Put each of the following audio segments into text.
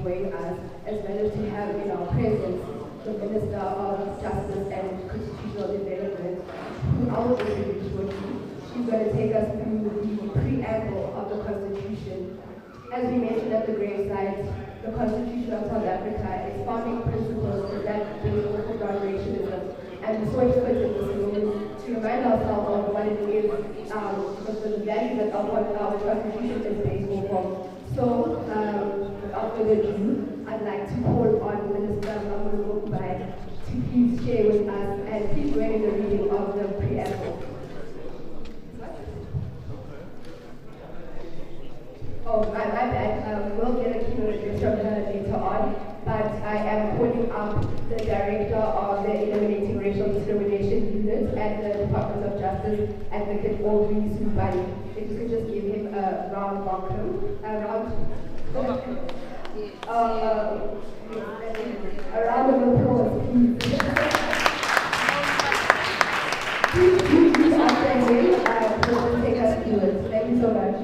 join us, as well as to have in our presence the Minister of Justice and Constitutional Development, who I will introduce shortly. She's going to take us through the preamble of the Constitution. As we mentioned at the graveside, the Constitution of South Africa, its founding principles is that based on commemorationism, and we saw it fit in this room to remind ourselves of what it is, the values of what our Constitution is based on. So, without further ado, I'd like to call on Minister Mamurubai to please share with us and please join in the reading of the preamble. Oh, my bad. We'll get a keynote address from her later on, but I am calling up the Director of the Eliminating Racial Discrimination Unit at the Department of Justice, Advocate Audrey Subali. If you could just give him a round welcome. A round of applause, please. Please after him, will take us through it. Thank you so much.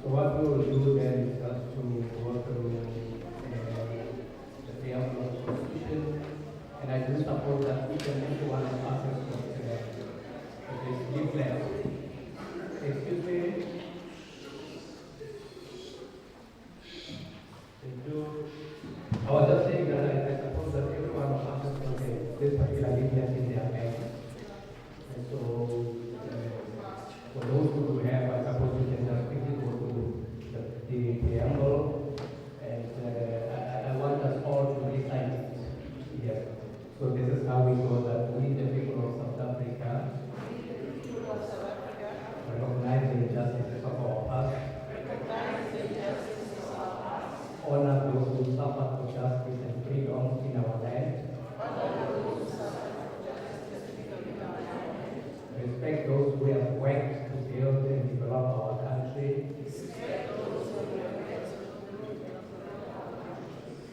So what we will do then is just to suffered for justice and freedom in our land. Respect those who have worked to build and develop our country.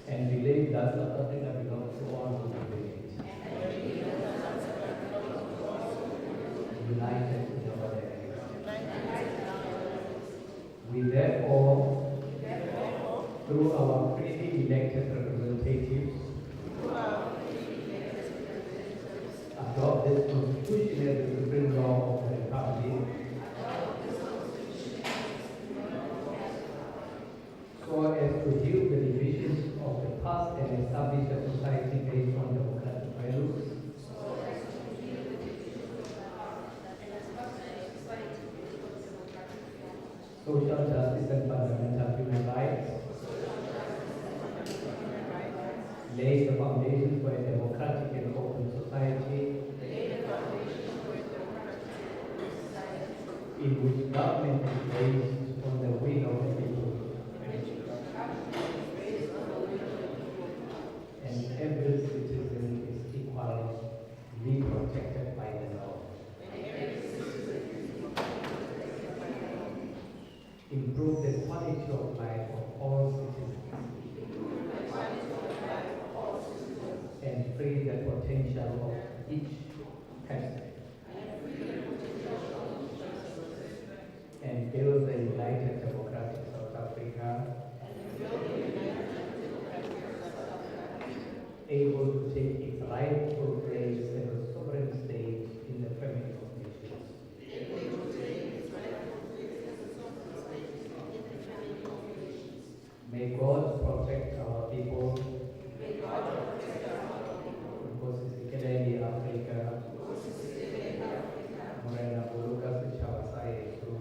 And believe that South Africa belongs to all who believe it. United in our name. We therefore, through our freely elected representatives, adopt this constitution as the supreme law of the Republic, so as to heal the divisions of the past and establish a society based on democratic values, social justice and fundamental human rights, lay the foundation for a democratic and open society in which government is based on the will of the people and every citizen is equally protected by the law. Improve the quality of life of all citizens and free the potential of each person and build the united democratic South Africa, able to take its rightful place as a sovereign state in the family of nations. May God protect our people. Khususnya Afrika, Morena Buluka secara saya itu,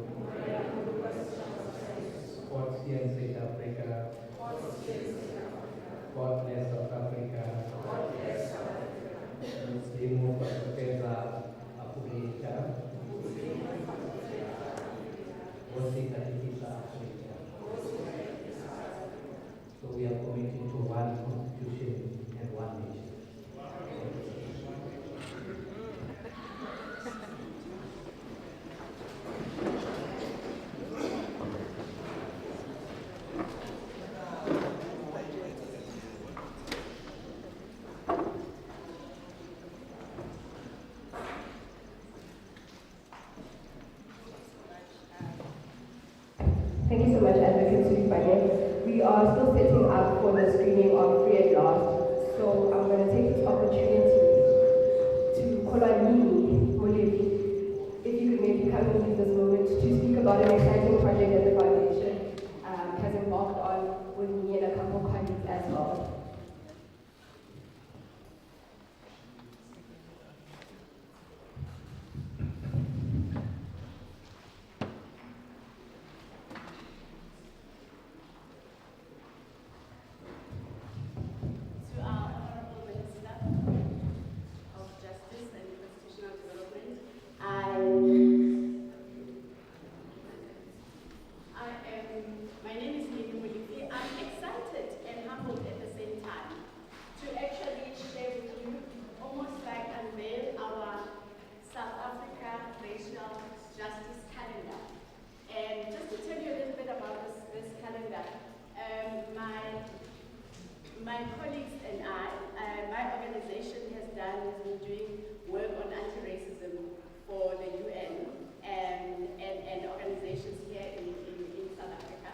Scotland South Africa, God bless South Africa, Muslimu berbeza Afrika, Muslim kita Afrika. So we are committed to one constitution and one nation. Thank you so much, Advocate Sui. We are still setting up for the screening of Free at Last, so I'm going to take this opportunity to call on Nini Molevi, if you could maybe come and use this moment to speak about an exciting project that the foundation has embarked on with me and a couple of colleagues as well. My colleagues and I, my organization has been doing work on anti-racism for the UN and organizations here in South Africa.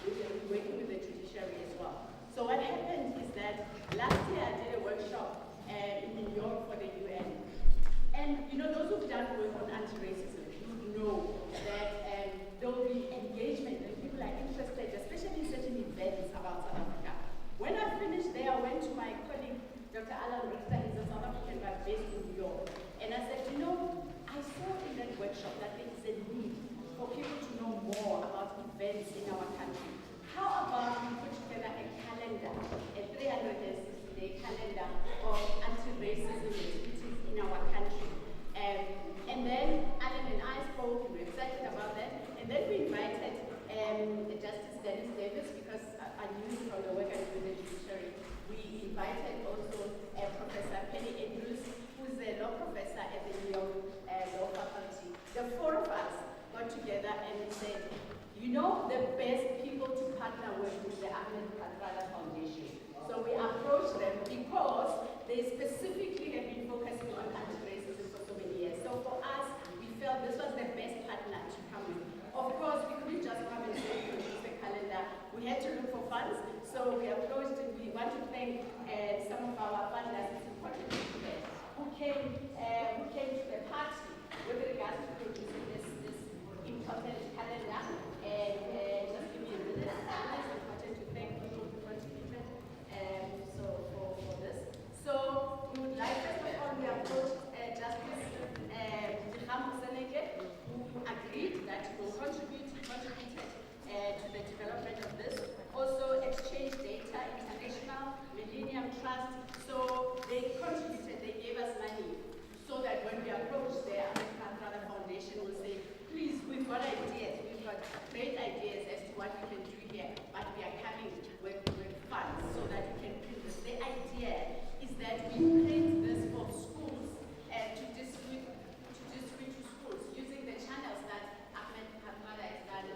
We've been working with the judiciary as well. So what happened is that last year I did a workshop in New York for the UN. And you know, those who've done work on anti-racism, you know that there will be engagement and people are interested, especially in certain events about South Africa. When I finished there, I went to my colleague, Dr. Alan Richter, he's a South African but based in New York. And I said, you know, I saw in that workshop that there is a need for people to know more about events in our country. How about we put together a calendar, a 360-day calendar of anti-racism activities in our country? And then Alan and I spoke, we were excited about that. And then we invited Justice Dennis Davis, because I knew from the work I do in the judiciary So we approached and we want to thank some of our funders, it's important to say, who came to the party with regards to producing this important calendar. And just give me a minute. It's important to thank people who contributed for this. So we would like, first of all, we approached Justice who agreed that he will contributed to the development of this. Also, Exchange Data International, Millennium Trust. So they contributed, they gave us money so that when we approach the American Brother Foundation, we'll say, please, we've got ideas, we've got great ideas as to what we can do here, but we are coming with funds so that we can do this. The idea is that we print this for schools and to distribute to schools using the channels that Ahmed Kamara has done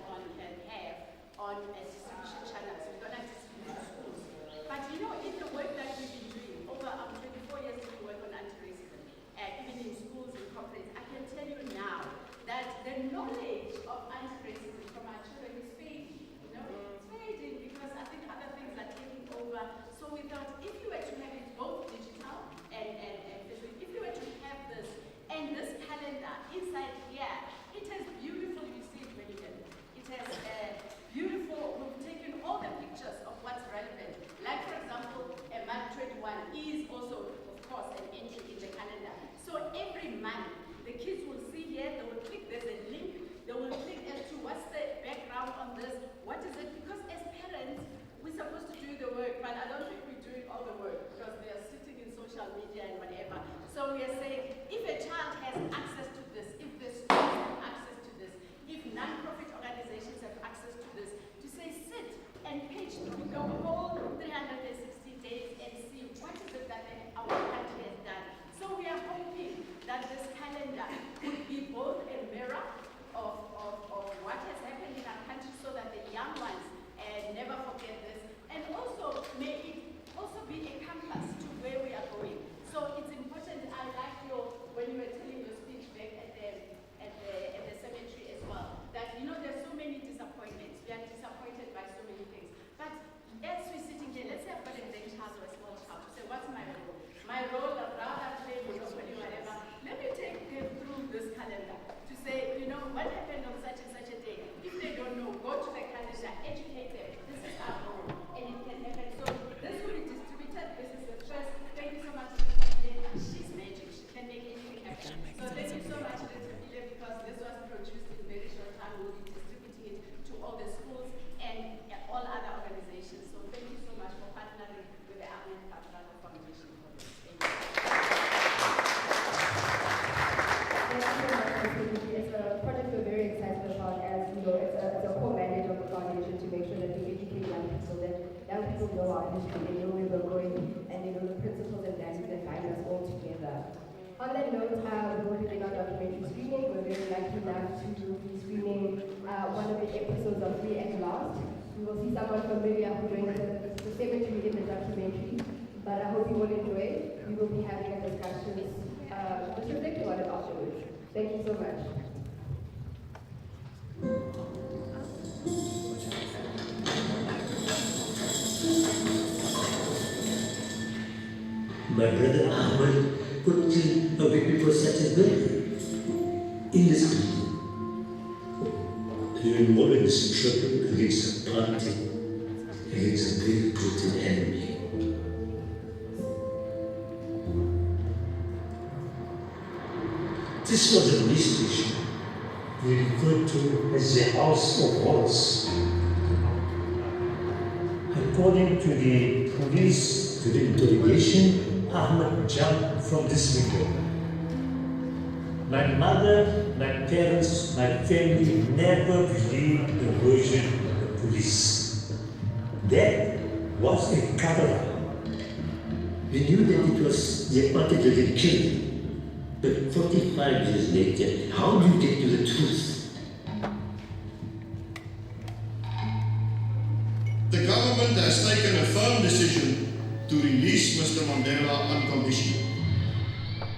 on distribution channels. We're going to distribute to schools. But you know, in the work that we've been doing, over 24 years we work on anti-racism, even in schools and corporates, I can tell you now that the knowledge of anti-racism from our children is fading. You know, it's fading because I think other things are taking over. So we thought if you were to have it both digital and visual, if you were to have this and this calendar inside here, it has beautiful, you see it when you get it. It has beautiful, we've taken all the pictures of what's relevant. Like for example, March 21 is also, of course, an entry in the calendar. So every month, the kids will see here, they will click, there's a link, they will click as to what's the background on this, what is it, because as parents, we're supposed to do the work, but I don't think we're doing all the work because they are sitting in social media and whatever. So we are saying, if a child has access to this, if the schools have access to this, if non-profit organizations have access to this, to say sit and page through the whole 360 days and see what is it that our country has done. So we are hoping that this calendar would be both a mirror of what has happened in our country so that the young ones never forget this, and also may it also be a compass to where we are going. So it's important. I like when you were telling your speech back at the cemetery as well, that you know there's so many disappointments. We are disappointed by so many things. But as we're sitting here, let's say I've got a big child or a small child. So what's my role? My role, rather play Monopoly, whatever. Let me take them through this calendar to say, you know, what happened on such and such a day. If they don't know, go to the calendar, educate them. This is our role, and it can happen. So this will be distributed. This is the first. Thank you so much, Mr. She's magic. She can make anything happen. So thank you so much, Mr. because this was produced in very short time. We'll be distributing it to all the schools and all other organizations. So thank you so much for partnering with the Ahmed Kamara Foundation for this. Thank you. It's a project we're very excited about, as you know, it's a core mandate of the foundation to make sure that we educate young people, that young people know our history, they know where we're going, and they know the principles and values that bind us all together. On that note, we will be doing our documentary screening. We're very lucky enough to be screening one of the episodes of Free at Last. We will see someone familiar who joined the cemetery in the documentary, but I hope you will enjoy it. We will be having a discussion, just reflecting on it afterwards. Thank you so much. My brother Ahmed could kill a baby for such a birthday. Indiscriminate. Even more in struggle against a party, against a very brutal enemy. This was a police station we referred to as the House of Horrors. According to the police, to the interrogation, Ahmed jumped from this window. My mother, my parents, my family never believed the version of the police. That was a cover-up. We knew that it was they wanted to get killed. But 45 years later, how do you get to the truth? The government has taken a firm decision to release Mr. Mandela unconditionally.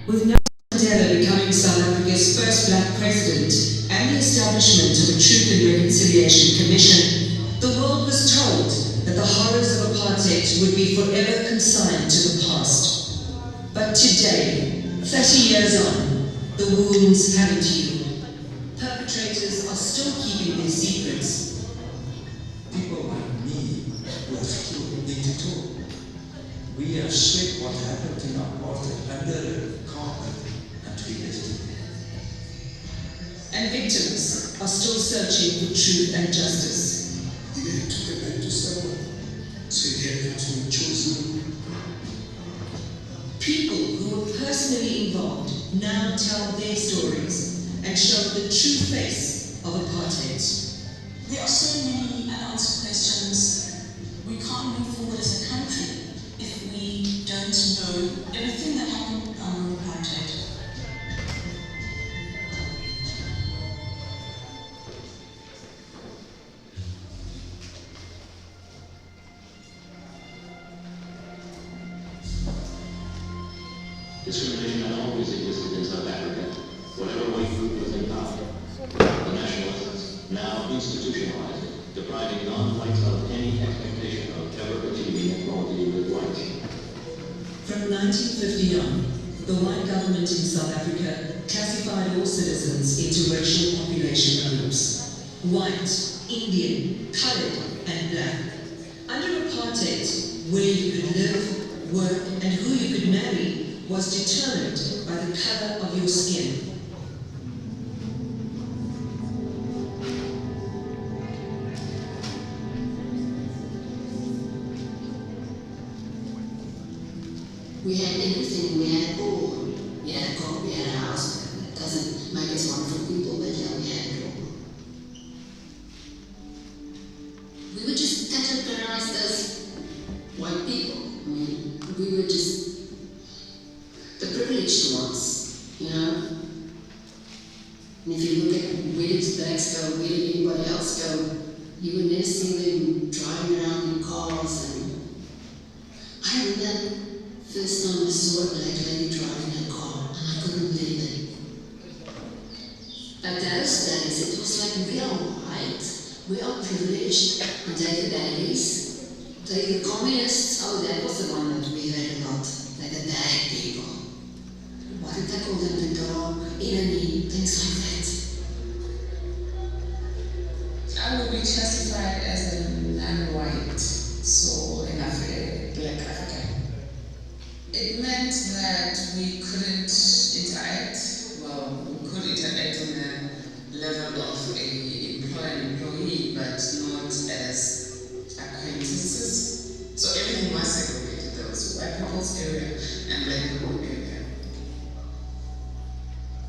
With Nelson Mandela becoming South Africa's first black president and the establishment of a Truth and Reconciliation Commission, the world was told that the horrors of apartheid would be forever consigned to the past. But today, 30 years on, the wounds haven't healed. Perpetrators are still keeping their secrets. People like me who are still need to talk. We have swept what happened in apartheid under the carpet and treated it. And victims are still searching for truth and justice. You took it back to someone, so you have to choose. People who were personally involved now tell their stories and show the true face of apartheid. There are so many unanswered questions. We can't move forward as a country if we don't know everything that happened under apartheid. Discrimination had always existed in South Africa, whatever white group was in power. The nationalists now institutionalized it, depriving non-whites of any expectation of ever achieving equality with whites. From 1950 on, the white government in South Africa classified all citizens into racial population groups: white, Indian, colored, and black. Under apartheid, where you could live, work, and who you could marry was determined by the color of your skin. We had everything, we had all. We had a car, we had a house. It doesn't make us wonderful people, but yeah, we had it all. We were just categorized as white people. I mean, we were just the privileged ones, you know? And if you look at where did blacks go, where did anybody else go, you would never see them driving around in cars. And I remember first time I saw a black lady driving a car, and I couldn't believe it. But those days, it was like we are white, we are privileged, and they're the daddies, they're the communists. Oh, that was the one that we heard a lot. They're the bad people. Why did they call them the dog, enemy, things like that? I would be classified as a non-white, so in Africa, black African. It meant that we couldn't interact. Well, we could interact on the level of a employee, but not as acquaintances. So everything was segregated. There was white people's area and black people's area.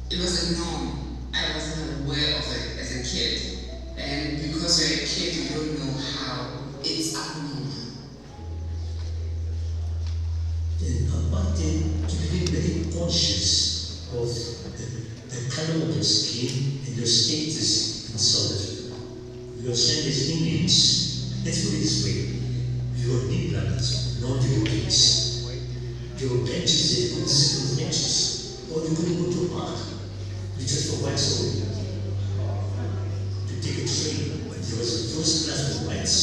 It was a norm. I wasn't aware of it as a kid. And because you're a kid, you don't know how it's abnormal. In apartheid, you became very conscious of the color of your skin and your status in South Africa. You are sent as Indians. Let's put it this way. You are big brothers, not Europeans. Your benches, they could sit on benches. Or you couldn't go to a park. Which was for whites only. To take a train, there was a first class for whites,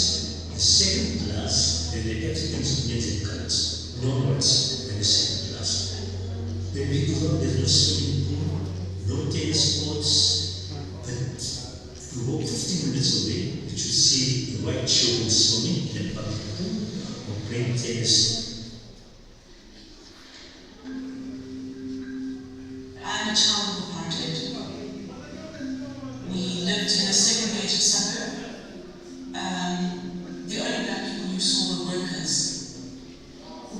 the second class, then the Africans, Indians, and colors, non-whites, and the second class. Then we grew up, there's no swimming pool, no tennis courts, but if you walk 15 minutes away, you should see the white children swimming in a public pool or playing tennis. I'm a child of apartheid. We lived in a segregated suburb. The only black people you saw were workers.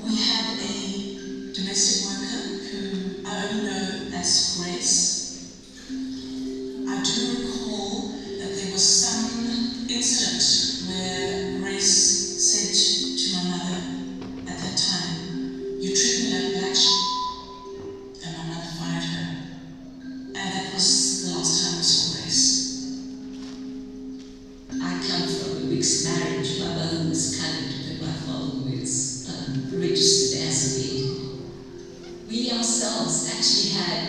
We had a domestic worker who I only know as Grace. I do recall that there was some incident where Grace said to my mother at that time, "You treat me like black sheep." And my mother fired her. And that was the last time I saw Grace. I come from a mixed marriage. My mother was colored, but my father was registered as a Indian. We ourselves actually had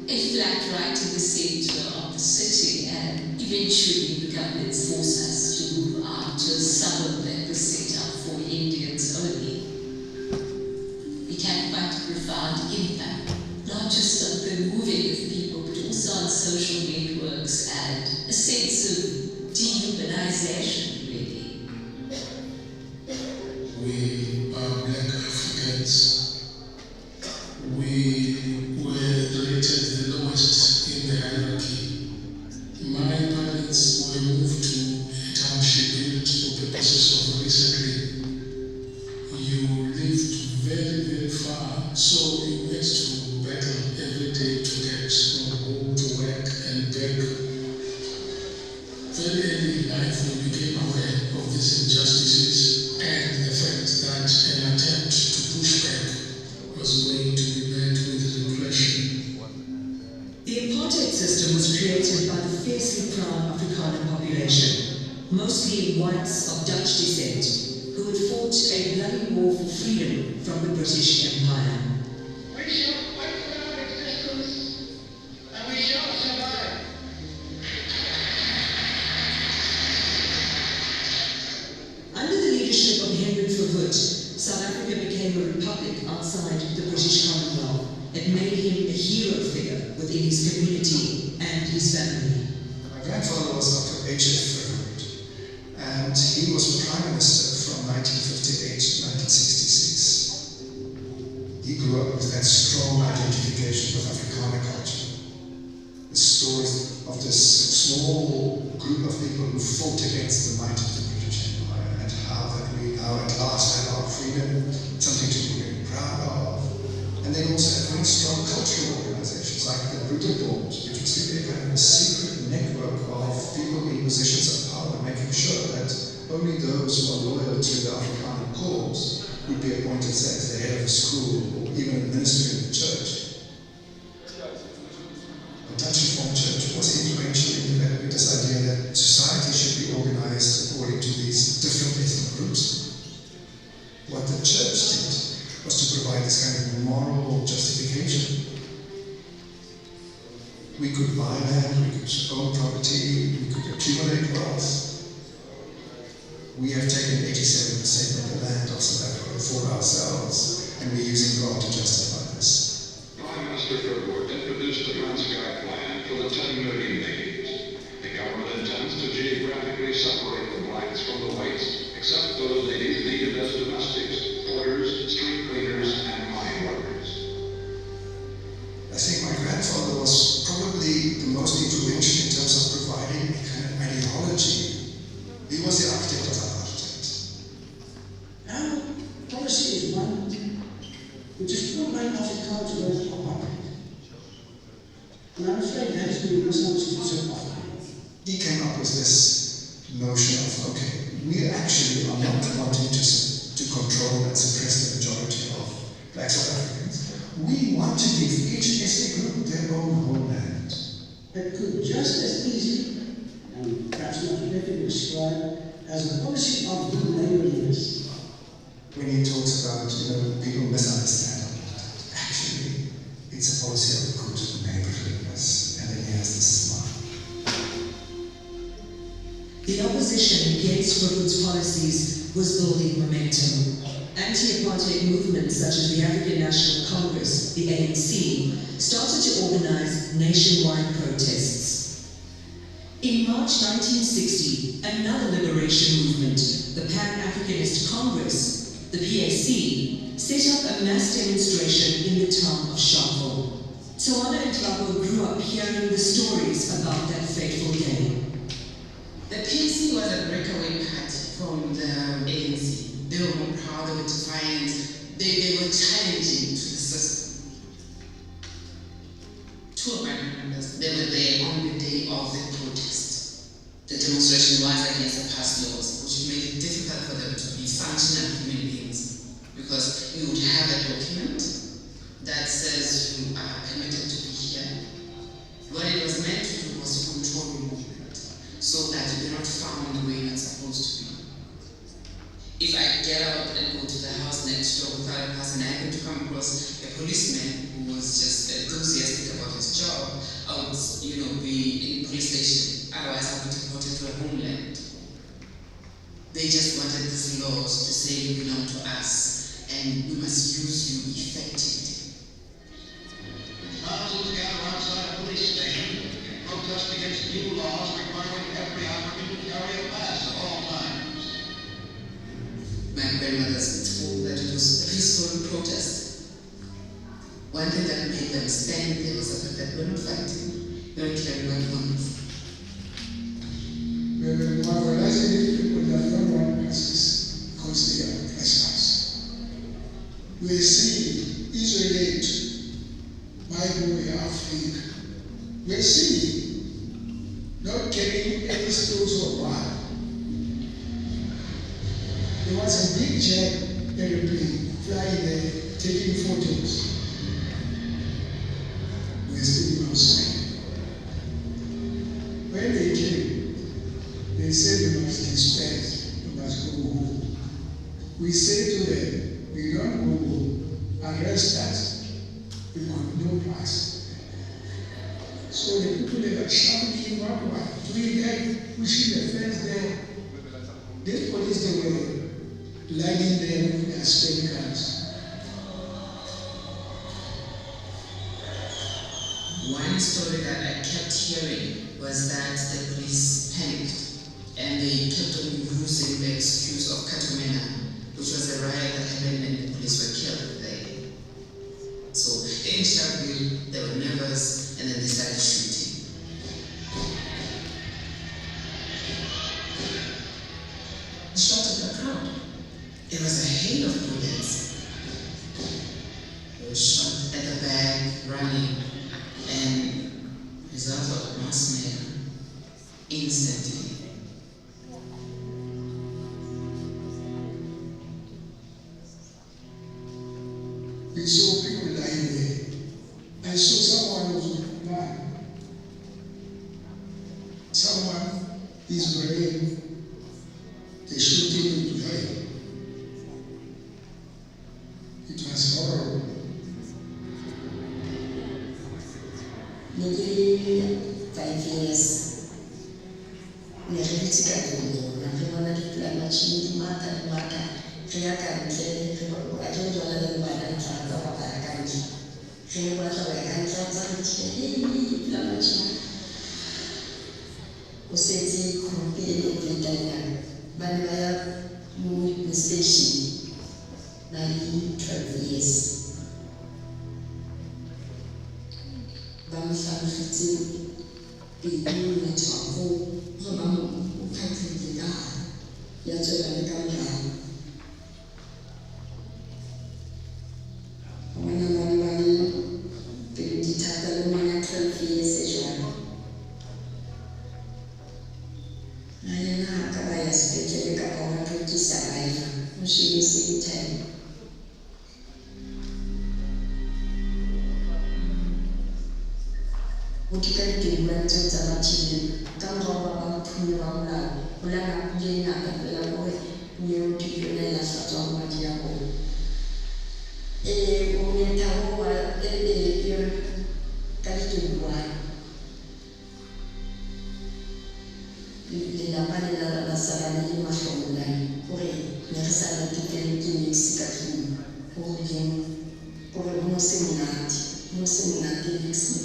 a flat right in the center of the city, and eventually the government forced us to move out to a suburb that was set whites of Dutch descent who had fought a bloody war for freedom from the British Empire. We shall fight for our existence, and we shall survive. Under the leadership of Henry Verwoerd, South Africa became a republic outside the British Commonwealth. It made him a hero figure within his community and his family. My grandfather was Dr. H.F. Verwoerd, and he was Prime Minister from 1958 to 1966. He grew up with that strong identification with Afrikaner culture. The stories of this small group of people who fought against the might of the British Empire and how that we now at last have our freedom, something to be very proud of. And they also had very strong cultural organizations like the Broederbond, which was really a kind of a secret network of people in positions of power, making sure that only those who are loyal to the Afrikaner cause would be appointed, say, as the head of a school or even a minister in the church. The Dutch Reformed Church was influential in developing this idea that society should be organized according to these different ethnic groups. What the church did was to provide this kind of moral justification. We could buy land, we could own property, we could accumulate wealth. We have taken 87% of the land of South Africa for ourselves, and we're using God to justify this. Prime Minister Verwoerd introduced the Transkei Plan for the 10 million natives. The government intends to geographically separate the blacks from the whites, except those natives needed as domestics, porters, street cleaners, and mine workers. I think my grandfather was probably the most influential in terms of providing a kind of ideology. He was the architect of apartheid. Our policy is one which is full line Afrikaans word apartheid. And I'm afraid that has been misunderstood so often. He came up with this notion of, okay, we actually are not wanting to control and suppress the majority of black South Africans. We want to give each ethnic group their own homeland. It could just as easily, and perhaps not perfectly described, as a policy of good neighborliness. When he talks about, people misunderstand that. Actually, it's a policy of good neighborliness, and then he has this smile. The opposition against Verwoerd's policies was building momentum. Anti-apartheid movements such as the African National Congress, the ANC, started to organize nationwide protests. In March 1960, another liberation movement, the Pan-Africanist Congress, the PAC, set up a mass demonstration in the town of Sharpeville. Tawana and Tlabo grew up hearing the stories about that fateful day. The PAC was a breakaway party from the ANC. They were more proud, they were defiant, they were challenging to the system. Two of my members, they were there on the day of the protest. The demonstration was against the past laws, which made it difficult for them to be functional human beings, because you would have a document that says you are permitted to be here. What it was meant to do was to control your movement, so that you're not found the way you're supposed to be. If I get out and go to the house next door without a pass and I happen to come across a policeman who was just enthusiastic about his job, I would, be in police station. Otherwise, I would be deported to a homeland. They just wanted these laws to say you belong to us and we must use you effectively. Thousands gather outside a police station and protest against new laws requiring every African to carry a pass at all times. My grandmother's told that it was a peaceful protest. One thing that made them stand there was the fact that we're not fighting, we're killing one another. We're marginalizing people that don't want justice because they are oppressors. We're seeing isolate white boy Africa. We're seeing not getting any skills or why. There was a big jet airplane flying there, taking photos. We're still outside. When they came, they said we must disperse. we say to them, we don't go arrest us, we could no pass. So the people that are shouting, what, 3 guys pushing the fence there. These police, they were lighting them with their spray cans. One story that I kept hearing was that the police panicked and they kept on using the excuse of Katumena, which was a riot that happened and the police were killed there. So in Sharpeville, they were nervous and then they started shooting. Shot at the crowd. It was a hail of bullets. They were shot at the back, running, and result of mass murder instantly. We saw people lying there. I saw someone who was blind. Someone is brain. They shooting him to die. It was horrible. Maybe 5 years. Nerebitika dulu. Nanti mana di dalam macam mata. Saya akan jadi akan jualan di mana cara apa akan saya buat apa akan saya jadi dalam macam. Usai kopi di dalam mana mu station dari 12 years. Vamos fazer pedido de favor, vamos o candidato e a tua câmera. Mana pedido mana 12 years saja. Naya akabaya sebagai kapal pergi sahaja, mesti mesti Ukikan kehidupan cara ciri, kamu bawa punya orang, ulang punya nak ulang boleh punya kehidupan yang satu macam apa. Punya tahu dia kali kehidupan. Di dalam adalah masalah ini masuk mulai. Boleh ngerasa kita ini sikapnya, boleh musim nanti mix.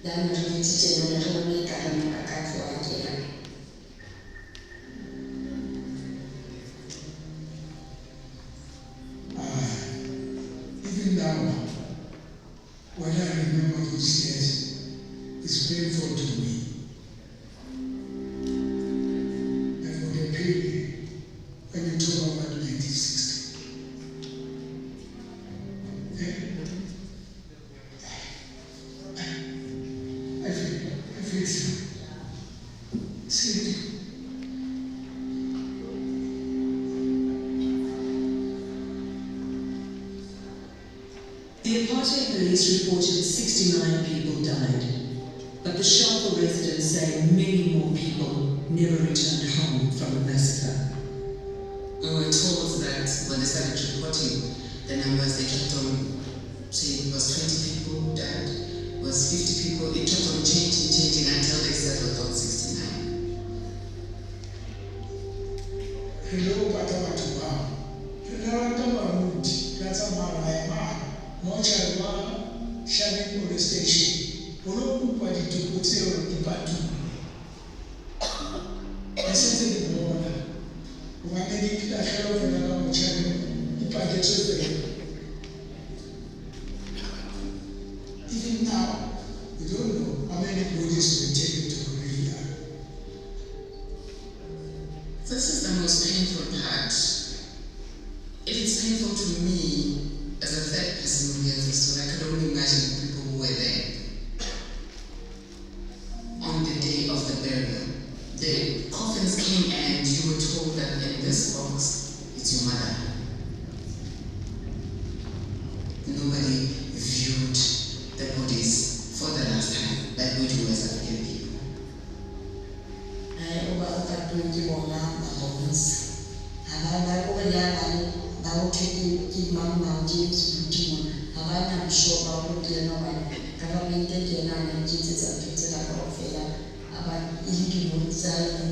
Dan berbicara dengan mereka dan kakak keluarga. Even now, when I remember those years, it's painful to me. And for the pain, when you talk about 1960, I feel sick. The apartheid police reported 69 people died, but the Sharpeville residents say many more people never returned home from the massacre. We were told that when they started reporting the numbers, they kept on saying it was 20 people who died, it was 50 people, it kept on changing until they settled on 69. Hello, Patamatuba. Hello, Tamamuti. That's a man. Mocha, Sharpeville Police Station. Oloku padi to put on the batu. I said to the border. When I did that, I don't know how much I get to there. Even now, we don't know how many bodies will take to Korea. This is the most painful part. It is painful to me as a third person who hears this story. I could only imagine the people who were there. On the day of the burial, the coffins came and you were told that in this box, it's your mother. Nobody viewed the bodies for the last time like we do as African people. Imam James Butima, Havana Shoba, government and Jesus and Peter Profela, about illegal side and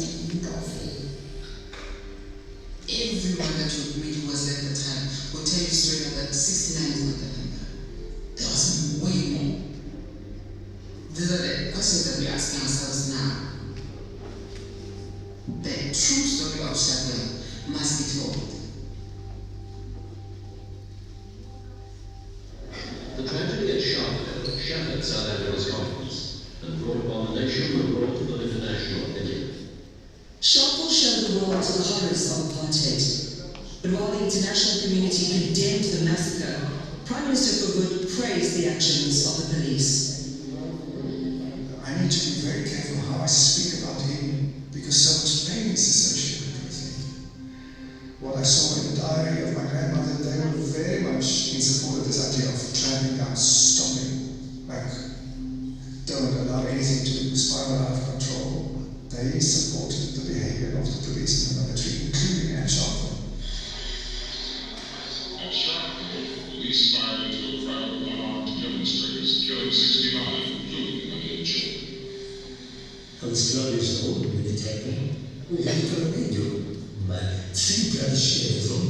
Everyone that you meet who was there at the time will tell you straight up that 69 is not the number. There was way more. These are the questions that we're asking ourselves now. The true story of Sharpeville must be told. The tragedy at Sharpeville shattered South Africa's confidence and brought abomination and brought to the international opinion. Sharpeville showed the world the horrors of apartheid. But while the international community condemned the massacre, Prime Minister Verwoerd praised the actions of the police. I need to be very careful how I speak about him because so much pain is associated with him. What I saw in the diary of my grandmother, they were very much in support of this idea of clamping down, stopping, like don't allow anything to spiral out of control. They supported the behavior of the police and the military, including at Sharpeville. At Sharpeville, police fired into a crowd of unarmed demonstrators, killing 69, including women and children. I was 12 years old when it happened. We had it on the radio. My 3 brothers shared a room.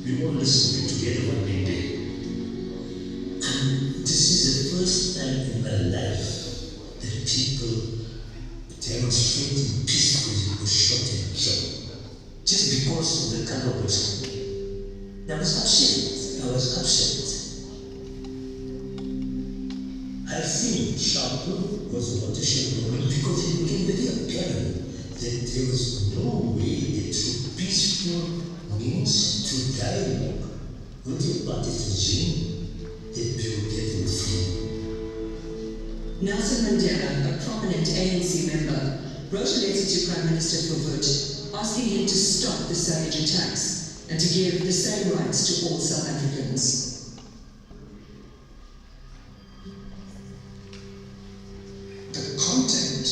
We all listened to it together one big day. And this is the first time in my life that people demonstrating peacefully were shot and killed. Just because of the color of skin. I was upset. I think Sharpeville was a watershed moment because it became very apparent that there was no way that through peaceful means, through dialogue with the apartheid regime, that we would get them free. Nelson Mandela, a prominent ANC member, wrote a letter to Prime Minister Verwoerd asking him to stop the savage attacks and to give the same rights to all South Africans. The content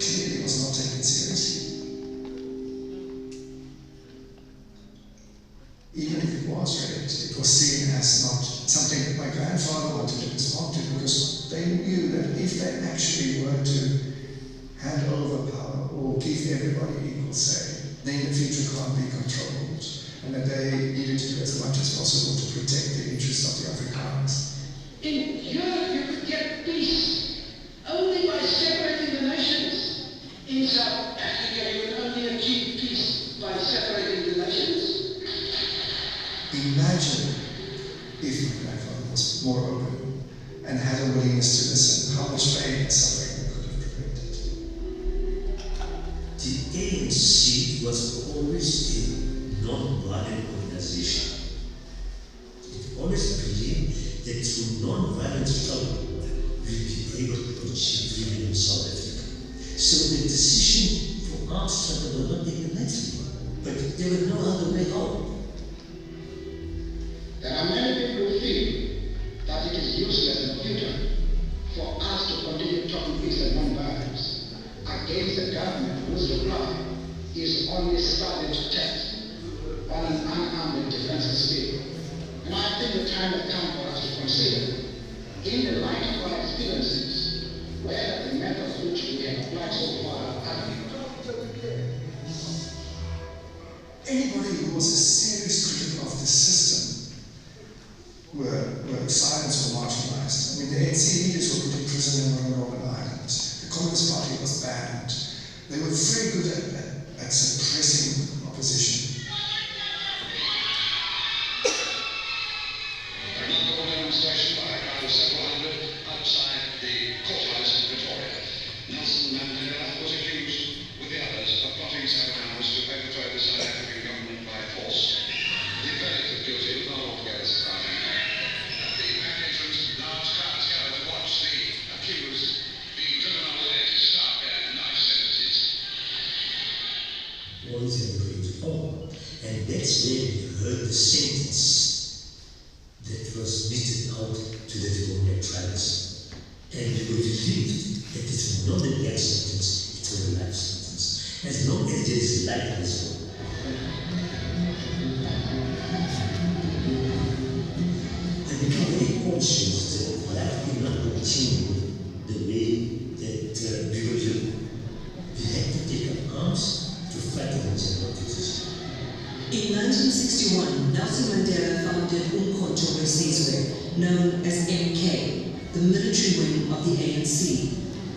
clearly was not taken seriously. Even if it was read, it was seen as not something that my grandfather wanted to respond to because they knew that if they actually were to hand over power or give everybody equal say, then the future can't be controlled and that they needed to do as much as possible to protect the interests of the Afrikaners. In Europe, you could get peace only by separating the nations. In South Africa, you can only achieve peace by separating the nations. Imagine if my grandfather was more open and had a willingness to listen, how much pain and suffering we could have prevented. The ANC was always a non-violent organization. It always believed that through non-violent struggle, we'd be able to achieve freedom in South Africa. So the decision for our struggle was not taken lightly, but there was no other way out. There are many people who feel that it is useless in the future for us to continue talking peace and non-violence against a government whose reply is only started text on an unarmed and defenseless field. And I think the time has come for us to consider, in the light of our experiences, whether the methods which we have applied so far are adequate. Anybody who was a serious critic of the system were silenced or marginalized. I mean, the ANC leaders were put in prison and were on Robben Island. The Communist Party was banned. They were very good at suppressing opposition. Another demonstration by a crowd of several hundred outside the courthouse in Pretoria. Nelson Mandela was accused, with the others, of plotting sabotage to overthrow the South African government by force. The verdict of guilty was not altogether surprising. At the back entrance, large crowds gathered to watch the accused being driven away to stark and life sentences. All is ever going to fall. And that's where we heard the sentence that was meted out to the Devonia tribes. And we were relieved that it was not a death sentence, it was a life sentence. As long as there is life in this world. Nelson Mandela founded Umkhonto weSizwe, known as MK, the military wing of the ANC,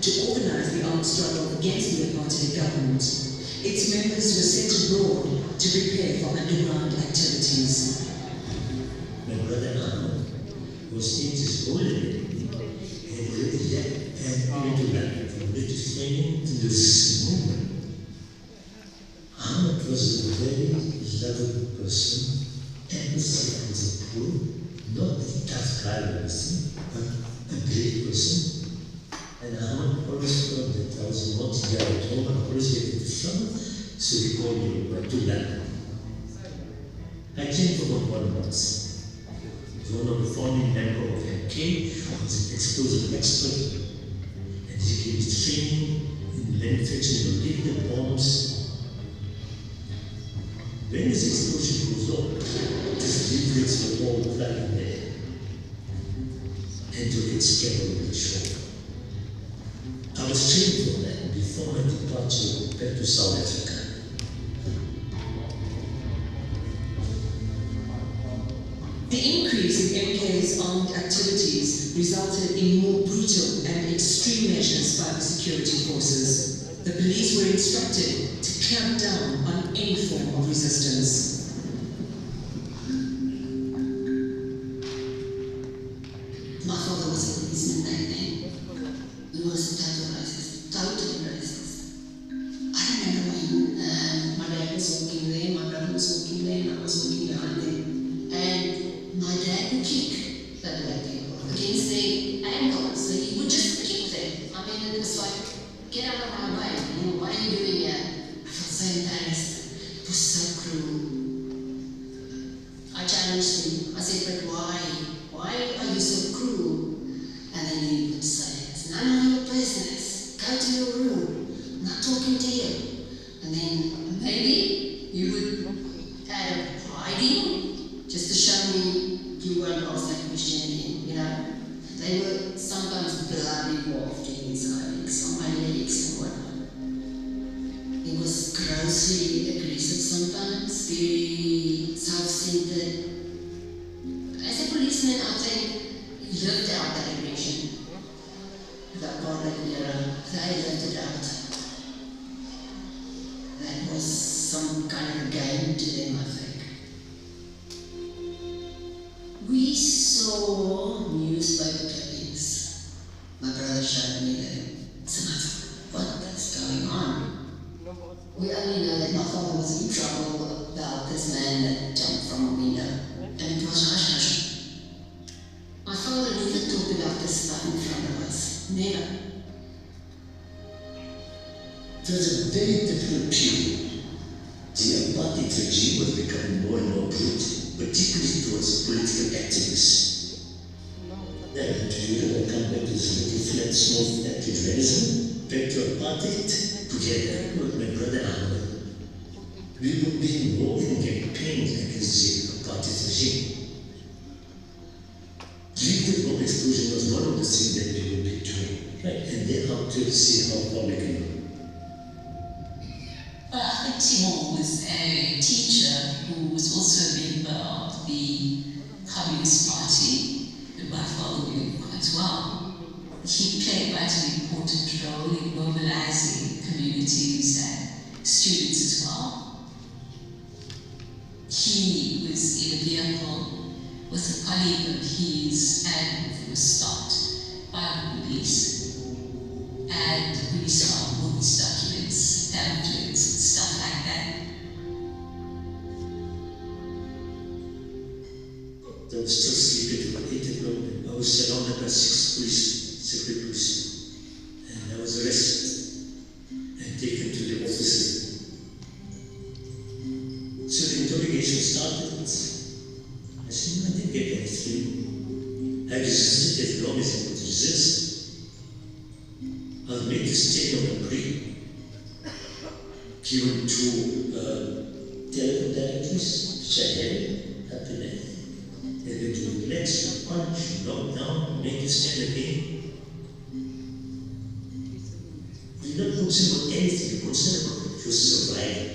to organize the armed struggle against the apartheid government. Its members were sent abroad to prepare for underground activities. My brother Ahmed was 8 years old and went to London for military training to the resistance movement. Ahmed was a very lovable person, empathic with the poor, not a tough guy, but a great person. And Ahmed always thought that I was not here at home, I always get into trouble, so he called me to London. I came for about 1 month. One of the founding members of MK was an explosive expert, and he gave his training in manufacturing of liquid bombs. When this explosion goes off, these liquids were all flying there, and to get scattered over the shore. I was trained for that before my departure back to South Africa. The increase in MK's armed activities resulted in more brutal and extreme measures by the security forces. The police were instructed to clamp down on any form of resistance. My father was a policeman back then. He was totally racist. I remember when my dad was walking there, my brother was walking there, and I was walking behind them. And my dad would kick the black people against their ankles. So he would just kick them. I mean, it was like, get out of my way. You know, what are you doing here? I felt so embarrassed. It was so cruel. I challenged him. I said, but why? Why are you so cruel? And then he would say, it's none of your business. Go to your room. I'm not talking to you. And then maybe you would add a hiding just to show me you won't ask that question again, you know. They were sometimes bloody involved in his hidings, on my legs and whatnot. He was grossly aggressive sometimes, very self-centered. As a policeman, I think he lived out that aggression. That part of the era, they lived it out. That was some kind of a game to them, I think. We saw newspaper clippings. My brother showed me them. So I thought, what is going on? We only know that my father was in trouble about this man that jumped from a window. And it was hush hush. My father never talked about this stuff in front of us. Never. It was a very difficult period. The apartheid regime was becoming more and more brutal, particularly towards political activists. Then, do you ever come back to this little flat, small flat with realism, back to apartheid, together with my brother Ahmed? We would be involved in campaigns against the apartheid regime. Liquid bomb explosion was one of the things that we would be doing, right? And then how to see how far we can go. Timon was a teacher who was also a member of the Communist Party, and my father knew quite well. He played quite an important role in mobilizing communities and students as well. He was in a vehicle with a colleague of his and was stopped by the police. And the police found all these documents, pamphlets, and stuff like that. I was still sleeping at 8 o'clock and I was surrounded by 6 secret police. And I was arrested and taken to the offices. So the interrogation started. I said, I didn't get anything. I resisted as long as I could resist. I was made to stay on a break, given to telephone directories, which I had up in there. They were to relax, punch, knock down, make you stand again. We did not concern about anything, we concerned about your survival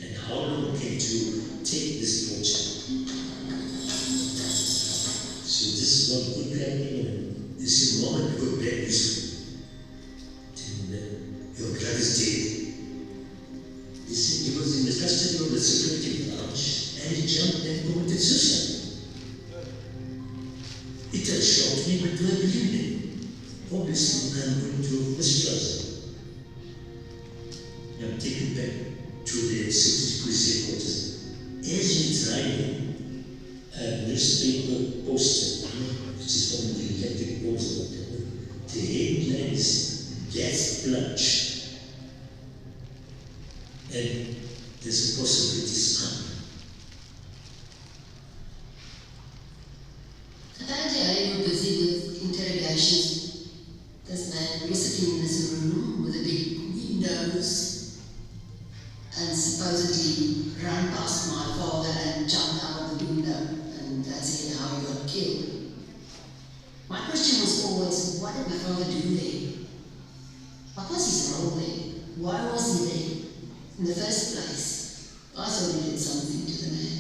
and how long can you take this torture. This is not good happening. This is a moment to go back this way. Your brother is dead. He was in the custody of the security branch and he jumped and committed suicide. It had shocked me, but I believed it. Obviously, I'm going to mistrust him. I'm taken back to the security police headquarters. As it's writing, a newspaper poster, which is from the electric poles or whatever, the headline is Death Plunge. And there's a possibility it's Apparently, I were busy with interrogations. This man was sitting in this room with a big nose and supposedly ran past my father and jumped out of the window, and that's how he got killed. My question was always, what did my father do there? What was his role there? Why was he there? In the first place, I thought he did something to the man.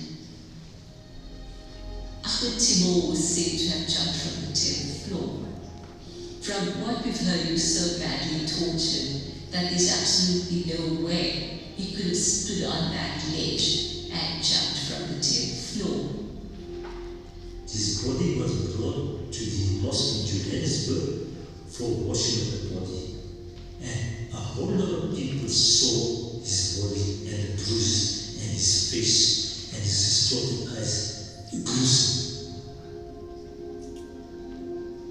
Ahmed Timur was said to have jumped from the 10th floor. From what we've heard, he was so badly tortured that there's absolutely no way he could have stood on that ledge and jumped from the 10th floor. His body was brought to the mosque in Johannesburg for washing of the body, and a whole lot of people saw his body and the bruises and his face and his distorted eyes. Gruesome.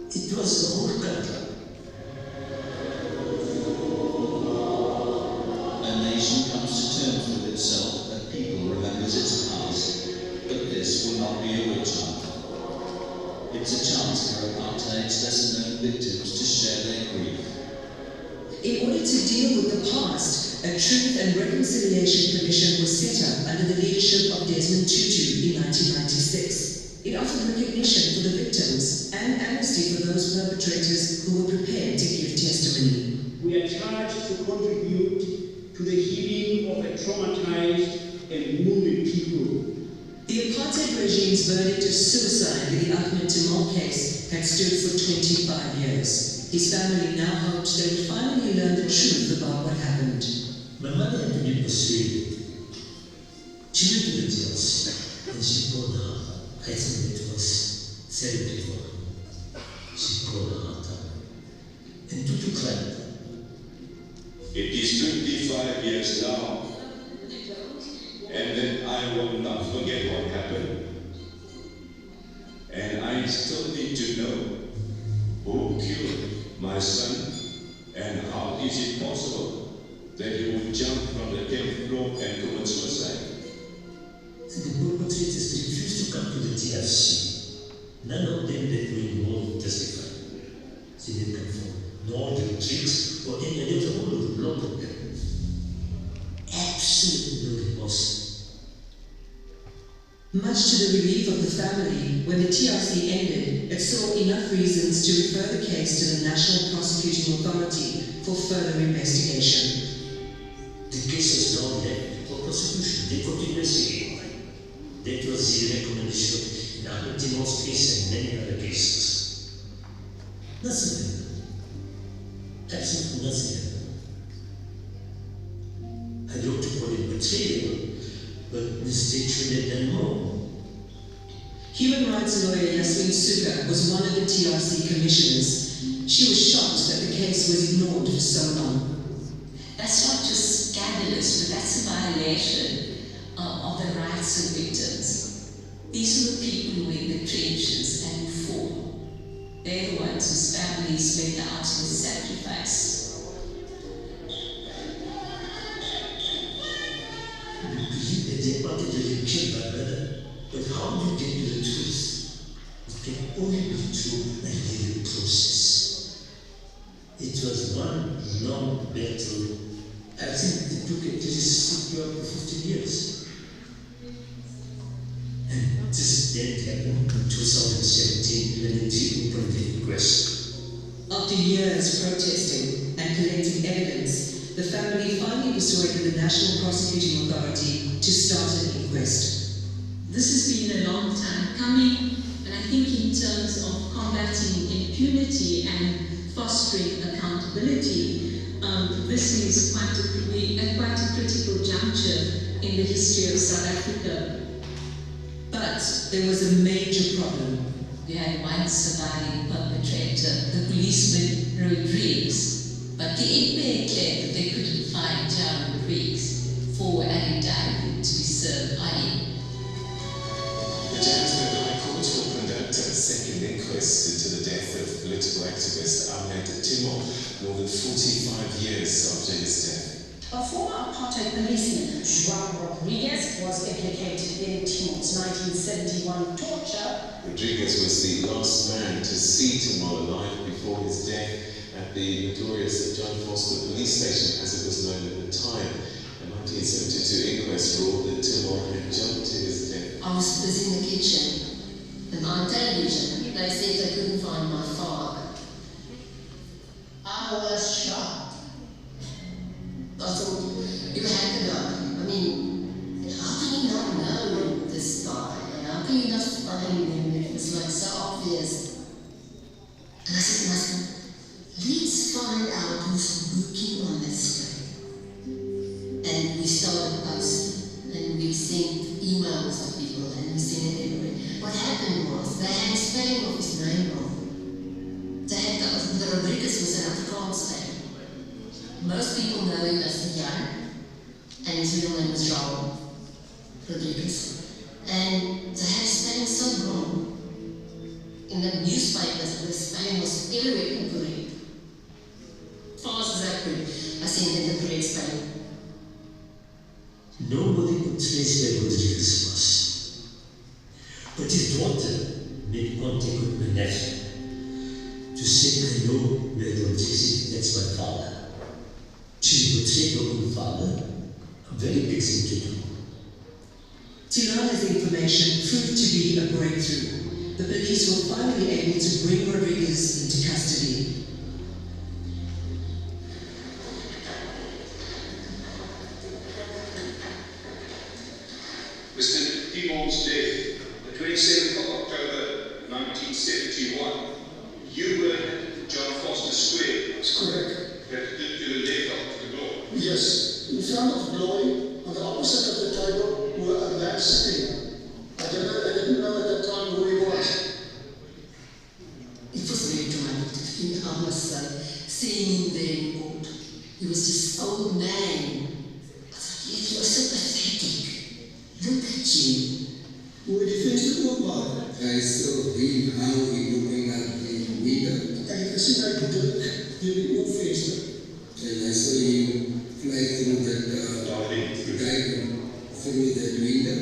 It was the whole country. A nation comes to terms with itself, a people remembers its past, but this will not be a witch hunt. It's a chance for apartheid's lesser-known victims to share their grief. In order to deal with the past, a Truth and Reconciliation Commission was set up under the leadership of Desmond Tutu in 1996. It offered recognition for the victims and amnesty for those perpetrators who were prepared to give testimony. We are charged to contribute to the healing of a traumatized and wounded people. The apartheid regime's verdict of suicide in the Ahmed Timur case had stood for 25 years. His family now hoped they would finally learn the truth about what happened. My mother had to be persuaded. She went to the jails and she poured her heart. I think it was therapy for her. She poured her heart out. And Tutu cried. It is 25 years now, and then I will not forget what happened. And I still need to know who killed my son, and how is it possible that he would jump from the 10th floor and commit suicide? The perpetrators refused to come to the TRC. None of them that were involved testified. They didn't come forward. Nor the tricks or any other, the whole of the block of them. Absolutely no remorse. Much to the relief of the family, when the TRC ended, it saw enough reasons to refer the case to the National Prosecuting Authority for further investigation. The case is now left for prosecution. They could investigate. That was the recommendation in Ahmed Timur's case and many other cases. Nothing happened. Absolutely nothing happened. I don't call it betrayal, but the state should have done more. Human rights lawyer Yasmin Suka was one of the TRC commissioners. She was shocked that the case was ignored for so long. That's not just scandalous, but that's a violation of the rights of victims. These are the people who were in the trenches and who fought. They're the ones whose families made the ultimate sacrifice. You believe that they wanted to kill my brother, but how do you get to the truth? It can only be through a legal process. It was one long battle. I think it took at least 15 years. And this didn't happen in 2017 when they opened the inquest. After years protesting and collecting evidence, the family finally persuaded the National Prosecuting Authority to start an inquest. This has been a long time coming, and And I think in terms of combating impunity and fostering accountability, this is quite a critical juncture in the history of South Africa. But there was a major problem. We had one surviving perpetrator, the policeman Rodriguez. But the NPA claimed that they couldn't find John Rodriguez for an indictment to be served on him. The Johannesburg High Court will conduct a second inquest into the death of political activist Ahmed Timor more than 45 years after his death. A former apartheid policeman, João Rodriguez, was implicated in Timor's 1971 torture. Rodriguez was the last man to see Timor alive before his death at the notorious John Foster police station, as it was known at the time. A 1972 inquest ruled that Timor had jumped to his death. I was busy in the kitchen, and on television, they said they couldn't find my father. I was shocked. I thought, you had the guy. I mean, how can you not know this guy? And how can you not find him? It was like so obvious. And I said to my husband, let's find out who's working on this thing. And we started posting, and we sent emails to people, and we sent it everywhere. What happened was, they had a spelling of his name wrong. They had the Rodriguez was an Afrikaans name. Most people know him as Jan, and his real name was João Rodriguez. And they had spelling so wrong. In the newspapers, the spelling was everywhere incorrect. Fast as I could, I sent them the correct spelling. Nobody could trace where Rodriguez was. But his daughter made contact with my nephew to say, I know where Rodriguez is, that's my father. She betrayed her own father, a very big thing to do. Tirana's information proved to be a breakthrough. The police were finally able to bring Rodriguez into custody. Mr. Timor's death, the 27th of October 1971, you were at John Foster Square. That's correct. To the left of the door. Yes, in front of Glory, on the opposite of the table, were a man sitting. I didn't know at that time who he was. It was very dramatic to me, I must say, seeing him there in court. He was this old man. I thought, yet he was so pathetic. Look at you. Hoe die venster oopmaak. Hy sal weet how he open up the window. En ek gesien hy druk deur die oopvenster. And I saw him fly through that through that window.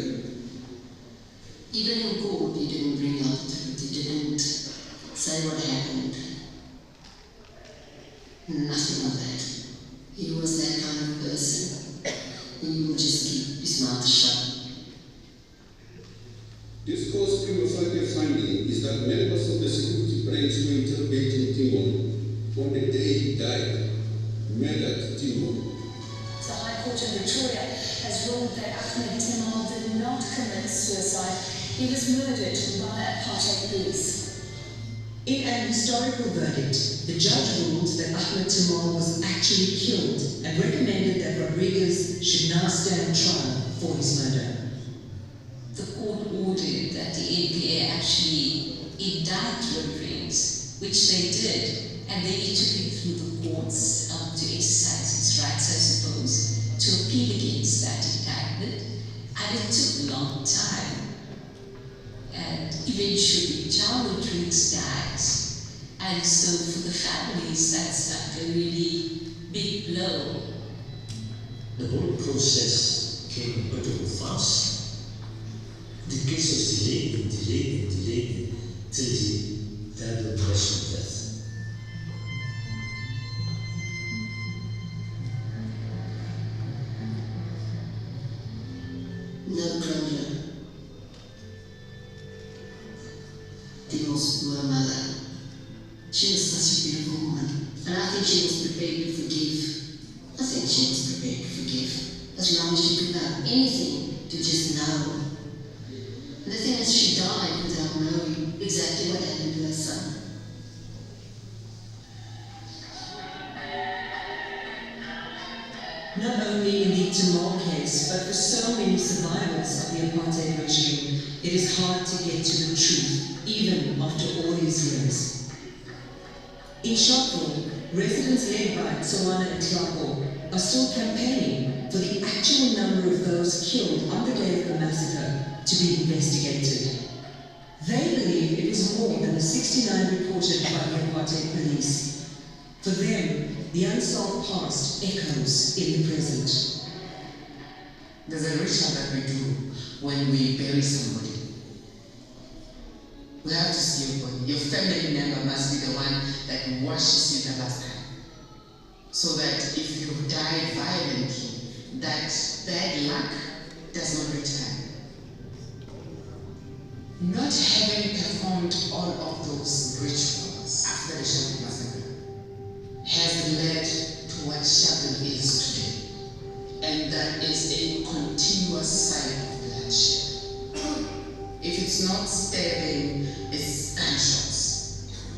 Even in court, he didn't bring out the truth. He didn't say what happened. Nothing of that. He was that kind of person. He would just keep his mouth shut. This court's prima facie finding is that members of the security branch who interrogated Timor on the day he died murdered Timor. The High Court in Victoria has ruled that Ahmed Timor did not commit suicide. He was murdered by apartheid police. In an historical verdict, the judge ruled that Ahmed Timor was actually killed and recommended that Rodriguez should now stand trial for his murder. The court ordered that the NPA actually indict Rodriguez, which they did, and then he took it through the courts to exercise his rights, I suppose, to appeal against that indictment, and it took a long time. And eventually, John Rodriguez dies, and so for the families, that's like a really big blow. The whole process came a bit fast. The case was delayed till the terrible death. No closure. Timor's poor mother. She was such a beautiful woman, and I think she was prepared to forgive. I think she was prepared to forgive, as long as she could know anything to just know. And the thing is, she died without knowing. It exactly what happened to her son. Not only in the Timor case, but for so many survivors of the apartheid regime, it is hard to get to the truth, even after all these years. In Sharpeville, residents led by Tsawana and Tlako are still campaigning for the actual number of those killed on the day of the massacre to be investigated. They believe it was more than the 69 reported by the apartheid police. For them, the unsolved past echoes in the present. There's a ritual that we do when we bury somebody. We have to see your body. Your family member must be the one that washes you the last time. So that if you died violently, that bad luck does not return. Not having performed all of those rituals after the Sharpeville Massacre has led to what Sharpeville is today. And that is a continuous cycle of bloodshed. If it's not stabbing, it's gunshots.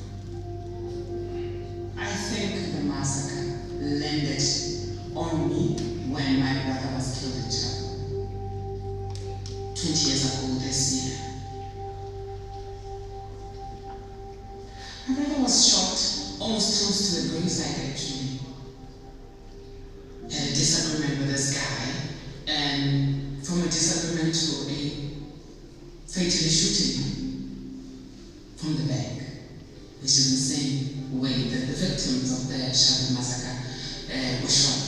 I think the massacre landed on me when my brother was killed in Sharpeville 20 years ago this year. My brother was shot almost close to the graveside actually. Had a disagreement with this guy, and from a disagreement to a fatally shooting from the back, which is the same way that the victims of the Sharpeville Massacre were shot.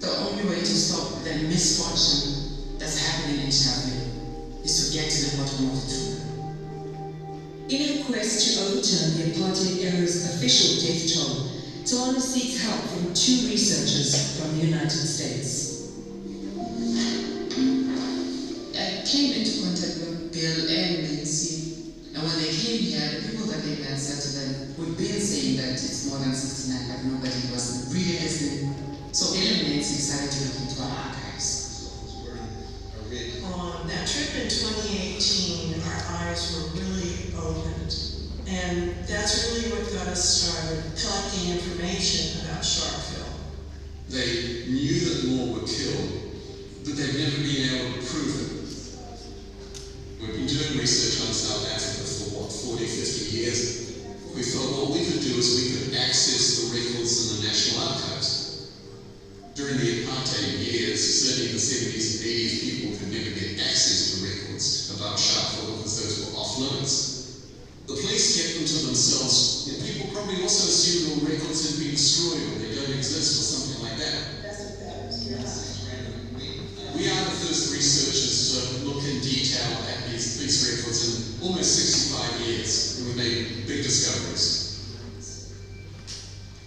The only way to stop the misfortune that's happening in Sharpeville is to get to the bottom of the truth. In a quest to overturn the apartheid era's official death toll, Tsawana seeks help from two researchers from the United States. I came into contact with Bill and Nancy, and when they came here, the people that they met said to them, we've been saying that it's more than 69, but nobody was really listening. So Bill and Nancy decided to look into our archives. On that trip in 2018, our eyes were really opened. And that's really what got us started collecting information about Sharpeville. They knew that more were killed, but they've never been able to prove it. We've been doing research on South Africa for 40, 50 years. We thought what we could do is we could access the records in the National Archives. During the apartheid years, certainly in the 70s and 80s, people could never get access to records about Sharpeville because those were off limits. The police kept them to themselves. You know, people probably also assumed all records had been destroyed or they don't exist or something like that. That's what that is, yes. We are the first researchers to look in detail at these records in almost 65 years, and we made big discoveries.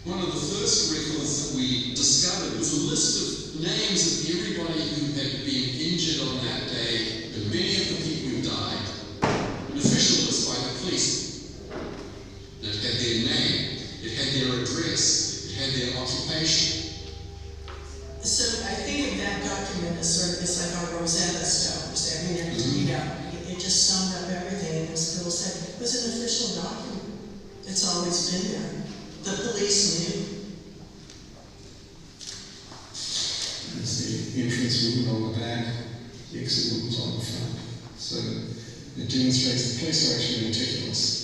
One of the first records that we discovered was a list of names of everybody who had been injured on that day, and many of the people who died. An official list by the police. It had their name, it had their address, it had their occupation. So I think of that document as sort of, it's like our Rosetta Stones. I mean, it just summed up everything. And as Bill said, it was an official document. It's always been there. The police knew. There's the entrance wound on the back, the exit wound was on the front. So it demonstrates the police are actually meticulous.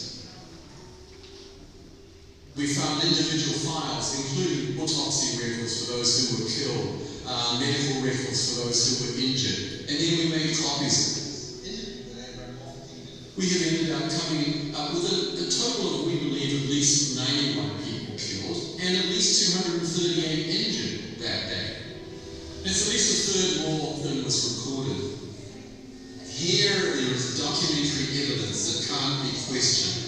We found individual files, including autopsy records for those who were killed, medical records for those who were injured, and then we made copies of them. We have ended up coming up with a total of, we believe, at least 91 people killed and at least 238 injured that day. It's at least a third more than was recorded. Here there is documentary evidence that can't be questioned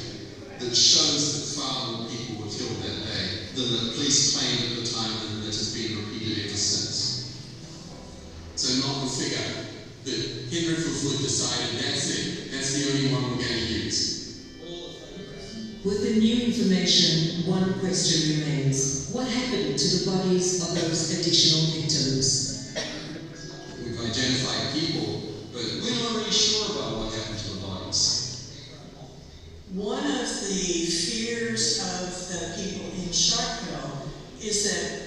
that shows that far more people were killed that day than the police claimed at the time, and that has been repeated ever since. So not the figure that Henry Fulford decided that's the only one we're going to use. With the new information, one question remains. What happened to the bodies of those additional victims? We've identified people, but we're not really sure about what happened to the bodies. One of the fears of the people in Sharpeville is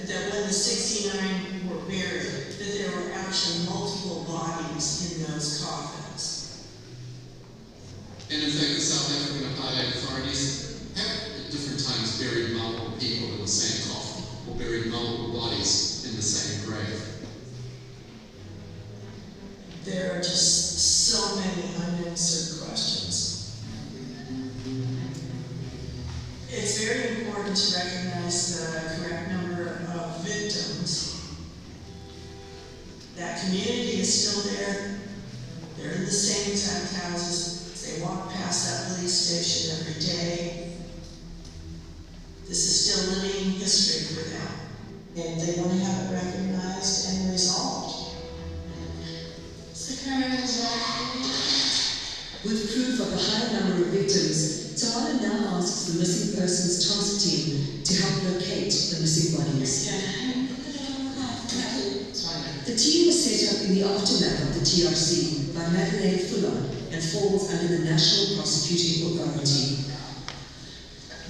that when the 69 were buried, that there were actually multiple bodies in those coffins. And in fact, the South African apartheid authorities have at different times buried multiple people in the same coffin, or buried multiple bodies in the same grave. There are just so many unanswered questions. It's very important to recognize the correct number of victims. That community is still there. They're in the same exact houses. They walk past that police station every day. This is still living history for them. And they want to have it recognized and resolved. With proof of the high number of victims, Tawana now asks the Missing Persons Task Team to help locate the missing bodies. The team was set up in the aftermath of the TRC by Madeleine Fuller and falls under the National Prosecuting Authority.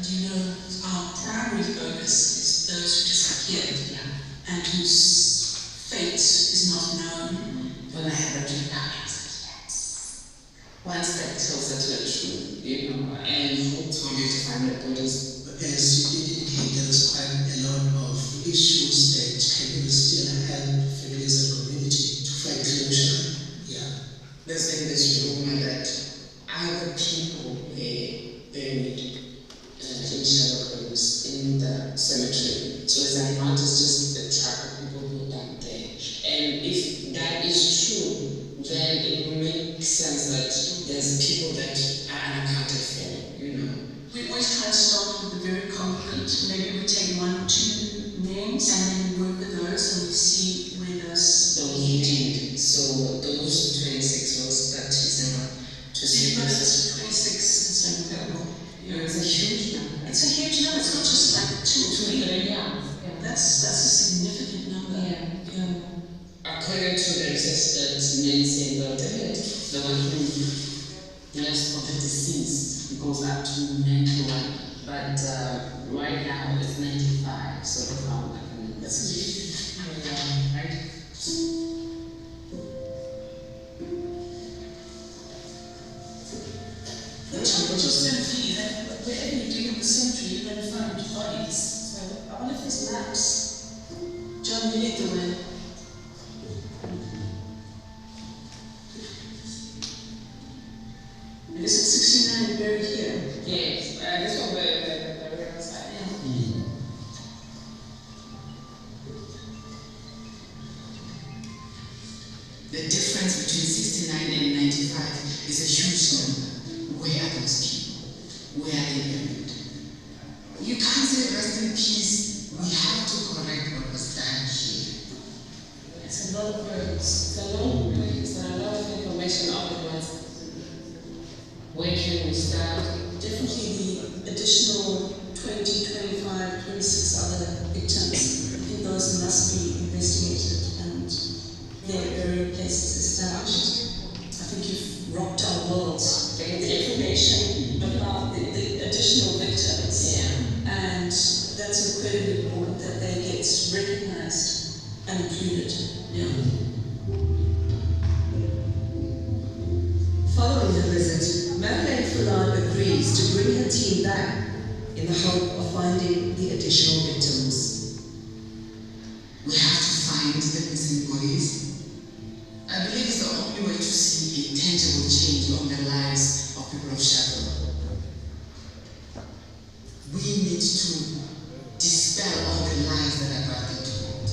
You know, our primary focus is those who disappeared and whose fate is not known. When I have a dream, one step closer to the truth, you know, and hopefully to find the bodies. As you did indicate, there is quite a lot of issues that can still help families and community to find closure. Yeah. There's been this rumor that other people were buried in shallow graves in the cemetery. So it's not just the track of people who died there. And if that is true, then it will make sense that there's people that are unaccounted for, you know. We always try to start with the very concrete. Maybe we take 1 or 2 names and then we work with those and we see where those. So he did. So the most 26 was that December. That's 26 is incredible. Yeah, it's a huge number. It's a huge number. It's not just like 2 or 3. Yeah. That's a significant number. Yeah. According to the research that Nancy and the one who left of the deceased goes up to 91, but right now it's 95, so the count that's right? Wherever you dig in the cemetery, you're going to find bodies. So I wonder if there's maps. John, you lead the way. Is it 69 buried here? Yes, this one the real side. Yeah. The difference between 69 and 95 is a huge number. Where are those people? Where are they buried? You can't say rest in peace. We have to correct what was done here. It's a lot of words. It's a long place and a lot of information all at once. Where can we start? Definitely the additional 20, 25, 26 other victims. I think those must be investigated and their burial places established. I think you've rocked our worlds. The information about the additional victims. Yeah. And that's incredibly important that they get recognized and included. Yeah. Following the visit, Madeleine Fuller agrees to bring her team back in the hope of finding the additional victims. We have to find the missing bodies. I believe it's the only way to see a tangible change on the lives of people of Sharpeville. We need to dispel all the lies that are about to told.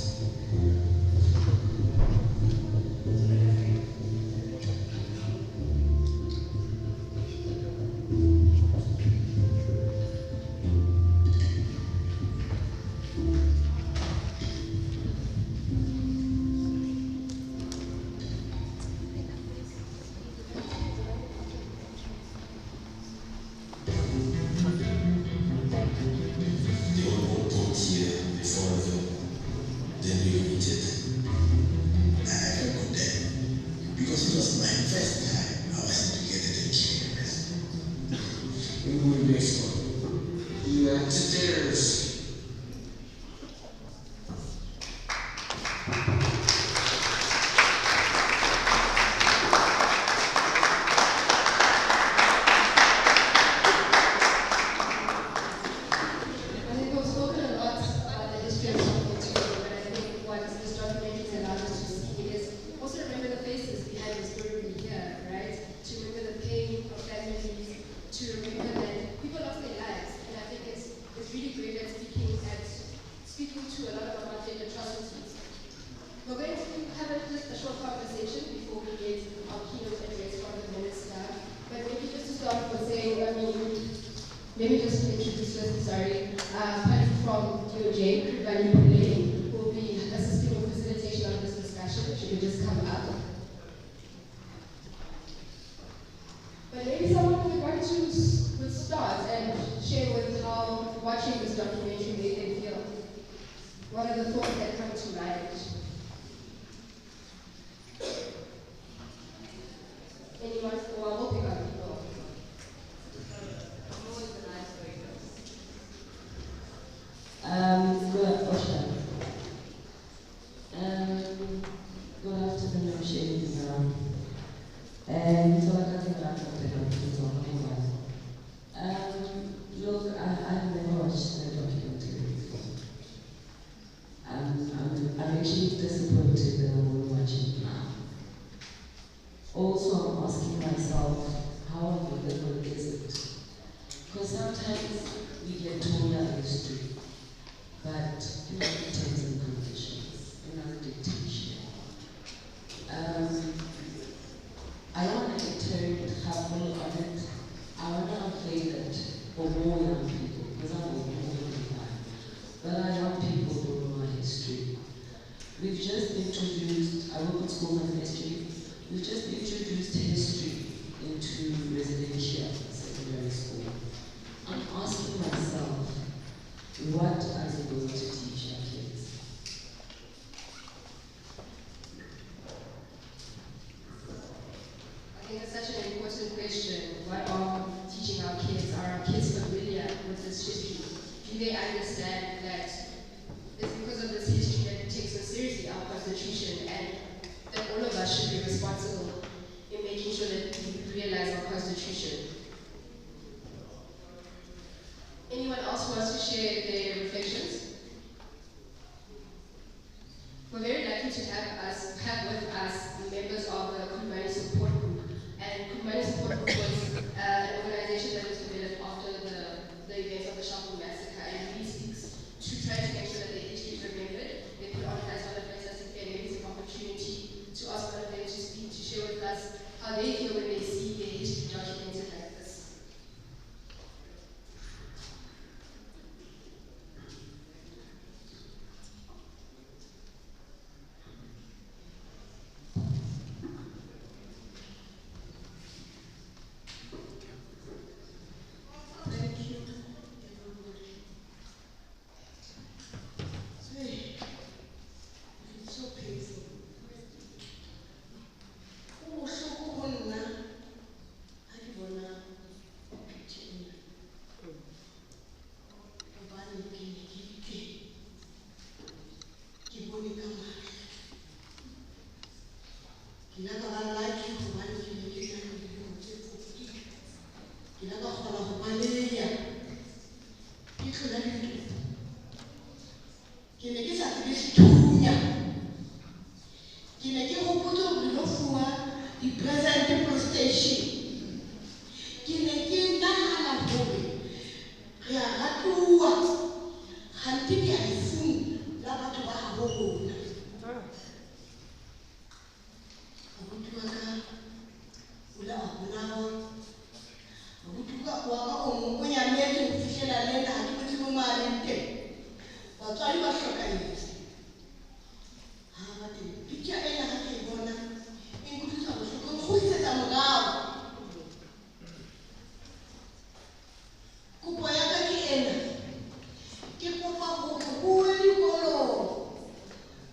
Teteres. Maybe just to introduce us, sorry, from DOJ, who will be assisting with facilitation of this discussion. She could just come up. But maybe someone would like to start and share with how watching this documentary made them feel. What are the thoughts that come to mind? Anyone? Well, we'll pick up people. Good afternoon, Shane. Look, I've never watched the documentary before. I'm actually disappointed that I'm watching it now. Also, I'm asking myself, how available is it? Because sometimes we get told our history, but in our terms and conditions, in our dictation. I don't want to turn harmful on it. I want to play that for more young people, because I'm older than that. But I want people to know my history. We've just introduced, I work at schools of history, we've just introduced history into residential secondary school. I'm asking myself, what are they going to teach our kids? I think it's such an important question. What are teaching our kids? Are our kids familiar with this history? Do they understand that it's because of this history that it takes us seriously, our Constitution, and that all of us should be responsible in making sure that we realize our Constitution? Anyone else who wants to share their reflections? We're very lucky to have with us members of the Community Support Group. And Community Support Group was an organization that was developed after the events of the Sharpeville Massacre, and really seeks to try to make sure that the history is remembered. They put on as one of us, I think there may be some opportunity to ask one of them to speak, to share with us how they feel when they see their history documented like this.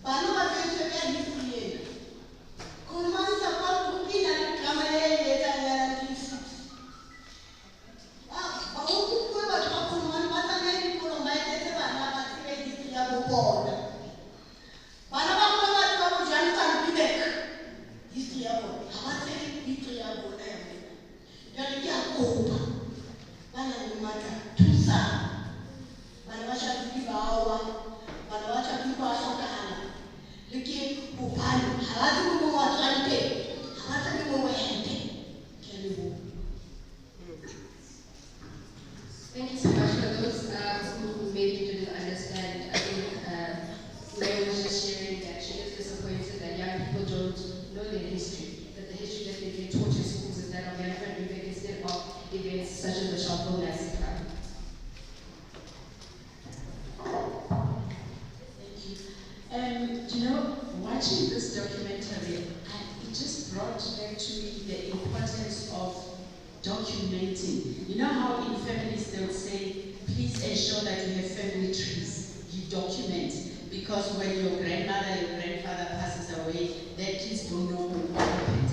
Bana ba Thank you so much for those who maybe didn't understand. I think Mary was just sharing that she is disappointed that young people don't know their history, that the history that they get taught in schools is that of Jan van Riebeeck instead of events such as the Sharpeville Massacre. You know, watching this documentary, it just brought back to me the importance of documenting. You know how in families they would say, please ensure that you have family trees. You document. Because when your grandmother, your grandfather passes away, their kids don't know what happened.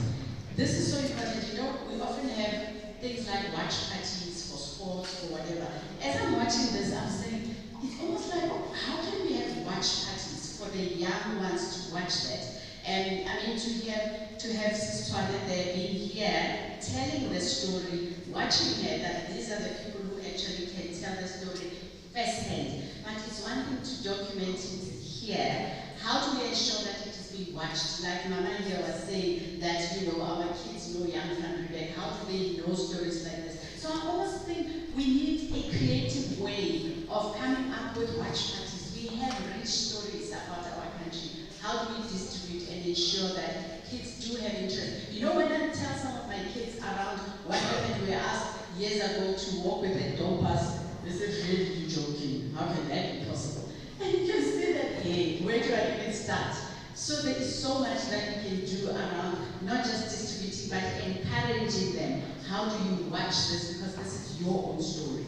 This is so important. You know, we often have things like watch parties for sports or whatever. As I'm watching this, I'm saying, it's almost like, how can we have watch parties for the young ones to watch that? And I mean, to have Sister Toinette there being here, telling the story, watching her, that these are the people who actually can tell the story firsthand. But it's one thing to document it here. How do we ensure that it is being watched? Like Mama here was saying that, you know, our kids know young van Riebeeck. How do they know stories like this? So I always think we need a creative way of coming up with watch parties. We have rich stories about our country. How do we distribute and ensure that kids do have interest? You know, when I tell some of my kids around what happened, we were asked years ago to walk with a compass. They said, really, you joking? How can that be possible? And you can see that, hey, where do I even start? So there is so much that we can do around not just distributing, but encouraging them. How do you watch this? Because this is your own story.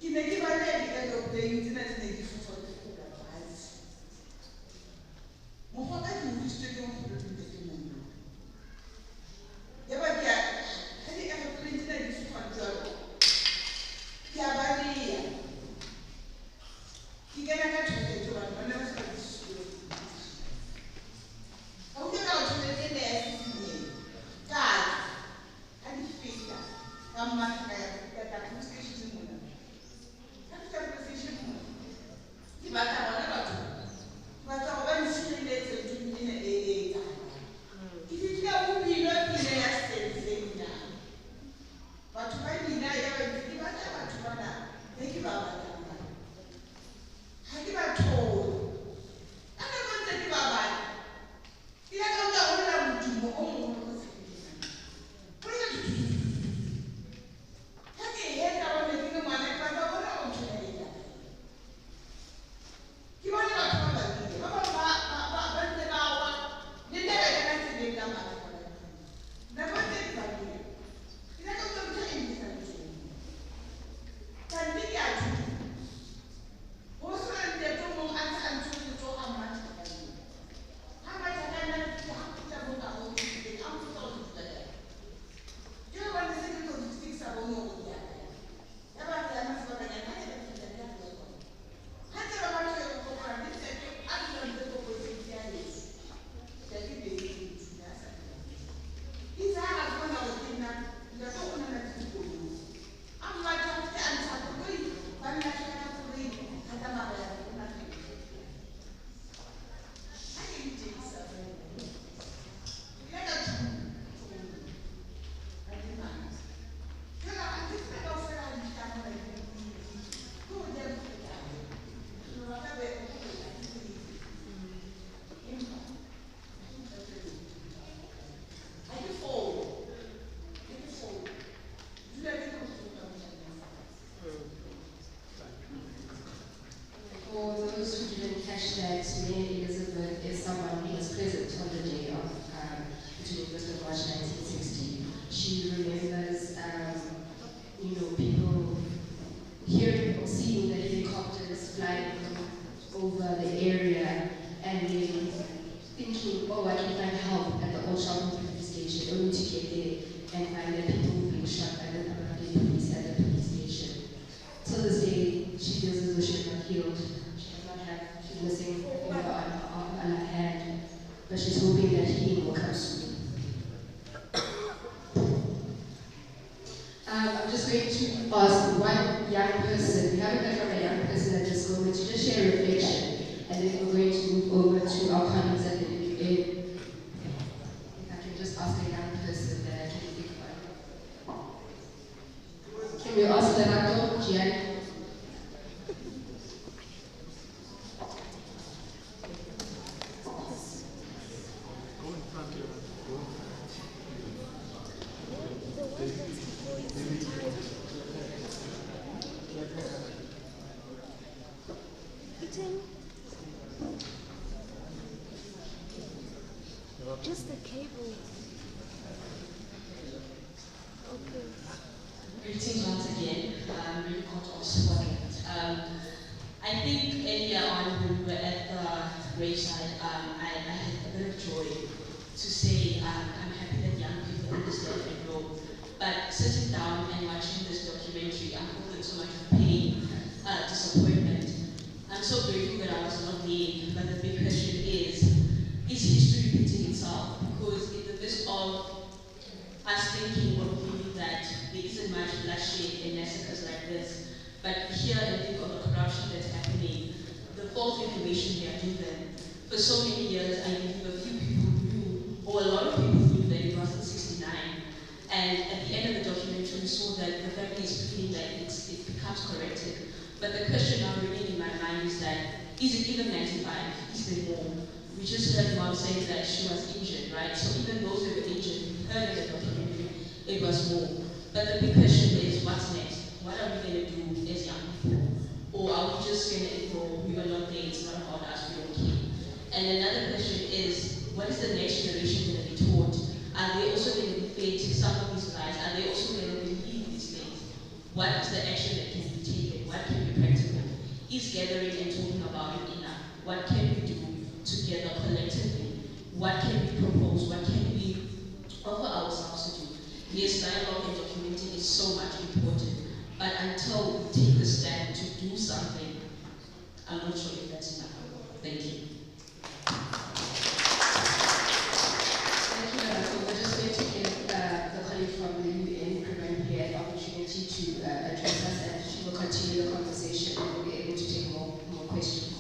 Ki ne ki ba le di end of the internet ne di that healing will come soon. I'm just going to ask one young person, we haven't heard from a young person at this moment, to just share a reflection, and then we're going to move over to our colleagues at the UA. If I can just ask a young person that I can think of. Can we ask Lerato, Gianni? Just the cable. Okay. Greetings once again. Really caught off spot. I think earlier on when we were at the graveside, I had a bit of joy to say I'm happy that young people understand and grow. But sitting down and watching this documentary, I'm filled with so much pain, disappointment. I'm so grateful that I was not there, but the big question is history repeating itself? Because in the midst of us thinking or believing that there isn't much bloodshed in massacres like this, but here and think of the corruption that's happening, the false information they are given. For so many years, I believe a few people knew, or a lot of people knew that it wasn't 69. And at the end of the documentary, we saw that the family is feeling that it becomes corrected. But the question now ringing in my mind is that, is it even 95? Is there more? We just heard Mom saying that she was injured, right? So even those who were injured, we heard in the documentary, it was more. But the big question is, what's next? What are we going to do as young people? Or are we just going to ignore, we were not there, it's not about us, we don't care? And another question is, what is the next generation going to be taught? Are they also going to be fed some of these lies? Are they also going to believe these things? What is the action that can be taken? What can be practical? Is gathering and talking about it enough? What can we do together collectively? What can we propose? What can we offer ourselves to do? Yes, dialogue and documenting is so much important, but until we take the stand to do something, I'm not sure if that's enough. Thank you. Thank you, Lerato. We're just going to give the colleague from the UN, here, an opportunity to address us, and she will continue the conversation and we'll be able to take more questions.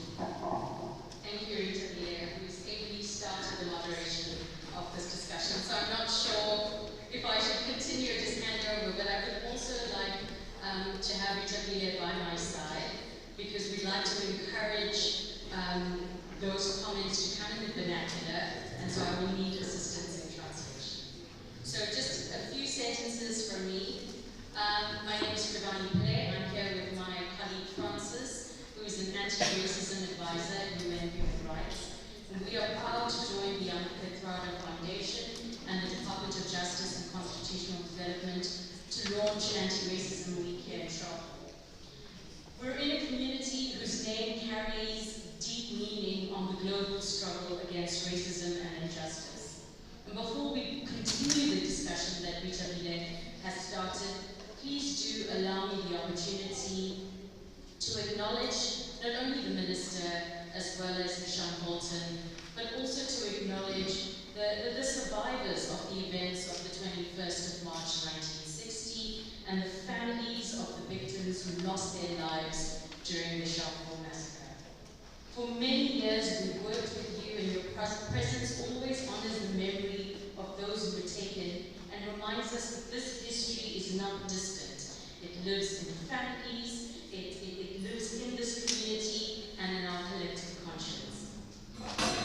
Thank you, Rita Blair, who's ably started the moderation of this discussion. So I'm not sure if I should continue or just hand over, but I would also like to have Rita Blair by my side, because we'd like to encourage those comments to come in the vernacular, and so I will need assistance in translation. So just a few sentences from me. My name is Krivani Pillay. I'm here with my colleague Francis, who is an anti-racism advisor at UN Human Rights. And we are proud to join the Amrita Foundation and the Department of Justice and Constitutional Development to launch an anti-racism week here in Sharpeville. We're in a community whose name carries deep meaning on the global struggle against racism and injustice. And before we continue the discussion that Rita Blair has started, please do allow me the opportunity to acknowledge not only the Minister as well as Sean Bolton, but also to acknowledge the survivors of the events of the 21st of March 1960 and the families of the victims who lost their lives during the Sharpeville Massacre. For many years we've worked with you, and your presence always honors the memory of those who were taken and reminds us that this history is not distant. It lives in families, it lives in this community and in our collective conscience.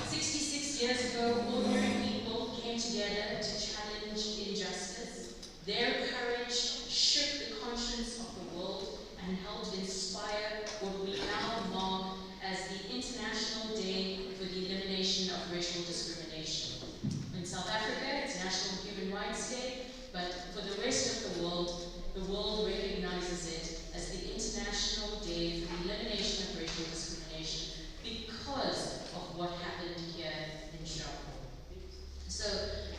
66 years ago, ordinary people came together to challenge injustice. Their courage shook the conscience of the world and helped inspire what we now mark as the International Day for the Elimination of Racial Discrimination. In South Africa, it's National Human Rights Day, but for the rest of the world recognizes it as the International Day for the Elimination of Racial Discrimination because of what happened here in Sharpeville. So,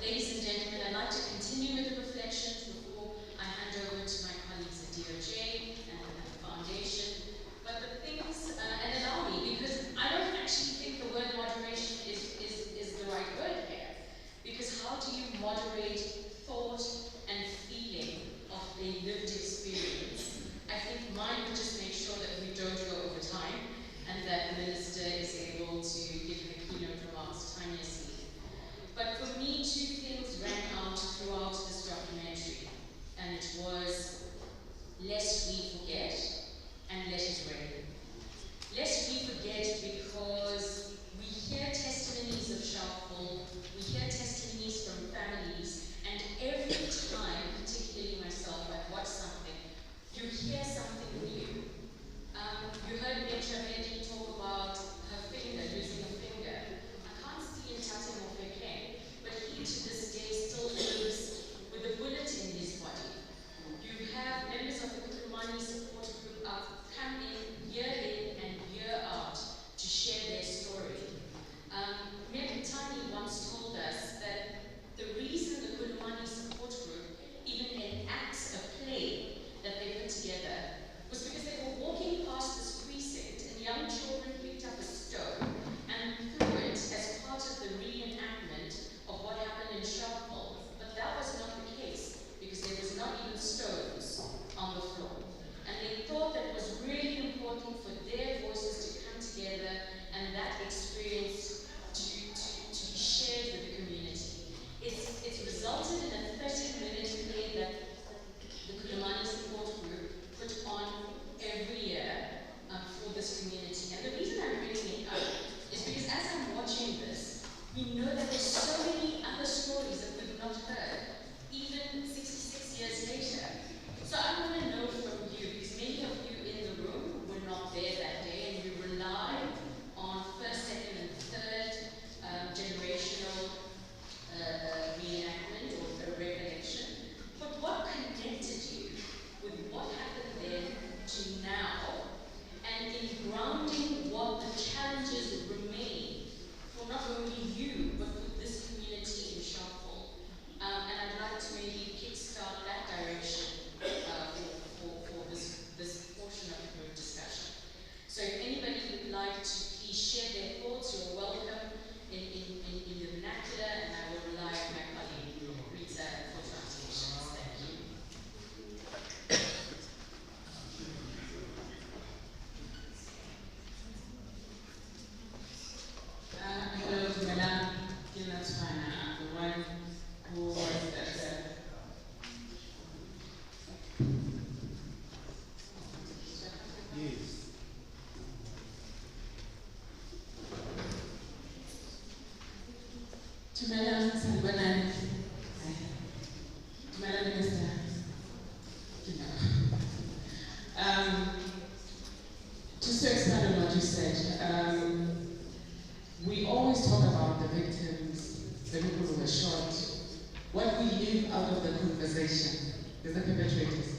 ladies and gentlemen, I'd like to continue with the reflections before I hand over to my colleagues at DOJ and the Foundation. But the things, and allow me, because I don't actually think the word moderation is the right word here. in Sharpeville, but that was not the case because there was not even stones on the floor. And they thought that it was really important for their voices to come together and that experience to be shared with the community. It's resulted in a 30-minute play that the Kulamani Support Group put on every year for this community. And the reason I'm bringing it up is because as I'm watching this, we know that there's so many other stories that we've not heard, even 66 years later. So I want to know from you, because many of you in the room were not there that day, and you rely on first, second, and third generational reenactment or recollection. But what connected you with what happened then to now, and in grounding what the challenges remain for not only you, but for this community in Sharpeville? And I'd like to maybe kickstart that direction for this portion of the group discussion. So if anybody would like to please share their thoughts, you're welcome in the vernacular, and I will rely on my colleague Rita for translations. Thank you. Hello to Madam Gilnatswana, the one who was at the to Madam Sanbanan, to Madam Minister, just to expand on what you said, we always talk about the victims, the people who were shot. What we leave out of the conversation is the perpetrators.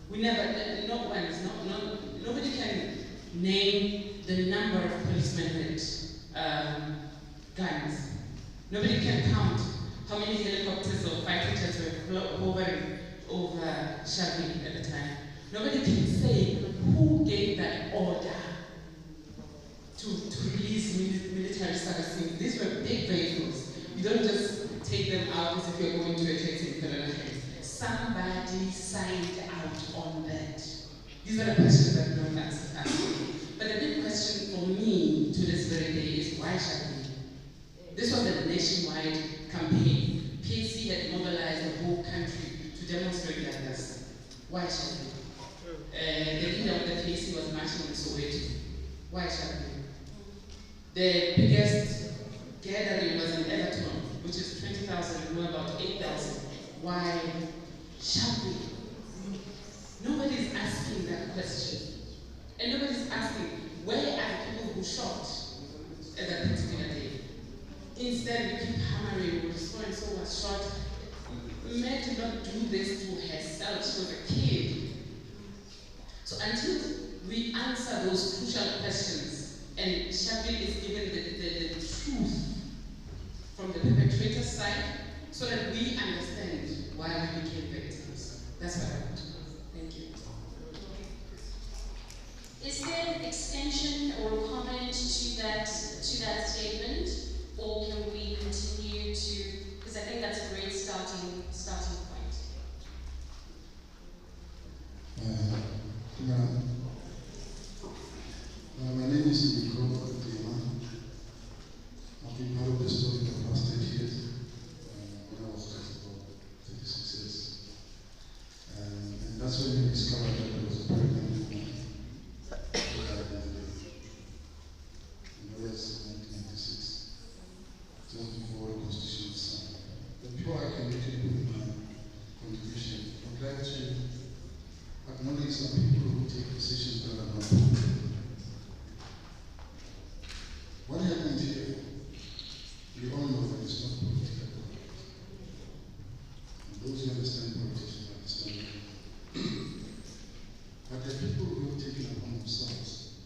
We never, nobody can name the number of policemen with guns. Nobody can count how many helicopters or fighter jets were hovering over Sharpeville at the time. Nobody can say who gave that order to release military services. These were big vehicles. You don't just take them out as if you're going to a taxi in Philadelphia. Somebody signed out on that. These are the questions that no one answers. But the big question for me to this very day is why Sharpeville? This was a nationwide campaign. PC had mobilized the whole country to demonstrate like this. Why Sharpeville? The leader of the PC was marching in Soweto. Why Sharpeville? The biggest gathering was in Everton, which is 20,000, we're about 8,000. Why Sharpeville? Nobody's asking that question. And nobody's asking, where are the people who shot at that particular day? Instead, we keep hammering, so and so was shot. Mary did not do this to herself, she was a kid. So until we answer those crucial questions, and Sharpeville is given the truth from the perpetrator's side, so that we understand why we became victims. That's what I want to know. Thank you. Is there an extension or a comment to that statement, or can we continue to? Because I think that's a great starting point. My name is Nico Dima. I've been part of the story for the past 8 years. When I was just about 36 years. And that's when we discovered that there was a pregnant woman who died in the years 1996, just before the Constitution was signed. But before I connected with my contribution, I'd like to acknowledge some people who take decisions that are not popular. What happened here, we all know that it's not political. And those who understand politics will understand it. But the people who have taken it upon themselves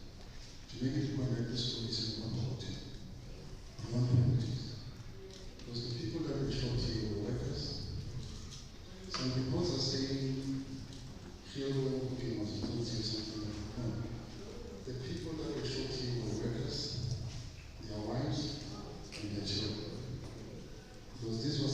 to make it look like this story is not politics, not politics. Because the people that were shot here were workers. Some reports are saying Hero was or something like that. No. The people that were shot here were workers, their wives, and their children. Because this was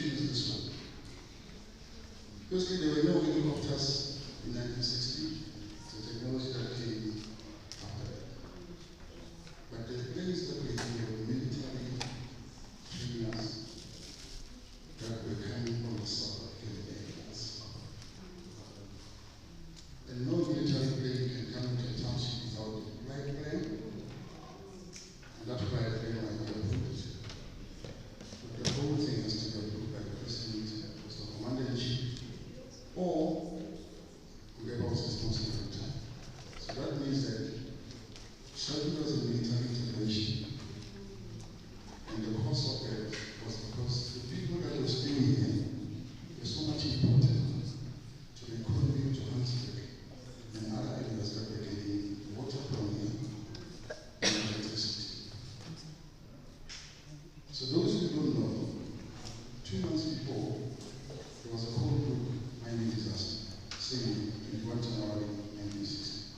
issue is this one. Firstly, there were no helicopters in 1960, the technology that came after that. But the planes that were here were military trainers that were coming from the South African areas. And no military plane can come to a township without a flight plan, and that flight plan might be approved. But the whole thing has to be approved by the President, the Commander-in-Chief, or whoever was responsible at the time. So that means that Sharpeville was a military intervention, and the cause of that was because the people that were staying here were so much important to the economy of Johannesburg and other areas that were getting water from here and electricity. So those who don't know, 2 months before, there was a coal group mining disaster, same in 21 January 1960.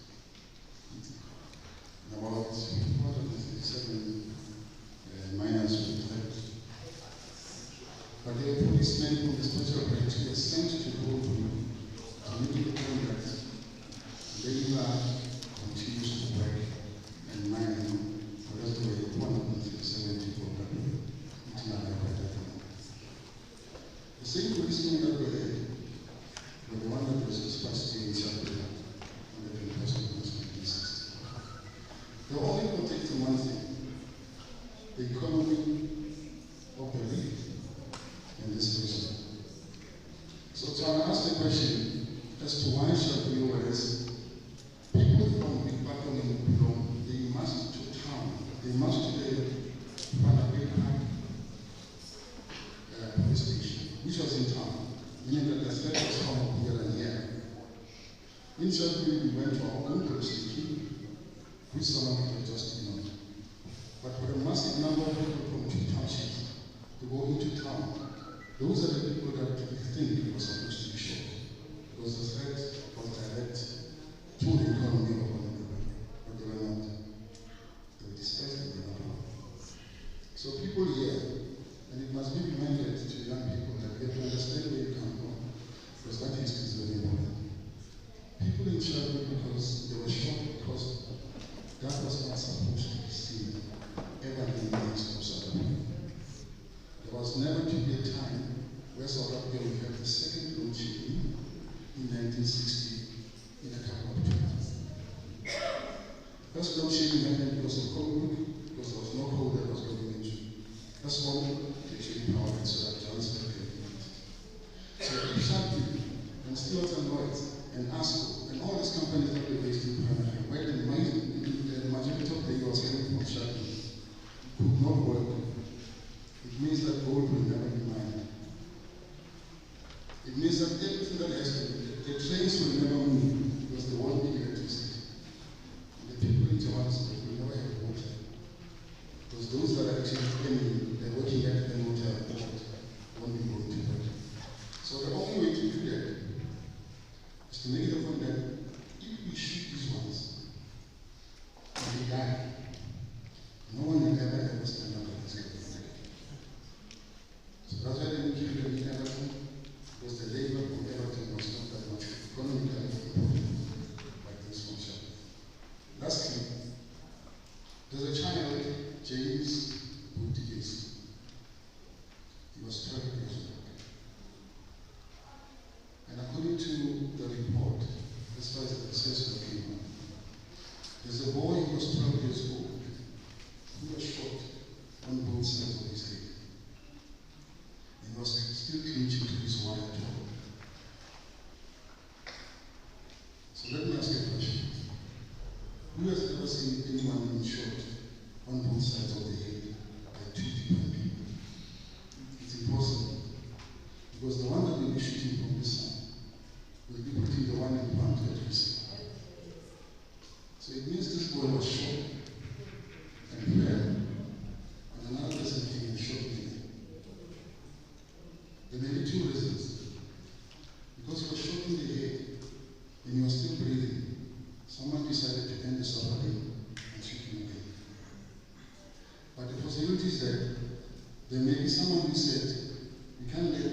And about 437 miners were killed. But there were policemen from the special branch who were sent to the coal group to make it clear that labor continues to work and mine, because there were 137 people that were eaten alive by that time. The same policemen that were there were the one that was dispatched in Sharpeville on the 21st of March 1960. They were only protecting one thing: the economy of the region in this region. So to ask the question as to why Sharpeville was people from Big Bottom and Bulong, they must to town, they must to the Big police station, which was in town, meaning that the threat was from here and here. In Sharpeville, we went to our own police station, which some of it just ignored. But for a massive number of people from 2 townships to go into town, those are the people that we think were supposed to be shot, because the threat was direct to the economy of Honolulu, but they were not. They were dispersed and they were not. So people here, and it must be reminded to young people that we have to understand where you come from, because that history is very important. People in Sharpeville, because they were shocked because that was not supposed to be seen ever in the history of South Africa. There was never to be a time where South Africa would have the second load shedding in 1960 in a couple of years. First load shedding happened because of coal, because there was no coal that was going into. That's all to actually power it so that Johannesburg can be it. So Sharpeville and Stewards and Lloyds and ASCO and all these companies that were based in Panama, where the majority of the year was coming from Sharpeville, could not work. It means that gold will never be mined. It means that everything that has to be, the trains will never move because there won't be electricity. And the people in Johannesburg will never have water. Because those that are actually claiming they're working at the water won't be going to work. So the only way to do that is to make the point that if we shoot these ones and they die, no one will ever stand up and say anything. So that's why they didn't kill them in Everton, because the labor from Everton was not that much economically important like this from Sharpeville. Lastly, there's a child, James Boudiers. He was 12 years old. And according to the report, as far as the assessment came on, there's a boy who was 12 years old who was shot on both sides of his head. And was still clinging to his wire jaw. So let me ask you a question. Who has ever seen anyone being shot on both sides of the head by 2 different people? It's impossible. Because the one that will be shooting from this side will be putting the one in front of his side. So it means this boy was shot and fell, and another person came and shot him. There may be 2 reasons. Because he was shot in the head and he was still breathing, someone decided to end the suffering and shoot him again. But the possibility is that there may be someone who said, we can't let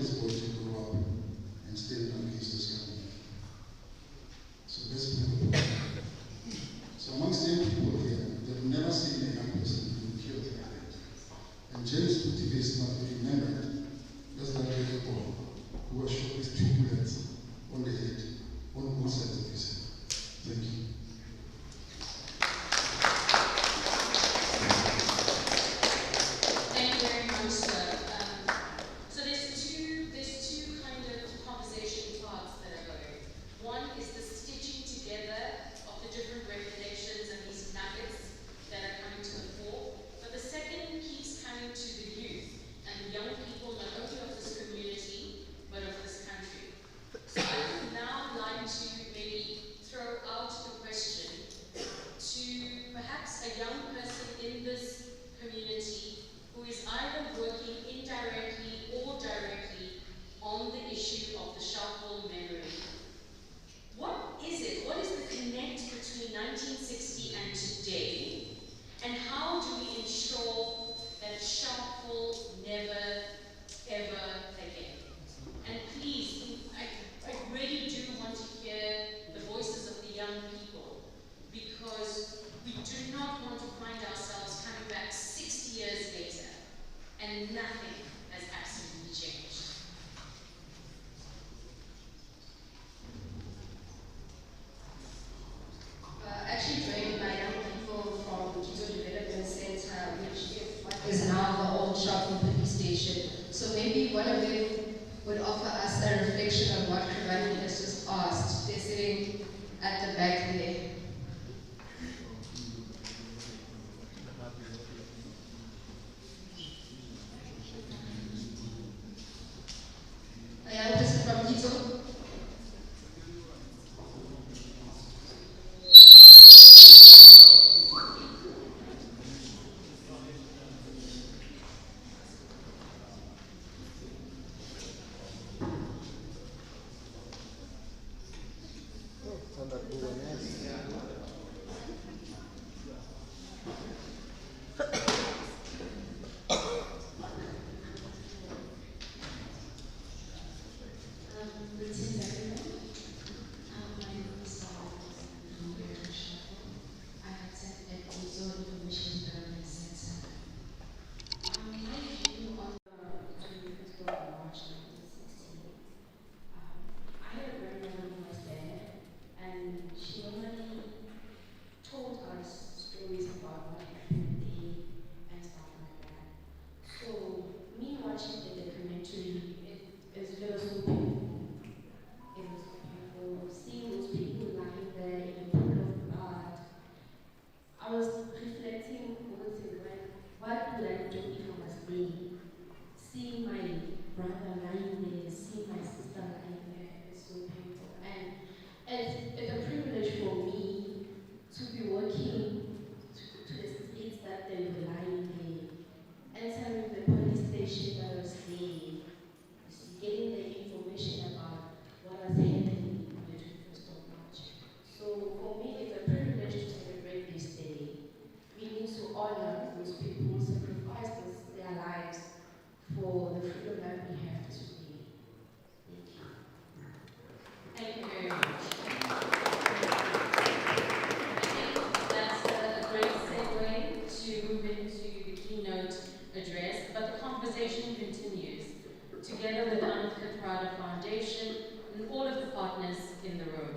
who is either working indirectly or directly on the issue of the Sharpeville memory. What is it? What is the connect between 1960 and today? And how do we ensure that Sharpeville never, ever again? And please, I really do want to hear the voices of the young people, because we do not want to find ourselves coming back 60 years later and nothing has absolutely changed. Actually joined by young people from Kizo Development Center, which is now the old Sharpeville police station. So maybe one of them would offer us a reflection of what Krivani has just asked. They're sitting at the back there. A young person from Kizo. Together with the Anka Prada Foundation and all of the partners in the room.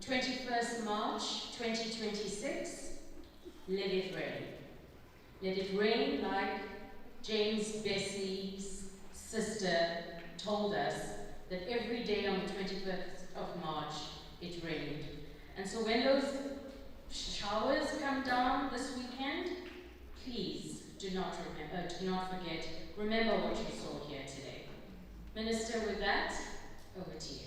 21st March 2026, let it rain. Let it rain like James Bessie's sister told us that every day on the 21st of March it rained. And so when those showers come down this weekend, please do not forget, remember what you saw here today. Minister, with that, over to you.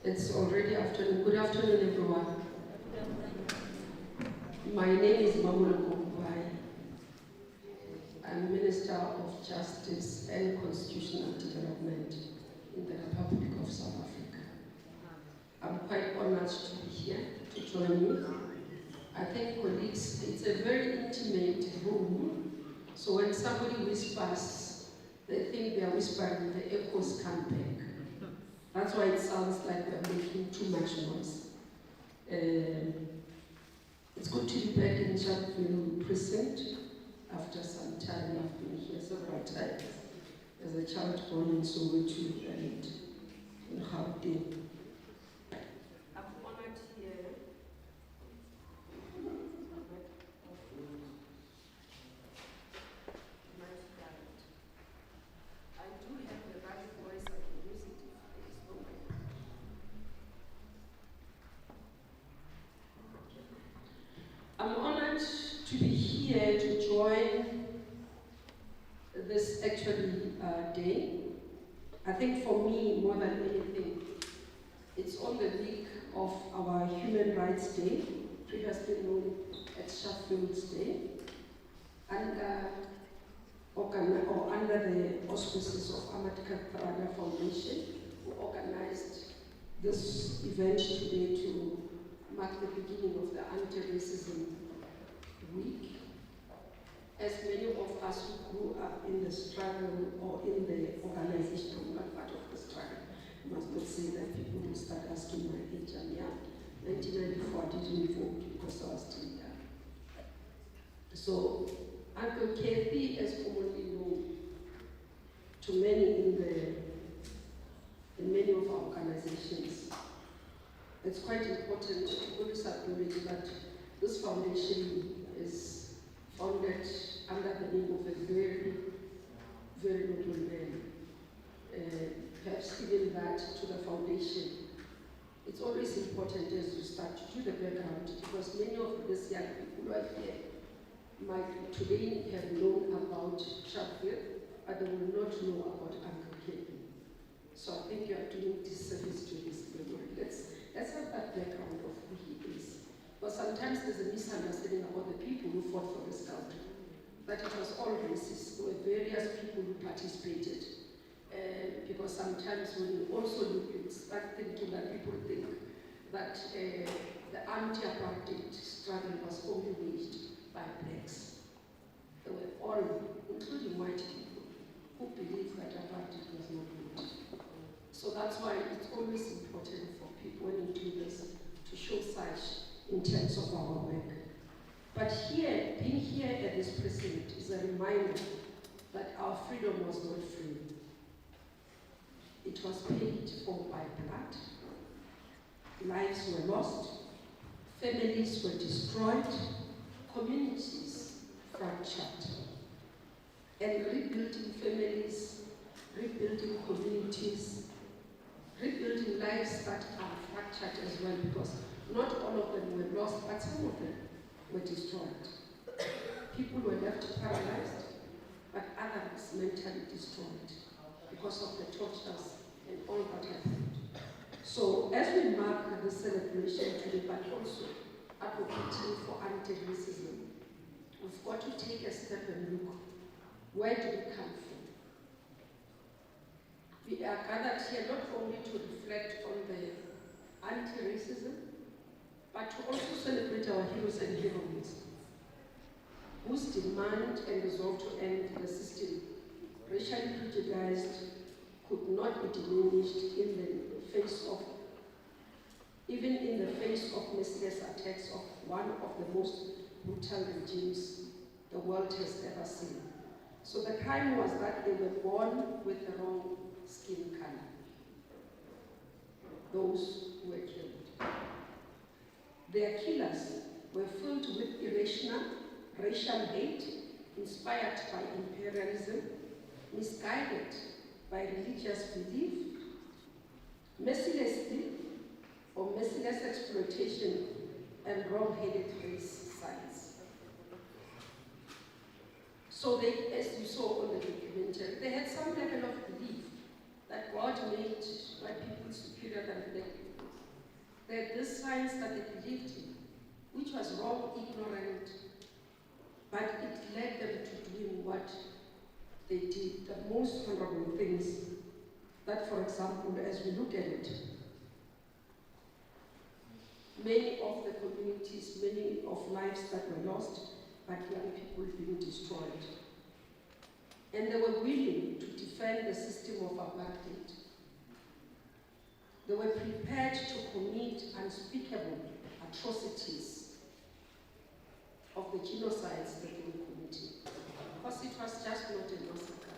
It's already afternoon. Good afternoon, everyone. My name is Mamula Kombai. I'm Minister of Justice and Constitutional Development in the Republic of South Africa. I'm quite honored to be here to join you. I think, colleagues, it's a very intimate room, so when somebody whispers, they think they are whispering, the echoes come back. That's why it sounds like we're making too much noise. It's good to be back in Sharpeville Precinct after some time. I've been here several times as a child born in Soweto, and in Gauteng. I'm honored here I do have the right voice, I can use it if it is not. I'm honored to be here to join this actually day. I think for me, more than anything, it's on the week of our Human Rights Day, previously known as Sharpeville's Day, under the auspices of Amatika Praga Foundation, who organized this event today to mark the beginning of the Anti-Racism Week. As many of us who grew up in the struggle or in the organization, I'm not part of the struggle. I must not say that people will start asking my age. I'm young. 1994, I didn't vote because I was still young. So, Uncle Kathy is commonly known to many in many of our organizations. It's quite important to always acknowledge that this foundation is founded under the name of a very, very noble man. Perhaps even that to the foundation. It's always important as you start to do the background, because many of these young people who are here might today have known about Sharpeville, but they will not know about Uncle Kevin. So I think you are doing disservice to his memory. Let's have that background of who he is. But sometimes there's a misunderstanding about the people who fought for this country, that it was all racist. There were various people who participated. Because sometimes when you also look, you start thinking that people think that the anti-apartheid struggle was only waged by blacks. They were all, including white people, who believed that apartheid was not good. So that's why it's always important for people when you do this to show such in terms of our work. But here, being here at this precinct is a reminder that our freedom was not free. It was paid for by blood. Lives were lost. Families were destroyed. Communities fractured. And rebuilding families, rebuilding communities, rebuilding lives that are fractured as well, because not all of them were lost, but some of them were destroyed. People were left paralyzed, but others mentally destroyed because of the tortures and all that happened. So as we mark the celebration today, but also advocating for anti-racism, we've got to take a step and look, where do we come from? We are gathered here not only to reflect on the anti-racism, but to also celebrate our heroes and heroines, whose demand and resolve to end the system, racially prejudiced, could not be diminished in the face of, even in the face of merciless attacks of one of the most brutal regimes the world has ever seen. So the crime was that they were born with the wrong skin color, those who were killed. Their killers were filled with irrational racial hate, inspired by imperialism, misguided by religious belief, mercilessly or merciless exploitation, and wrong-headed race science. So they, as you saw on the documentary, they had some level of belief that God made white people superior than black people. They had this science that they believed in, which was wrong, ignorant, but it led them to doing what they did, the most honorable things. That, for example, as we look at it, many of the communities, many of lives that were lost, but young people being destroyed. And they were willing to defend the system of apartheid. They were prepared to commit unspeakable atrocities of the genocides that they were committing. Because it was just not a massacre,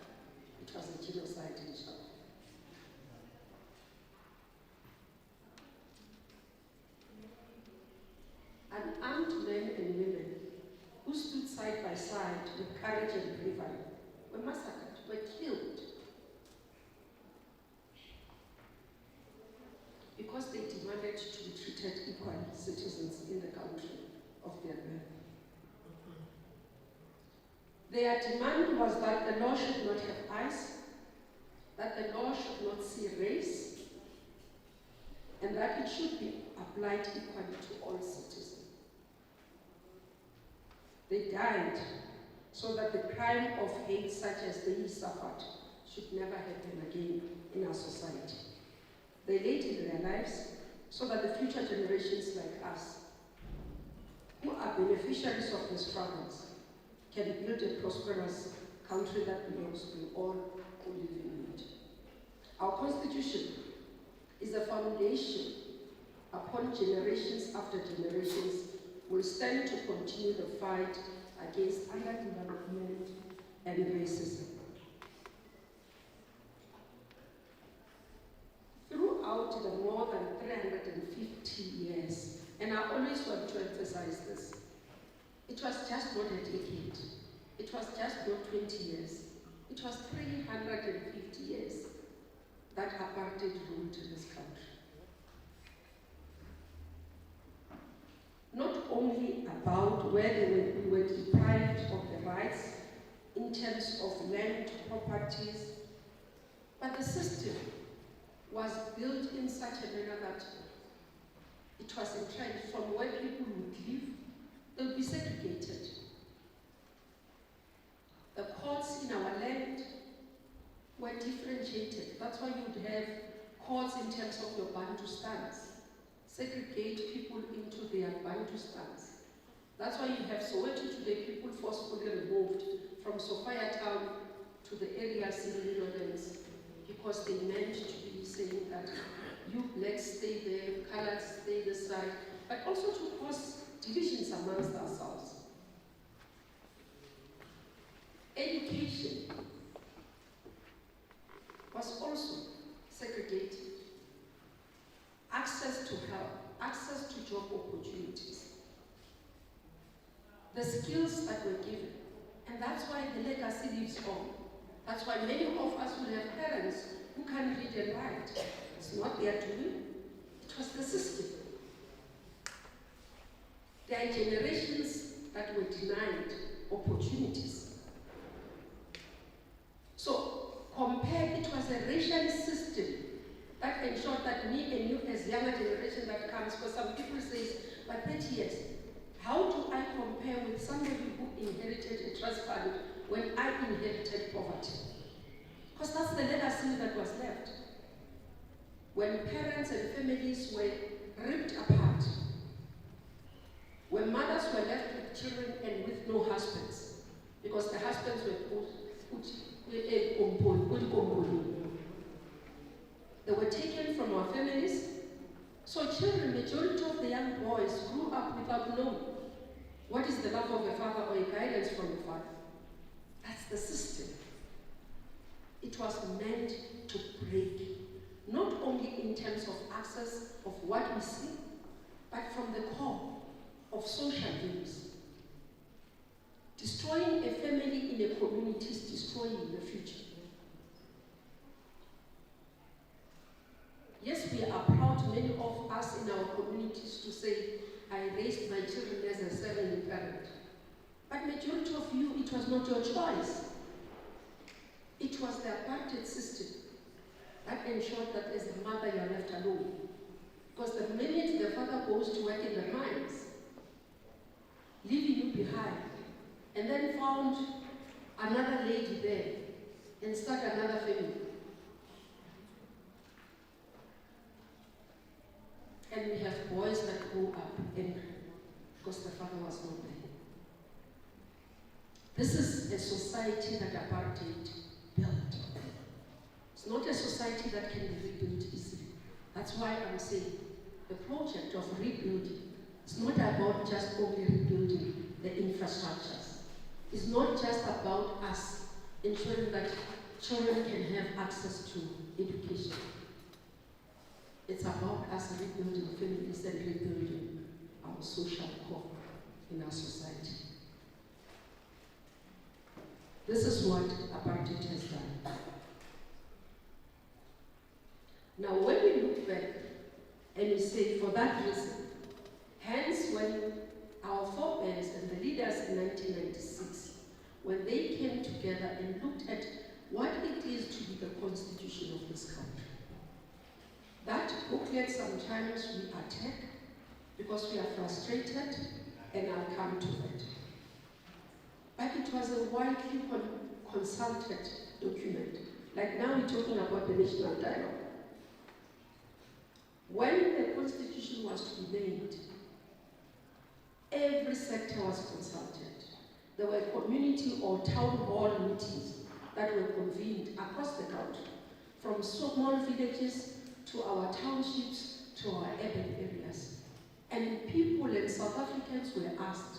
it was a genocide in Sharpeville. to be treated equally citizens in the country of their birth. Their demand was that the law should not have eyes, that the law should not see race, and that it should be applied equally to all citizens. They died so that the crime of hate such as they suffered should never happen again in our society. They laid in their lives so that the future generations like us, who are beneficiaries of the struggles, can build a prosperous country that belongs to all who live in it. Our Constitution is a foundation upon generations after generations will stand to continue the fight against underdevelopment and racism. Throughout the more than 350 years, and I always want to emphasize this, it was just not a decade, it was just not 20 years, it was 350 years that apartheid ruled this country. Not only about where we were deprived of the rights in terms of land, properties, but the system was built in such a manner that it was entrenched from where people would live. They would be segregated. The courts in our land were differentiated. That's why you would have courts in terms of your Bantu stance. Segregate people into their Bantu stance. That's why you have Soweto today, people forcefully removed from Sophia town to the areas in the Lowlands because they meant to be saying that you blacks stay there, colours stay this side, but also to cause divisions amongst ourselves. Education was also segregated. Access to health, access to job opportunities, the skills that were given, and that's why the legacy lives on. That's why many of us will have parents who can't read and write. It's not their doing, it was the system. There are generations that were denied opportunities. So, compared, it was a racial system that ensured that me and you as younger generation that comes, because some people say, but 30 years, how do I compare with somebody who inherited a trust fund when I inherited poverty? Because that's the legacy that was left. When parents and families were ripped apart, when mothers were left with children and with no husbands, because the husbands were put they were taken from our families. So children, majority of the young boys grew up without knowing what is the love of a father or a guidance from a father. That's the system. It was meant to break, not only in terms of access of what we see, but from the core of social views. Destroying a family in a community is destroying the future. Yes, we are proud, many of us in our communities, to say, I raised my children as a serving parent. But majority of you, it was not your choice. It was the apartheid system that ensured that as a mother you are left alone. Because the minute the father goes to work in the mines, leaving you behind, and then found another lady there and start another family. And we have boys that grow up angry because the father was not there. This is a society that apartheid built. It's not a society that can be rebuilt easily. That's why I'm saying the project of rebuilding is not about just only rebuilding the infrastructures. It's not just about us ensuring that children can have access to education. It's about us rebuilding families and rebuilding our social core in our society. This is what apartheid has done. Now, when we look back And we say, for that reason, hence when our forebears and the leaders in 1996, when they came together and looked at what it is to be the constitution of this country, that booklet sometimes we attack because we are frustrated, and I'll come to that. But it was a widely consulted document. Like now we're talking about the national dialogue. When the constitution was to be made, every sector was consulted. There were community or town hall meetings that were convened across the country, from small villages to our townships to our urban areas. And people and South Africans were asked,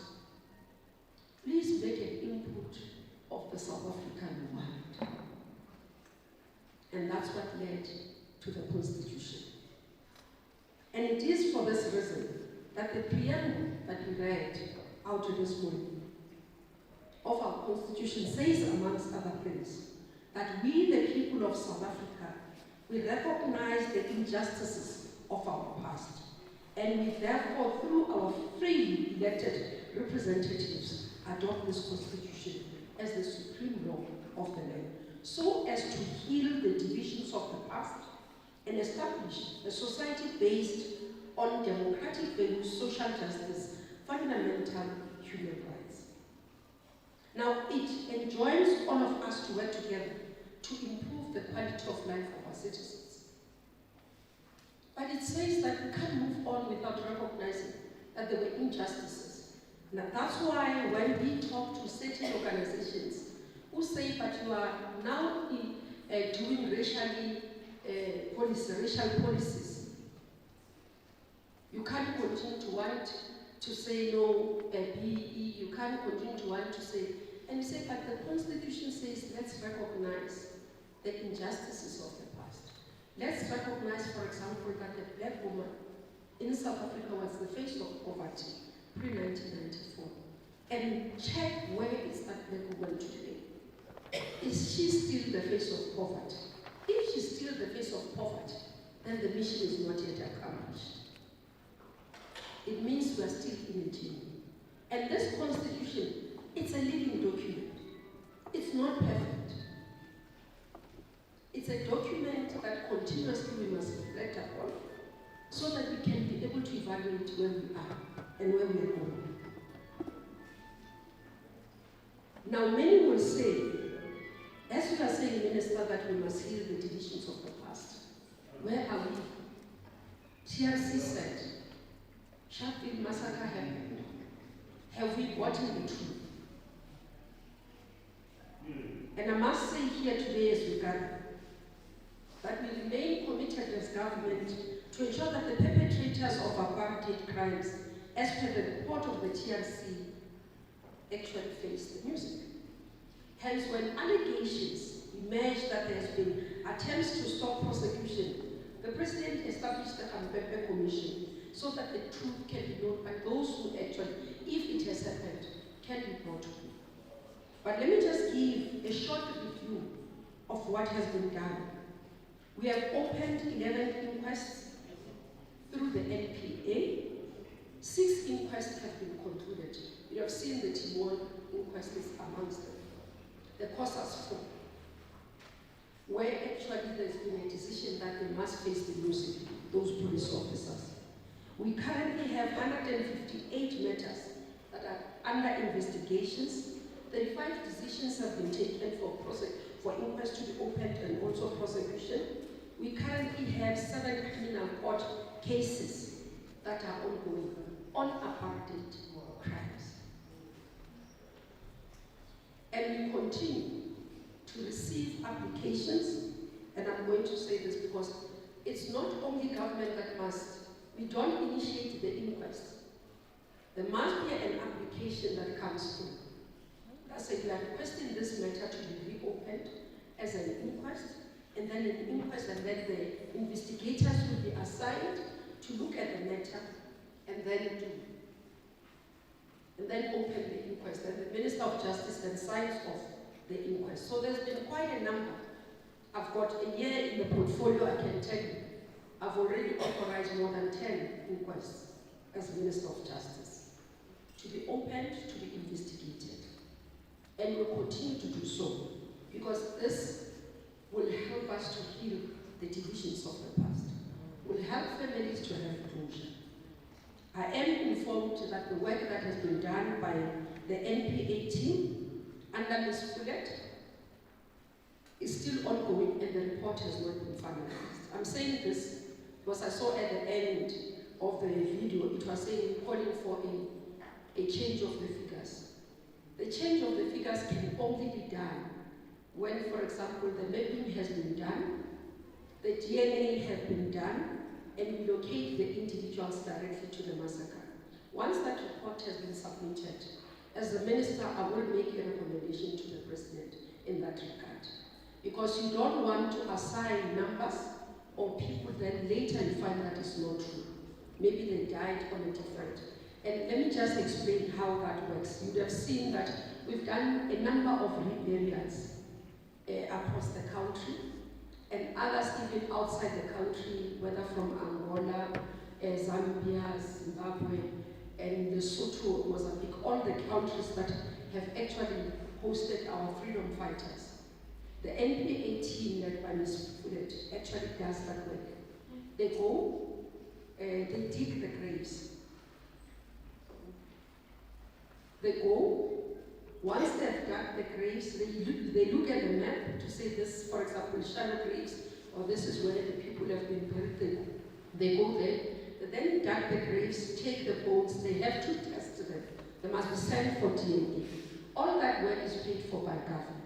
please make an input of the South African mind. And that's what led to the Constitution. And it is for this reason that the preamble that we read out this morning of our Constitution says, amongst other things, that we, the people of South Africa, we recognize the injustices of our past, and we therefore, through our freely elected representatives, adopt this Constitution as the supreme law of the land, so as to heal the divisions of the past and establish a society based on democratic values, social justice, fundamental human rights. Now, it enjoins all of us to work together to improve the quality of life of our citizens. But it says that we can't move on without recognizing that there were injustices. Now, that's why when we talk to certain organizations who say, but you are now doing racial policies, you can't continue to want to say no BE, you can't continue to want to say, and you say, but the Constitution says, let's recognize the injustices of the past. Let's recognize, for example, that the black woman in South Africa was the face of poverty pre-1994. And check where is that black woman today. Is she still the face of poverty? If she's still the face of poverty, then the mission is not yet accomplished. It means we are still in a journey. And this Constitution, it's a living document. It's not perfect. It's a document that continuously we must reflect upon so that we can be able to evaluate where we are and where we are going. Now, many will say, as you are saying, Minister, that we must heal the divisions of the past. Where are we? TRC said, Sharpeville Massacre happened. Have we gotten the truth? And I must say here today as we gather, that we remain committed as government to ensure that the perpetrators of apartheid crimes, as per the report of the TRC, actually face the music. Hence, when allegations emerge that there has been attempts to stop prosecution, the President established the Commemorating Commission so that the truth can be known by those who actually, if it has happened, can be brought to you. But let me just give a short review of what has been done. We have opened 11 inquests through the NPA. 6 inquests have been concluded. You have seen the Timor inquest is amongst them. The COSAS 4, where actually there's been a decision that they must face the music, those police officers. We currently have 158 matters that are under investigations. 35 decisions have been taken for inquest to be opened and also prosecution. We currently have 7 criminal court cases that are ongoing on apartheid crimes. And we continue to receive applications, and I'm going to say this because it's not only government that must, we don't initiate the inquest. There must be an application that comes through. That's it, we are requesting this matter to be reopened as an inquest, and then an inquest, and then the investigators will be assigned to look at the matter and then open the inquest. And the Minister of Justice then signs off the inquest. So there's been quite a number. I've got a year in the portfolio, I can tell you. I've already authorized more than 10 inquests as Minister of Justice to be opened, to be investigated. And we'll continue to do so, because this will help us to heal the divisions of the past, will help families to have closure. I am informed that the work that has been done by the NPA team under Ms. Fullett is still ongoing and the report has not been finalized. I'm saying this because I saw at the end of the video, it was saying, calling for a change of the figures. The change of the figures can only be done when, for example, the mapping has been done, the DNA has been done, and we locate the individuals directly to the massacre. Once that report has been submitted, as the minister, I will make a recommendation to the president in that regard. Because you don't want to assign numbers or people then later you find that it's not true. Maybe they died on a different. And let me just explain how that works. You would have seen that we've done a number of reburials across the country, and others even outside the country, whether from Angola, Zambia, Zimbabwe, and Lesotho, Mozambique, all the countries that have actually hosted our freedom fighters. The NPA team led by Ms. Fullett actually does that work. They go, they dig the graves. They go, once they've dug the graves, they look at the map to say this, for example, shallow graves, or this is where the people have been buried. They go there, they then dug the graves, take the bones, they have to test them. They must be sent for DNA. All that work is paid for by government.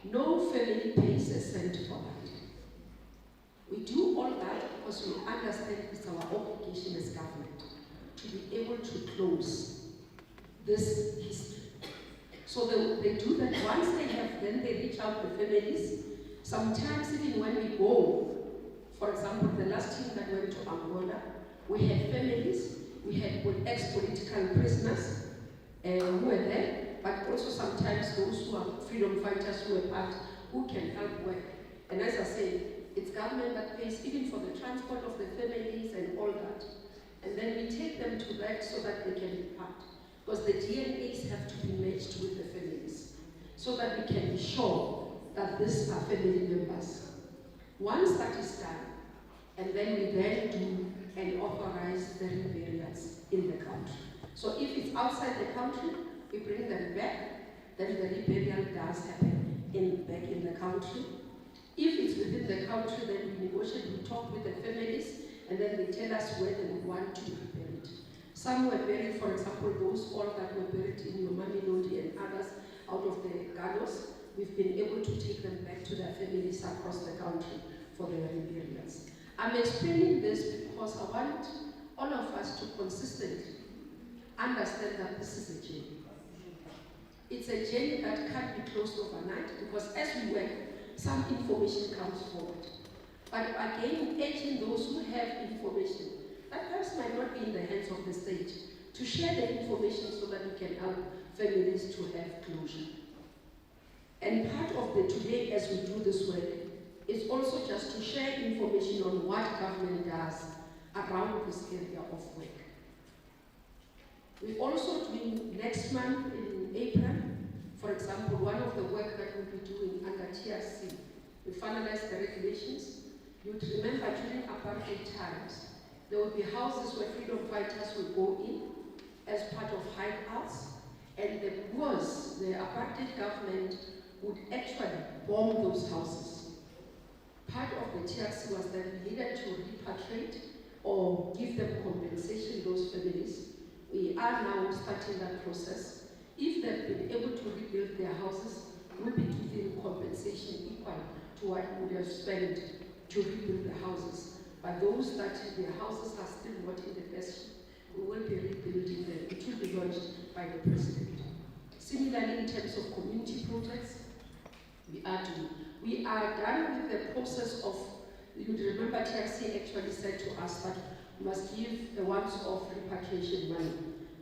No family pays a cent for that. We do all that because we understand it's our obligation as government to be able to close this history. So they do that. Once they have, then they reach out to families. Sometimes even when we go, for example, the last team that went to Angola, we had families, we had ex-political prisoners who were there, but also sometimes those who are freedom fighters who are part, who can help work. And as I say, it's government that pays even for the transport of the families and all that. And then we take them to that so that they can be part. Because the DNAs have to be matched with the families so that we can be sure that these are family members. Once that is done, and then we then do and authorize the reburials in the country. So if it's outside the country, we bring them back, then the reburial does happen back in the country. If it's within the country, then we negotiate, we talk with the families, and then they tell us where they would want to be buried. Some were buried, for example, those all that were buried in Yomami Lodi and others out of the gallows, we've been able to take them back to their families across the country for their reburials. I'm explaining this because I want all of us to consistently understand that this is a journey. It's a journey that can't be closed overnight because as we work, some information comes forward. But again, urging those who have information that perhaps might not be in the hands of the state to share the information so that we can help families to have closure. And part of the today as we do this work is also just to share information on what government does around this area of work. We're also doing next month in April, for example, one of the work that we'll be doing under TRC, we finalize the regulations. You'd remember during apartheid times, there would be houses where freedom fighters would go in as part of hideouts, and the apartheid government would actually bomb those houses. Part of the TRC was that we needed to repatriate or give them compensation, those families. We are now starting that process. If they've been able to rebuild their houses, we'll be giving compensation equal to what we would have spent to rebuild the houses. But those that their houses are still not in the best shape, we will be rebuilding them. It will be launched by the president. Similarly, in terms of community projects, we are done with the process of, you remember TRC actually said to us that we must give the once-off repatriation money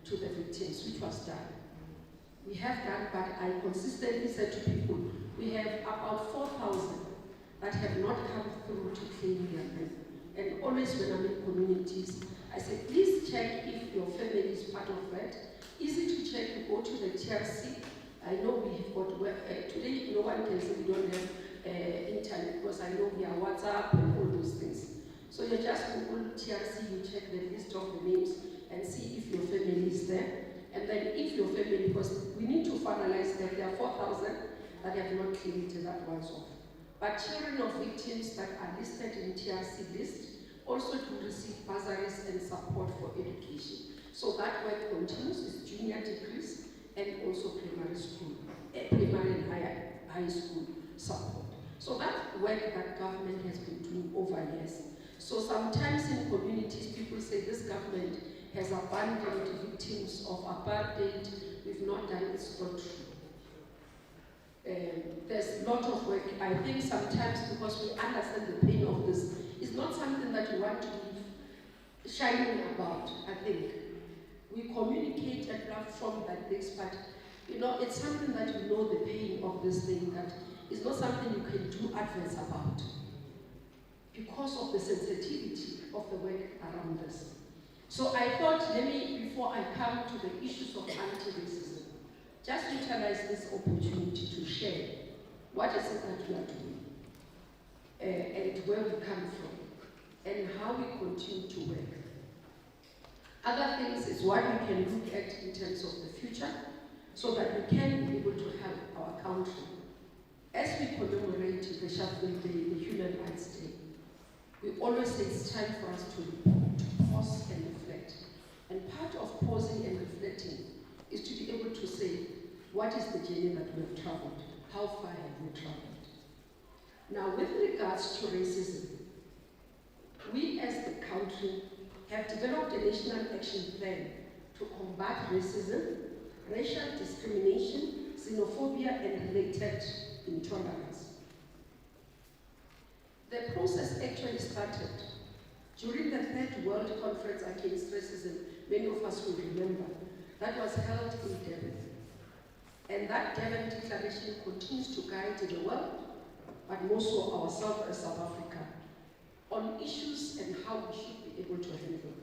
to the victims, which was done. We have done, but I consistently said to people, we have about 4,000 that have not come through to claim their and always when I'm in communities, I say, please check if your family is part of that. Easy to check, you go to the TRC. I know we have got, today no one can say we don't have internet, because I know we are WhatsApp and all those things. So you just Google TRC, you check the list of the names and see if your family is there. And then if your family, because we need to finalize that there are 4,000 that have not claimed that one's off. But children of victims that are listed in TRC list also do receive bursaries and support for education. So that work continues, is junior degrees and also primary school, primary and high school support. So that work that government has been doing over years. So sometimes in communities, people say this government has abandoned victims of apartheid. We've not done it, it's not true. There's a lot of work. I think sometimes because we understand the pain of this, it's not something that you want to be shining about, I think. We communicate a platform like this, but you know, it's something that you know the pain of this thing, that it's not something you can do adverts about because of the sensitivity of the work around this. So I thought, let me, before I come to the issues of anti-racism, just utilize this opportunity to share what is it that we are doing and where we come from and how we continue to work. Other things is what we can look at in terms of the future so that we can be able to help our country. As we commemorate the Sharpeville Day, the Human Rights Day, we always say it's time for us to pause and reflect. And part of pausing and reflecting is to be able to say, what is the journey that we have traveled? How far have we traveled? Now, with regards to racism, we as the country have developed a national action plan to combat racism, racial discrimination, xenophobia, and related intolerance. The process actually started during the Third World Conference Against Racism. Many of us will remember. That was held in Durban. And that Durban Declaration continues to guide the world, but more so ourselves as South Africa, on issues and how we should be able to handle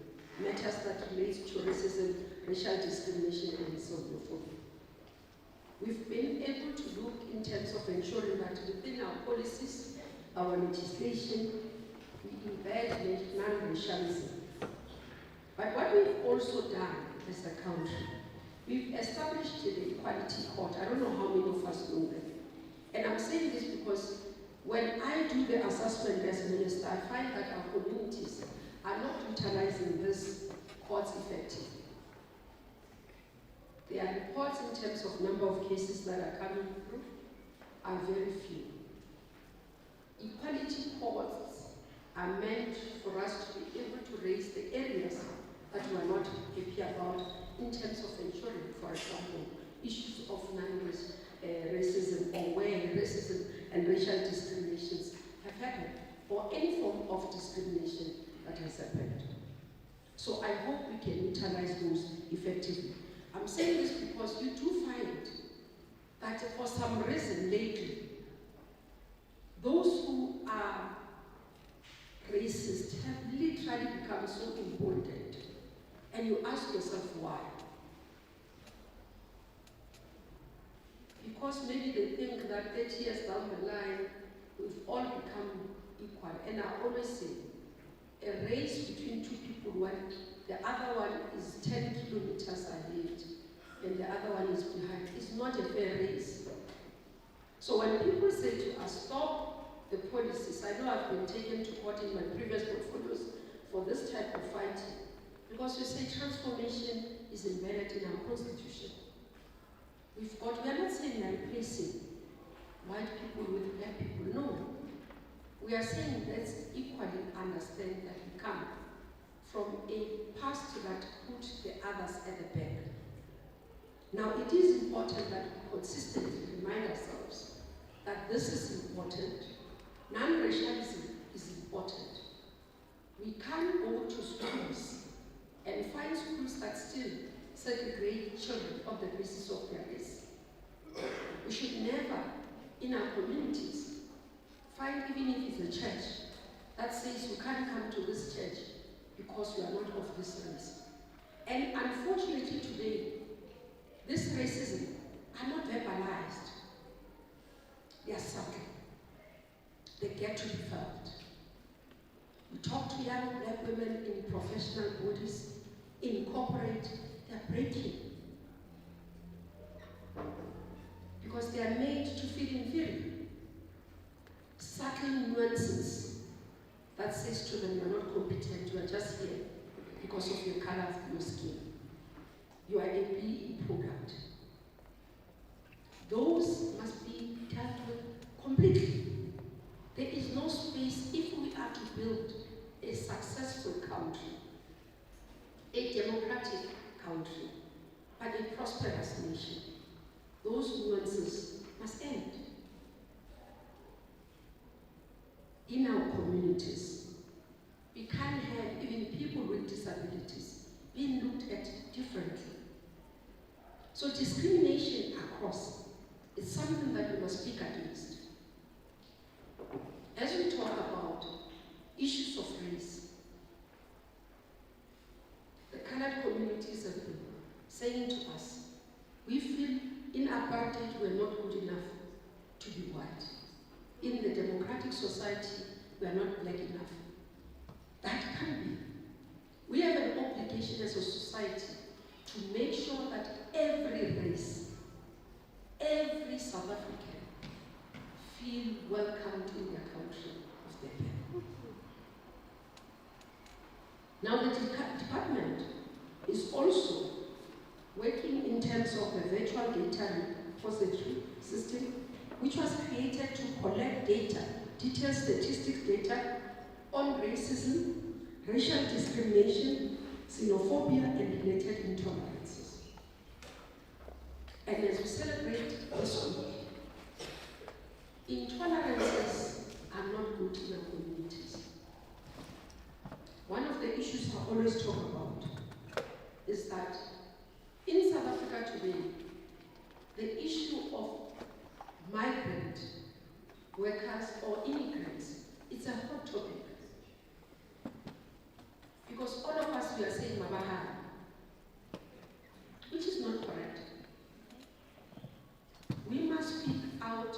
matters that relate to racism, racial discrimination, and xenophobia. We've been able to look in terms of ensuring that within our policies, our legislation, we embed non-racialism. But what we've also done as a country, we've established the Equality Court. I don't know how many of us know that. And I'm saying this because when I do the assessment as minister, I find that our communities are not utilizing this courts effectively. There are reports in terms of number of cases that are coming through are very few. Equality courts are meant for us to be able to raise the areas that we are not happy about in terms of ensuring, for example, issues of non-racism or where racism and racial discriminations have happened, or any form of discrimination that has happened. So I hope we can utilize those effectively. I'm saying this because you do find that for some reason lately, those who are racist have literally become so emboldened. And you ask yourself why. Because maybe they think that 30 years down the line, we've all become equal. And I always say, a race between two people, one, the other one is 10 kilometers ahead, and the other one is behind. It's not a fair race. So when people say to us, stop the policies, I know I've been taken to court in my previous portfolios for this type of fighting, because we say transformation is embedded in our constitution. We are not saying we are replacing white people with black people, no. We are saying let's equally understand that we come from a past that put the others at the back. Now it is important that we consistently remind ourselves that this is important. Non-racialism is important. We can't go to schools and find schools that still segregate children on the basis of their race. We should never, in our communities, find, even if it's a church, that says you can't come to this church because you are not of this race. And unfortunately today, this racism are not verbalized. They are subtle. They get to be felt. We talk to young black women in professional bodies, in corporate, they're breaking. Because they are made to feel inferior. Subtle nuances that says to them, you're not competent, you are just here because of your color of your skin. You are a BE product. Those must be dealt with completely. There is no space if we are to build a successful country, a democratic country, but a prosperous nation. Those nuances must end. In our communities, we can't have even people with disabilities being looked at differently. So discrimination across is something that we must speak against. As we talk about issues of race, the colored communities have been saying to us, we feel in apartheid we're not good enough to be white. In the democratic society, we are not black enough. That can be. We have an obligation as a society to make sure that every race, every South African feel welcomed in their country of their birth. Now the department is also working in terms of the virtual data repository system, which was created to collect data, detailed statistics data on racism, racial discrimination, xenophobia, and related intolerances. And as we celebrate this week, intolerances are not good in our communities. One of the issues I always talk about is that in South Africa today, the issue of migrant workers or immigrants, it's a hot topic. Because all of us, we are saying Mabahara, which is not correct. We must speak out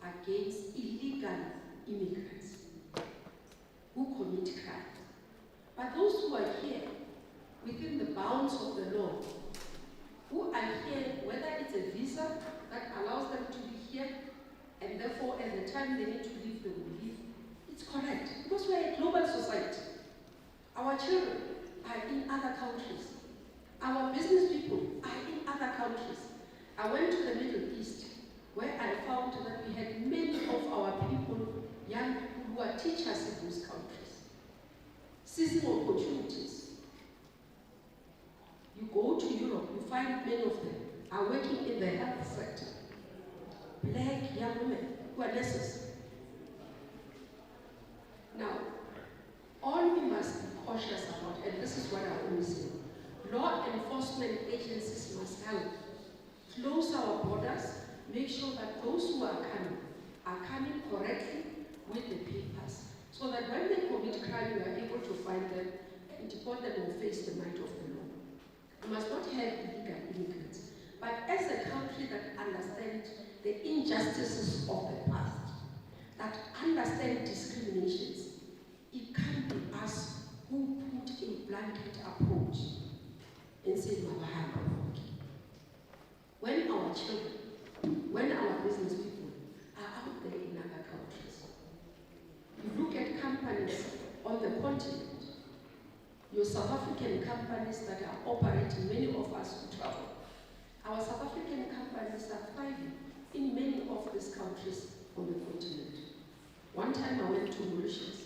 against illegal immigrants who commit crime. But those who are here within the bounds of the law, who are here, whether it's a visa that allows them to be here, and therefore at the time they need to leave, they will leave, it's correct. Because we are a global society. Our children are in other countries. Our business people are in other countries. I went to the Middle East, where I found that we had many of our people, young people who are teachers in those countries, seizing opportunities. You go to Europe, you find many of them are working in the health sector. Black young women who are nurses. Now, all we must be cautious about, and this is what I always say, law enforcement agencies must help close our borders, make sure that those who are coming correctly with the papers, so that when they commit crime, we are able to find them and deport them and face the might of the law. We must not have illegal immigrants, but as a country that understands the injustices of the past, that understand discriminations, it can't be us who put a blanket approach and say, when our children, when our business people are out there in other countries, you look at companies on the continent, your South African companies that are operating, many of us who travel, our South African companies are thriving in many of these countries on the continent. One time I went to Mauritius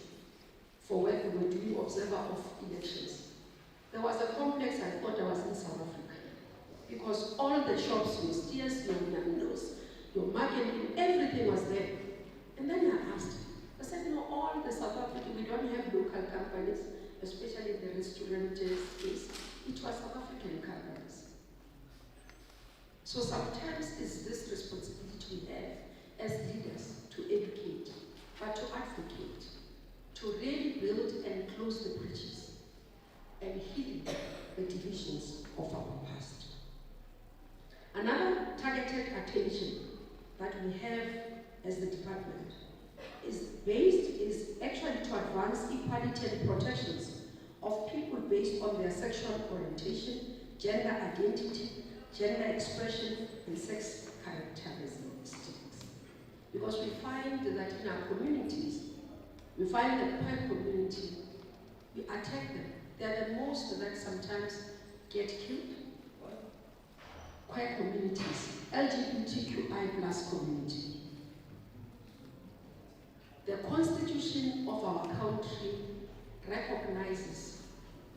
for work, we were doing observer of elections. There was a complex I thought I was in South Africa because all the shops, your steers, your windows, your market, everything was there. And then I asked, I said, no, all the South African, we don't have local companies, especially in the restaurant space. It was South African companies. So sometimes it's this responsibility we have as leaders to educate, but to advocate, to really close the breaches and heal the divisions of our past. Another targeted attention that we have as the department is actually to advance equality and protections of people based on their sexual orientation, gender identity, gender expression, and sex characteristics. Because we find that in our communities, we find the queer community, we attack them. They are the most that sometimes get killed. Queer communities, LGBTQI plus community. The constitution of our country recognizes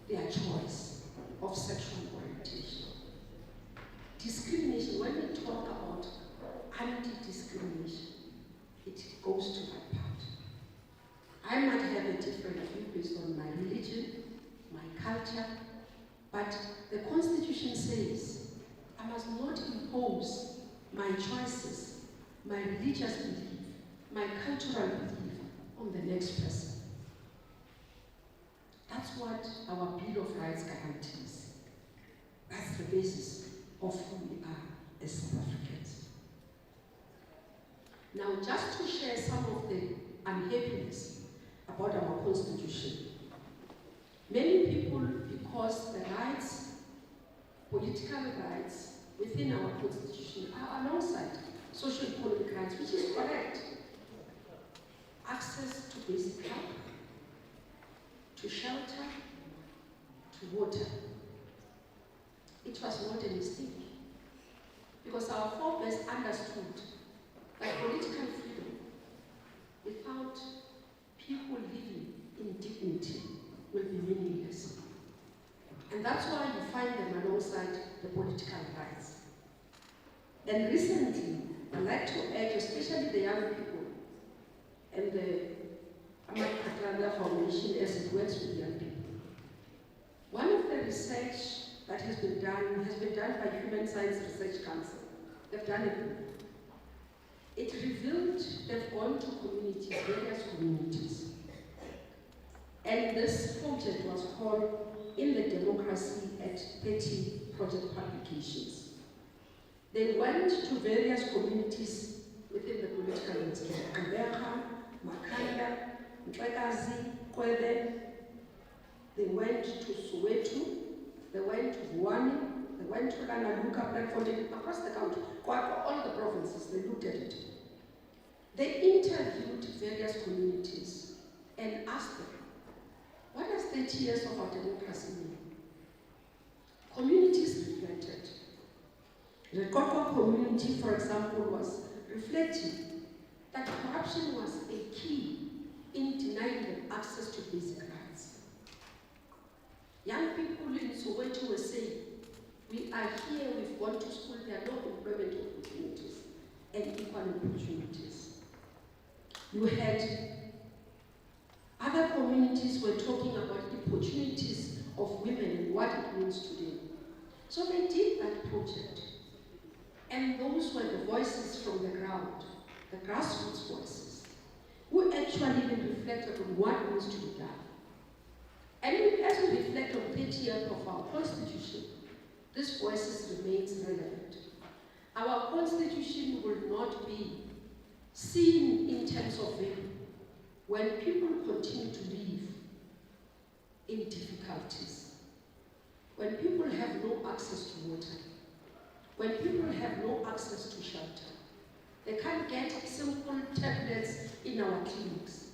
their choice of sexual orientation. Discrimination, when we talk about anti-discrimination, it goes to that part. I might have a different view based on my religion, my culture, but the Constitution says I must not impose my choices, my religious belief, my cultural belief on the next person. That's what our Bill of Rights guarantees. That's the basis of who we are as South Africans. Now, just to share some of the unhappiness about our Constitution, many people, because the rights, political rights within our Constitution are alongside socio-economic rights, which is correct. Access to basic health, to shelter, to water. It was not a mistake, because our forebears understood that political freedom without people living in dignity will be meaningless. And that's why you find them alongside the political rights. And recently, I'd like to urge, especially the young people and the Amakatranda Foundation as it works with young people. One of the research that has been done by Human Science Research Council. They've done it. It revealed they've gone to communities, various communities. And this project was called In the Democracy at 30 Project Publications. They went to various communities within the political landscape. Amberha, Makanda, Mtrekazi, Kwebe. They went to Soweto, they went to Vuwani, they went to Kanaluka, Blackfontein, across the country, all the provinces, they looked at it. They interviewed various communities and asked them, what does 30 years of our democracy mean? Communities reflected. The Koko community, for example, was reflecting that corruption was a key in denying them access to basic rights. Young people in Soweto were saying, we are here, we've gone to school, there are no employment opportunities and equal opportunities. You had other communities were talking about the opportunities of women and what it means today. So they did that project. And those were the voices from the ground, the grassroots voices, who actually even reflected on what needs to be done. And as we reflect on 30 years of our Constitution, these voices remains relevant. Our Constitution will not be seen in terms of value when people continue to live in difficulties, when people have no access to water, when people have no access to shelter, they can't get simple tablets in our clinics,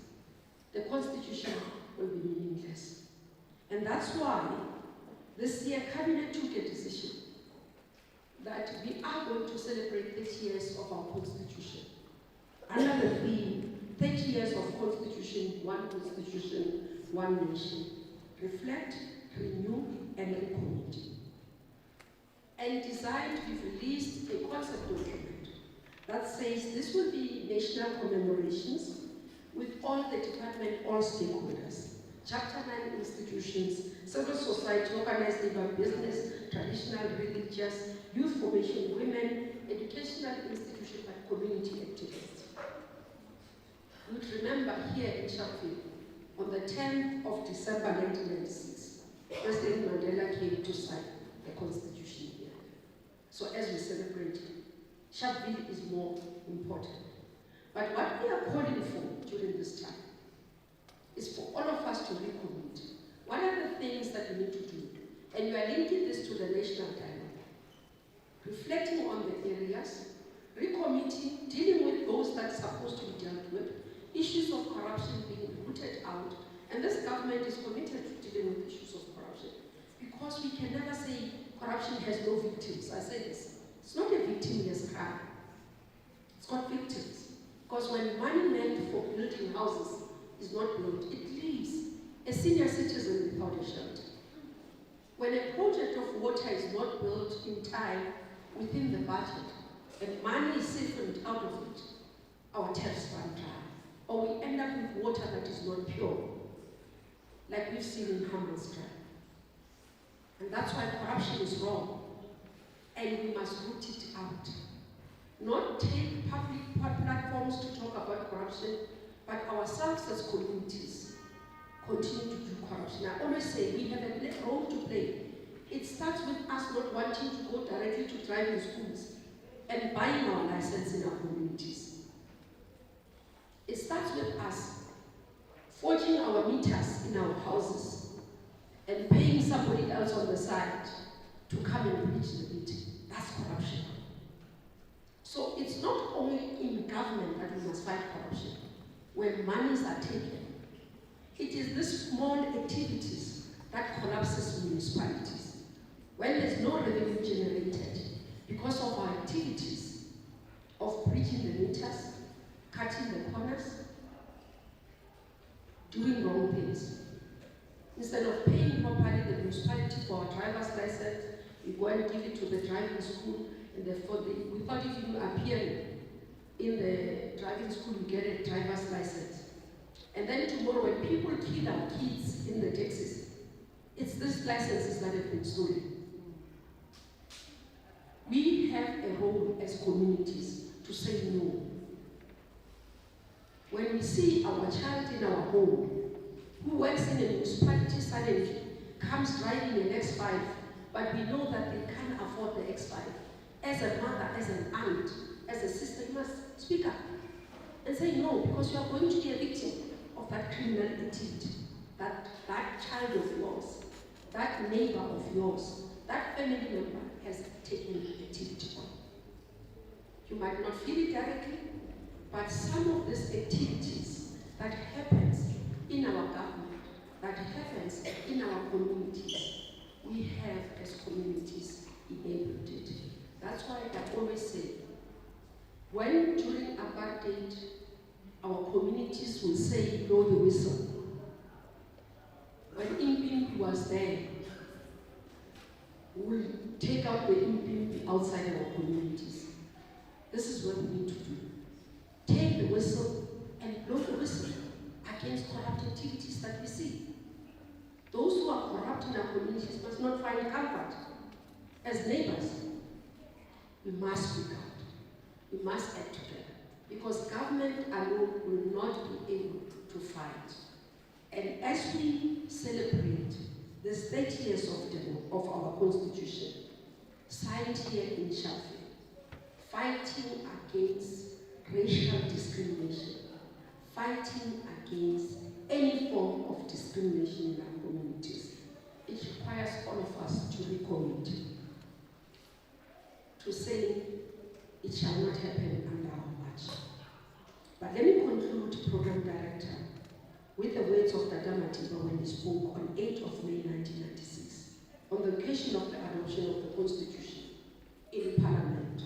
the Constitution will be meaningless. And that's why this year Cabinet took a decision that we are going to celebrate 30 years of our Constitution. Another theme, 30 years of Constitution, one nation. Reflect, renew, and recommit. And designed, we've released a concept document that says this will be national commemorations with all the department, all stakeholders, Chapter 9 institutions, civil society, organized labor, business, traditional, religious, youth formation, women, educational institutions, and community activists. You'd remember here in Sharpeville, On the 10th of December 1996, President Mandela came to sign the Constitution here. So as we celebrate, Sharpeville is more important. But what we are calling for during this time is for all of us to recommit. What are the things that we need to do? And we are linking this to the national dialogue. Reflecting on the areas, recommitting, dealing with those that are supposed to be dealt with, issues of corruption being rooted out, and this government is committed to dealing with issues of corruption. Because we can never say corruption has no victims. I say this. It's not a victimless crime. It's got victims. Because when money meant for building houses is not built, it leaves a senior citizen without a shelter. When a project of water is not built in time within the budget, and money is siphoned out of it, our taps run dry. Or we end up with water that is not pure, like we've seen in Hammer's Drive. And that's why corruption is wrong. And we must root it out. Not take public platforms to talk about corruption, but ourselves as communities continue to do corruption. I always say we have a role to play. It starts with us not wanting to go directly to driving schools and buying our license in our communities. It starts with us forging our meters in our houses and paying somebody else on the side to come and reach the meter. That's corruption. So it's not only in government that we must fight corruption, where monies are taken. It is these small activities that collapses municipalities. When there's no revenue generated because of our activities of breaching the meters, cutting the corners, doing wrong things. Instead of paying properly the municipality for our driver's license, we go and give it to the driving school, and therefore without even appearing in the driving school, we get a driver's license. And then tomorrow, when people kill our kids in the taxis, it's these licenses that have been stolen. We have a role as communities to say no. When we see our child in our home, who works in a municipality suddenly comes driving an X5, but we know that they can't afford the X5. As a mother, as an aunt, as a sister, you must speak up and say no, because you are going to be a victim of that criminal activity. That child of yours, that neighbor of yours, that family member has taken activity on. You might not feel it directly, but some of these activities that happens in our government, that happens in our communities, we have as communities enabled it. That's why I always say, when during apartheid, our communities will say, blow the whistle. When Impimpi was there, we'll take out the Impimpi outside our communities. This is what we need to do. Take the whistle and blow the whistle against corrupt activities that we see. Those who are corrupt in our communities must not find comfort. As neighbors, we must speak out. We must act together. Because government alone will not be able to fight. And as we celebrate the 30 years of our Constitution, signed here in Sharpeville, fighting against racial discrimination, fighting against any form of discrimination in our communities, it requires all of us to recommit, to say it shall not happen under our watch. But let me conclude, Program Director, with the words of Dada Matiba when he spoke on 8th of May 1996, on the occasion of the adoption of the Constitution in Parliament.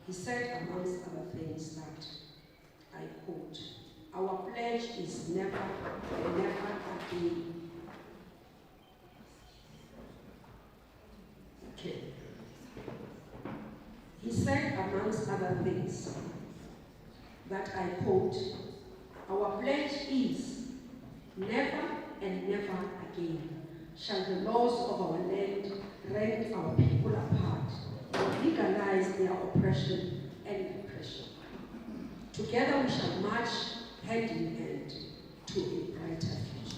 He said, amongst other things, that, I quote, "Our pledge is never again." Okay. He said, amongst other things, that I quote, "Our pledge is never and never again shall the laws of our land rend our people apart or legalize their oppression and repression. Together we shall march hand in hand to a brighter future."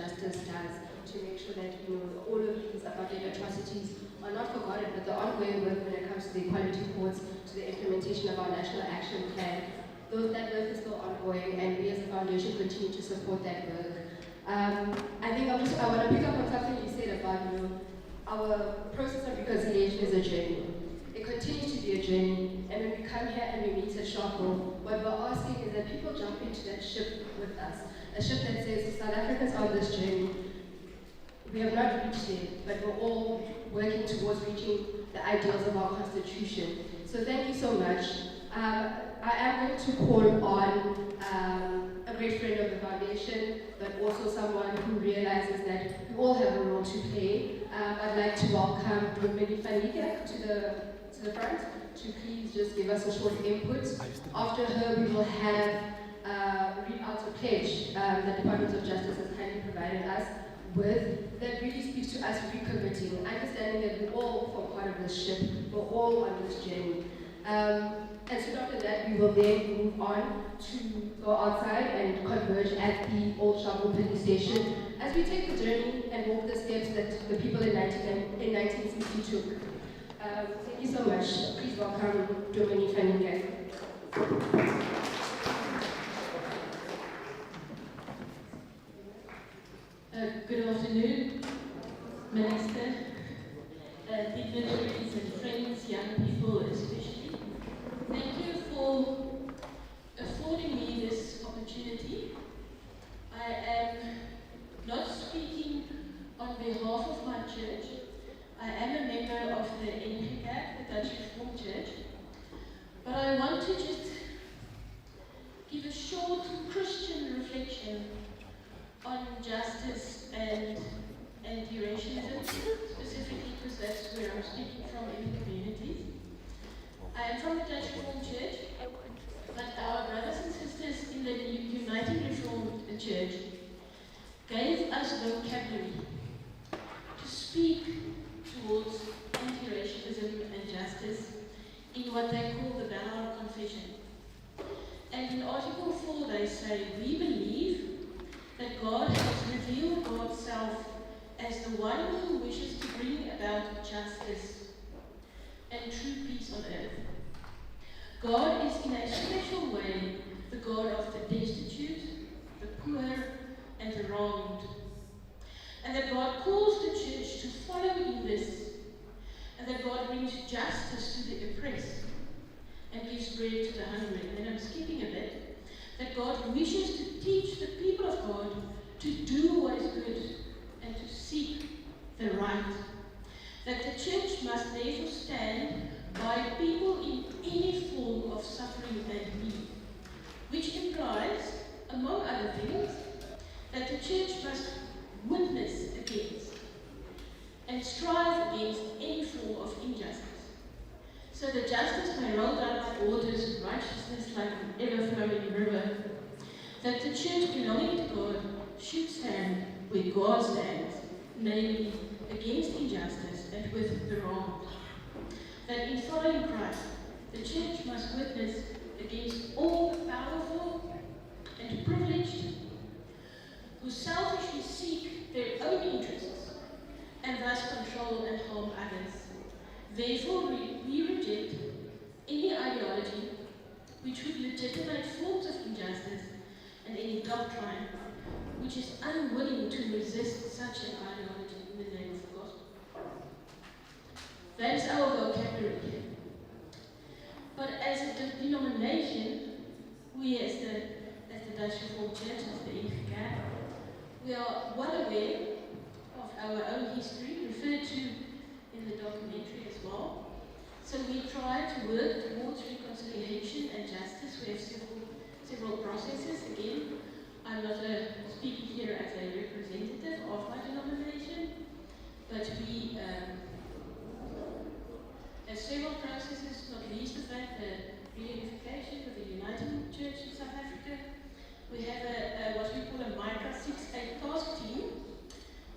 Justice does to make sure that all of these abandoned atrocities are not forgotten, but the ongoing work when it comes to the equality courts, to the implementation of our national action plan. That work is still ongoing, and we as a foundation continue to support that work. I think I want to pick up on something you said about our process of reconciliation is a journey. It continues to be a journey, and when we come here and we meet at Sharpeville, what we're asking is that people jump into that ship with us, a ship that says South Africa's on this journey. We have not reached it, but we're all working towards reaching the ideals of our constitution. So thank you so much. I am going to call on a great friend of the foundation, but also someone who realizes that we all have a role to play. I'd like to welcome Dominique Fanika to the front to please just give us a short input. After her, we will have read out a pledge that the Department of Justice has kindly provided us with that really speaks to us recommitting, understanding that we all form part of this ship, we're all on this journey. And so after that, we will then move on to go outside and converge at the old Sharpeville police station as we take the journey and walk the steps that the people in 1960 took. Thank you so much. Please welcome Dominique Fanika. Good afternoon, Minister, dignitaries and friends, young people especially. Thank you for affording me this opportunity. I am not speaking on behalf of my church. I am a member of the NPK, the Dutch Reformed Church, but I want to just give a short Christian reflection on justice and anti-racialism, specifically because that's where I'm speaking from in the communities. I am from the Dutch Reformed Church, but our brothers and sisters in the United Reformed Church gave us vocabulary to speak towards anti-racialism and justice in what they call the Ballard Confession. And in Article 4 they say, we believe that God has revealed God's self as the one who wishes to bring about justice and true peace on earth. God is in a special way the God of the destitute, the poor, and the wronged. And that God calls the church to follow in this, and that God brings justice to the oppressed and gives bread to the hungry. And then I'm skipping a bit. That God wishes to teach the people of God to do what is good and to seek the right. That the church must therefore stand by people in any form of suffering and need, which implies, among other things, that the church must witness against and strive against any form of injustice, so that justice may roll down like waters, righteousness like an ever-flowing river, that the church belonging to God should stand where God stands, namely against injustice and with the wronged. That in following Christ, the church must witness against all the powerful and privileged who selfishly seek their own interests and thus control and harm others. Therefore, we reject any ideology which would legitimate forms of injustice and any doctrine which is unwilling to resist such an ideology in the name of the gospel. That is our vocabulary. But as a denomination, we as the Dutch Reformed Church, as the NPK, we are well aware of our own history, referred to in the documentary as well. So we try to work towards reconciliation and justice. We have several processes. Again, I'm not speaking here as a representative of my denomination, but we have several processes, not least the fact that reunification with the United Church in South Africa. We have what we call a MICA 6-8 task team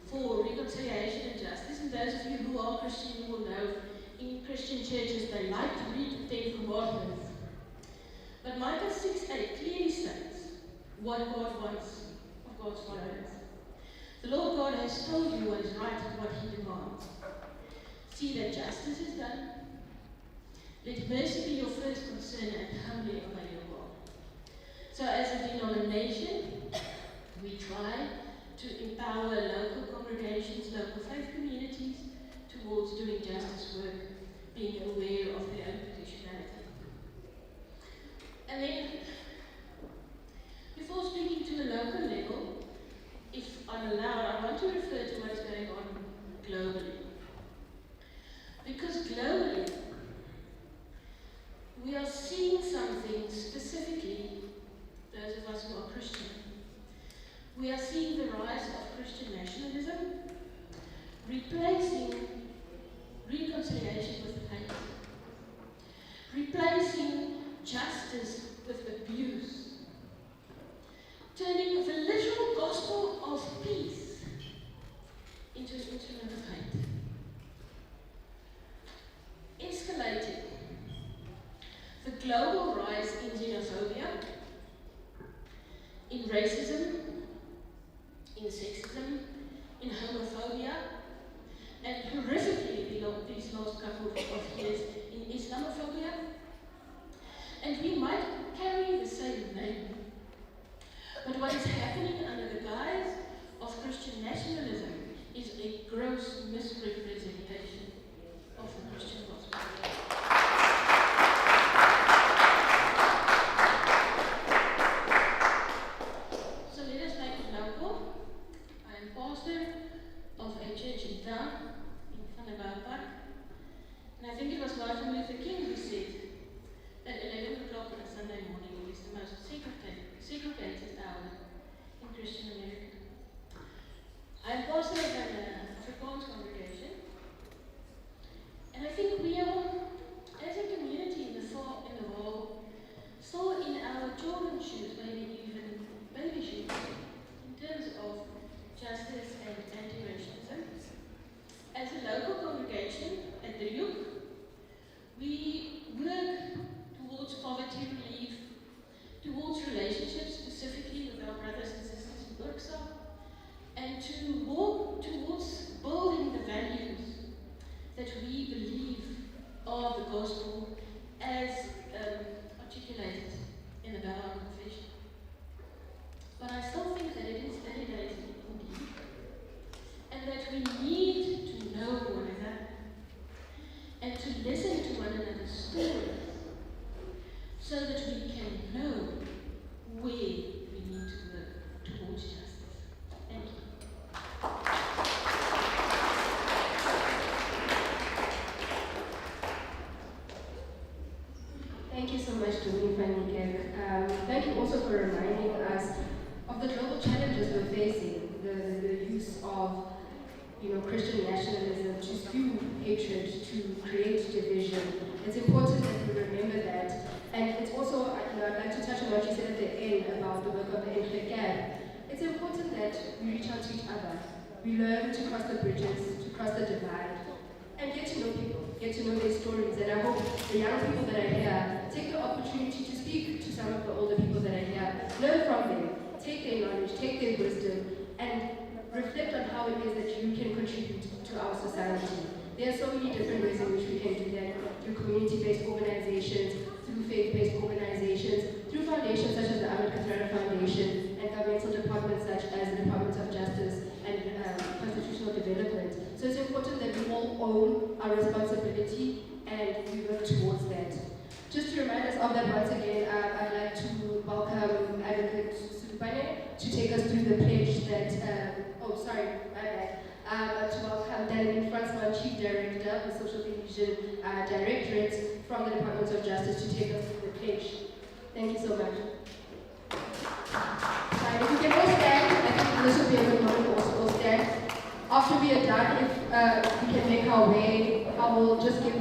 for reconciliation and justice. And those of you who are Christian will know in Christian churches they like to read the 10 Commandments. But Micah 6:8 clearly states what God wants of God's followers. Let mercy be your first concern and humbly obey your God. So as a denomination, we try to empower local congregations, local faith communities towards doing justice work, being aware of their own petitionality. And then, before speaking to a local level, if I'm allowed, I want to refer to what is going on globally. Because globally, we are seeing something specifically, those of us who are Christian. We are seeing the rise of Christian nationalism, replacing reconciliation with hate, replacing justice with abuse, turning the literal gospel of peace into an instrument of hate, escalating the global rise in xenophobia, in racism, in sexism, in homophobia, and horrifically these last couple of years in Islamophobia. And we might carry the same name, but what is happening under the guise of Christian nationalism is a gross misrepresentation of the Christian gospel. So let us make it local. I am pastor of a church in town, in Vanderbilt Park, and I think it was Martin Luther King who said that 11 o'clock on a Sunday morning is the most segregated hour in Christian America. I am pastor of an Afrikaans congregation, and I think we are, as a community in the world, still in our children's shoes, maybe even baby shoes, in terms of justice and anti-racialism. As a local congregation at the Yuk, we work towards poverty relief, towards relationships, specifically with our brothers and sisters in Burksa, and to walk towards building the values that we believe are the gospel as articulated in the Bow Confession. But I still think that it is early days indeed, and that we need to know one another and to listen to one another's stories so that we can know where we need to work towards justice. Thank you. Thank you so much, Doreen van Niekerk. Thank you also for reminding us of the global challenges we're facing, the use of Christian nationalism to spew hatred, to create division. It's important that we remember that. And it's also, I'd like to touch on what you said at the end about the work of the NGK. It's important that we reach out to each other. We learn to cross the bridges, to cross the divide, and get to know people, get to know their stories. And I hope the young people that are here take the opportunity to speak to some of the older people that are here, learn from them, take their knowledge, take their wisdom, and reflect on how it is that you can contribute to our society. There are so many different ways in which we can do that, through community-based organizations, through faith-based organizations, through foundations such as the Ahmed Kathrada Foundation, and governmental departments such as the Department of Justice and Constitutional Development. So it's important that we all own our responsibility and we work towards that. Just to remind us of that once again, I'd like to welcome Advocate Supane to take us through the pledge that, to welcome Danny Fransman, Chief Director of the Social Division Directorate from the Department of Justice, to take us through the pledge. Thank you so much. If you can all stand, I think this will be a good moment also all stand. After we are done, if we can make our way, I will just give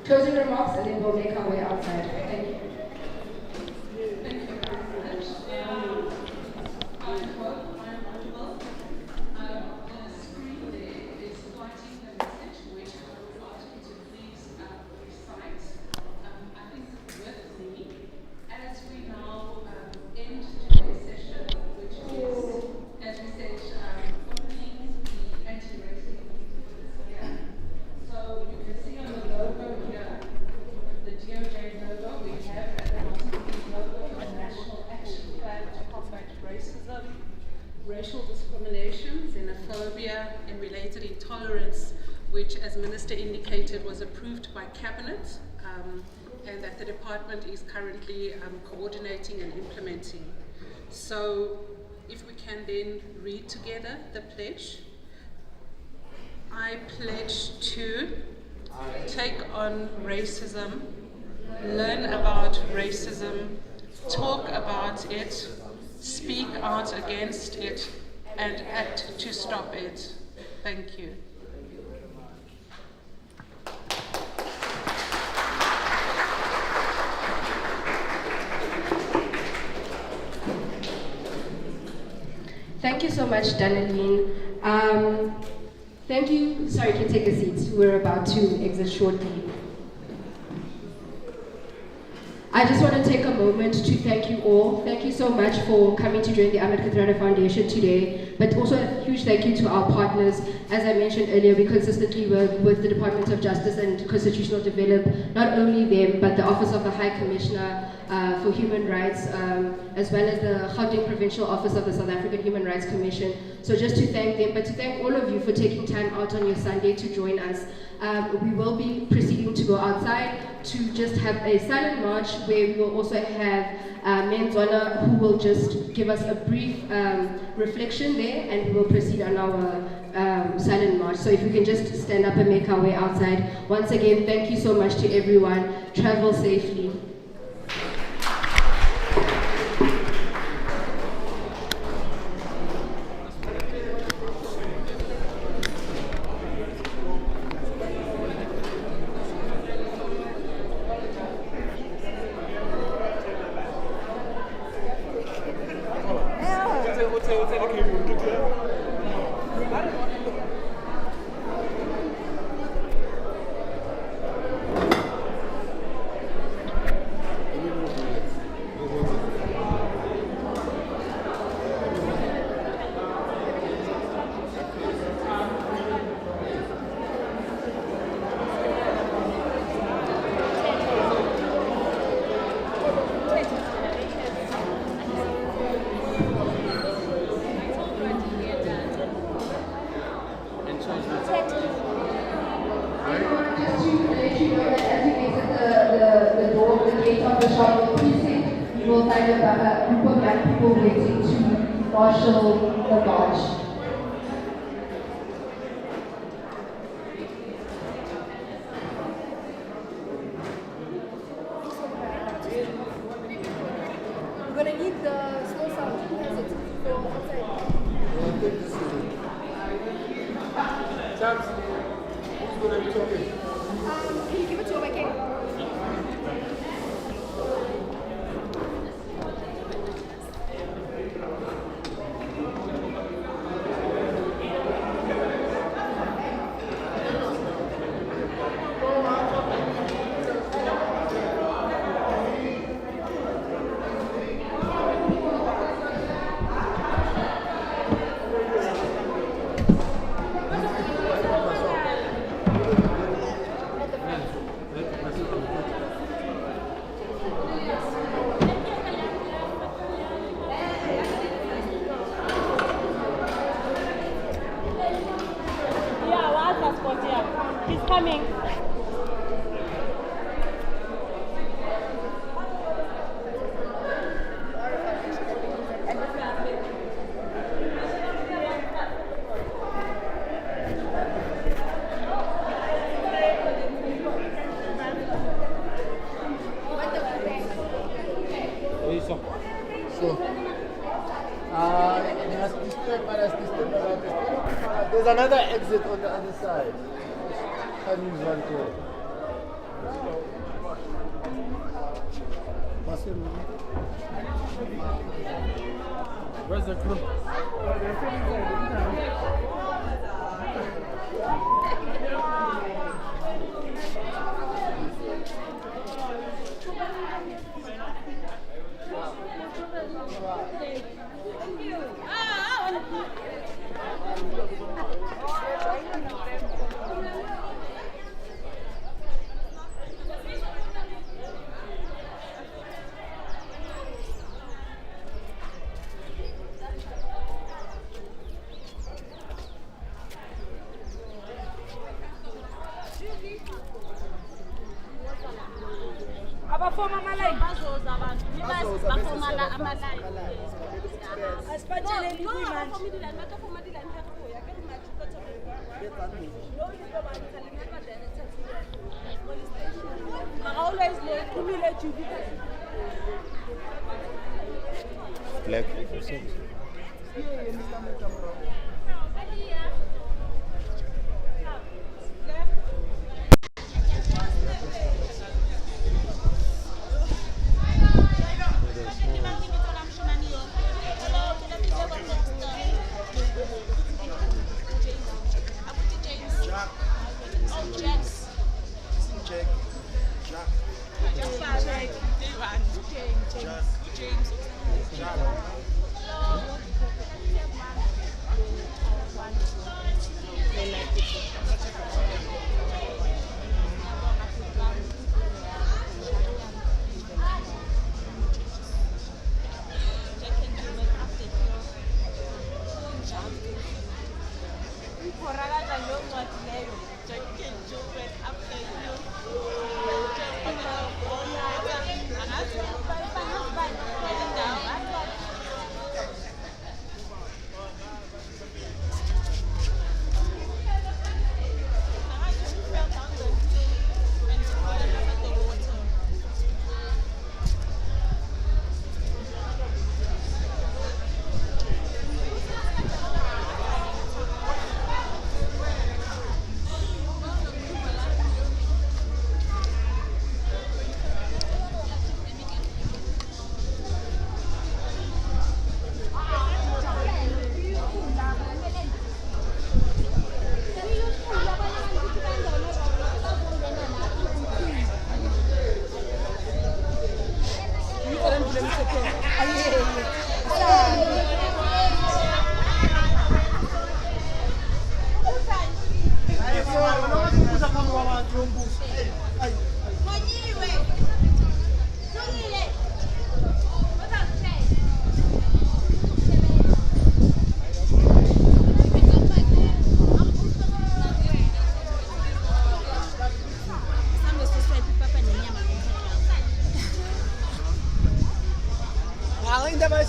closing remarks and then we'll make our way outside. Thank you. Thank you very much. I hope I'm audible. The screen there is writing the message, which I would ask you to please recite. I think with me, as we now end today's session, which is, as we said, opening the anti-racism year. So you can see on the logo here racial discrimination, xenophobia, and related intolerance, which, as Minister indicated, was approved by Cabinet and that the department is currently coordinating and implementing. So if we can then read together the pledge. I pledge to take on racism, learn about racism, talk about it, speak out against it, and act to stop it. Thank you. Thank you so much, Danaline. Thank you. Sorry, you can take a seat. We're about to exit shortly. I just want to take a moment to thank you all. Thank you so much for coming to join the Ahmed Kathrada Foundation today, but also a huge thank you to our partners. As I mentioned earlier, we consistently work with the Department of Justice and Constitutional Development, not only them, but the Office of the High Commissioner for Human Rights, as well as the Gauteng Provincial Office of the South African Human Rights Commission. So just to thank them, but to thank all of you for taking time out on your Sunday to join us. We will be proceeding to go outside to just have a silent march, where we will also have Menzwana, who will just give us a brief reflection there, and we will proceed on our silent march. So if we can just stand up and make our way outside. Once again, thank you so much to everyone. Travel safely. Sharpeville Precinct, you will find a group of young people waiting to marshal the march. We're gonna need the slow sound. Who has it? So outside. I think this is it. Chaps, who's going to be talking? Can you give it to my king? He's coming. There's another exit on the other side. Can't use one too. Where's the crew? bafoma ama-line. Bafumana ama-line. Asibatsheleni No, kuyimanje. bafoma i-line, batafoma i-line kakhulu. Akekho manje no, you go back and remember director police station. I always late. Kumile Judy. Black.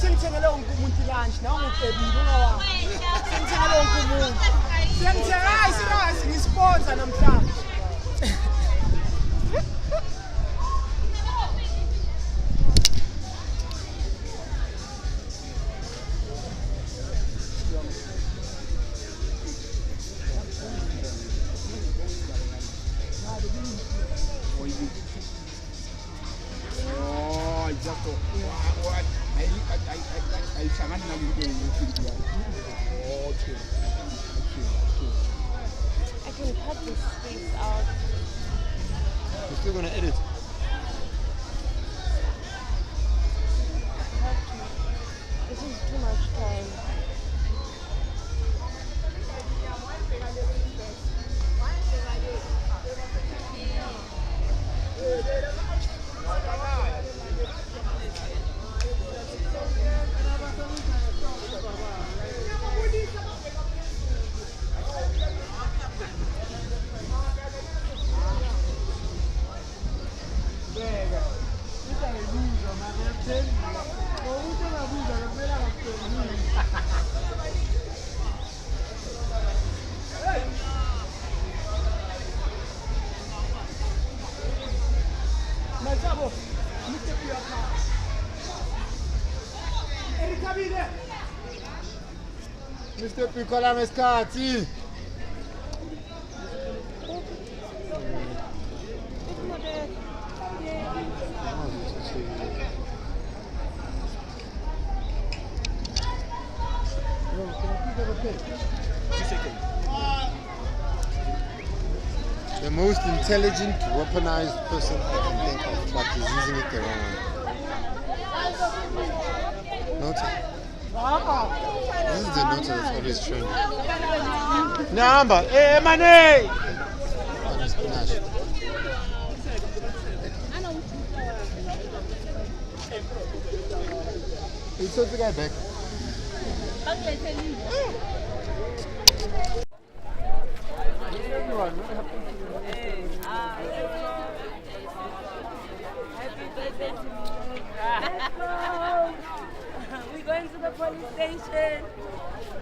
Sengithengele wonke umuntu lunch nawe ngibhebile ungawa. Sengithengele wonke umuntu. Sengithengele hayi sinazi ngisponsor namhlanje. Oh, exacto. What? I can't Okay. I can cut this space out. You're still gonna edit. I have to. This is too much time. Mr. Piccola Mescati. The most intelligent, weaponized person I can think of, but he's using it the wrong way. Nota. This is the nota that's always trending. Number, hey, money! On spinach. It's the guy back. Happy Communication.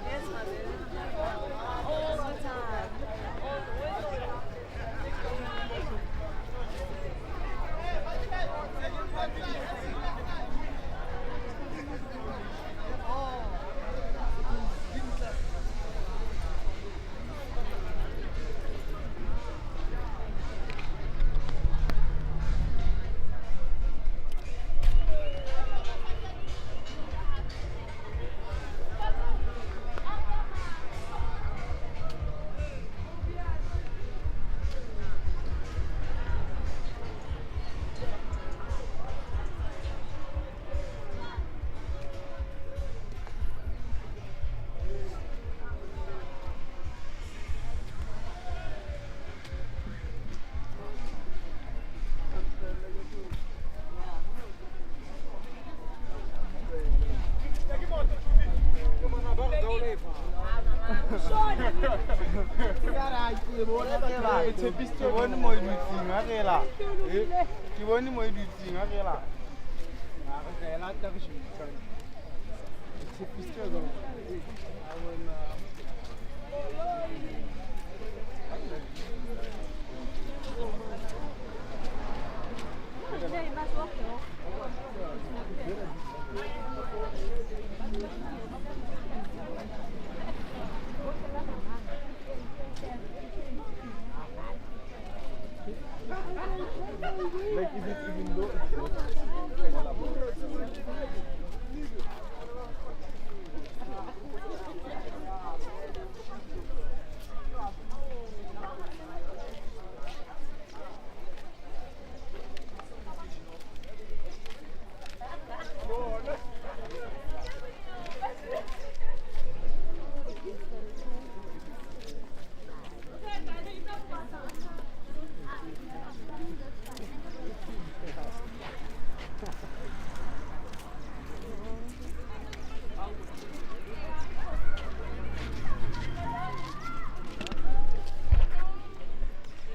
Yes, my baby. All the time.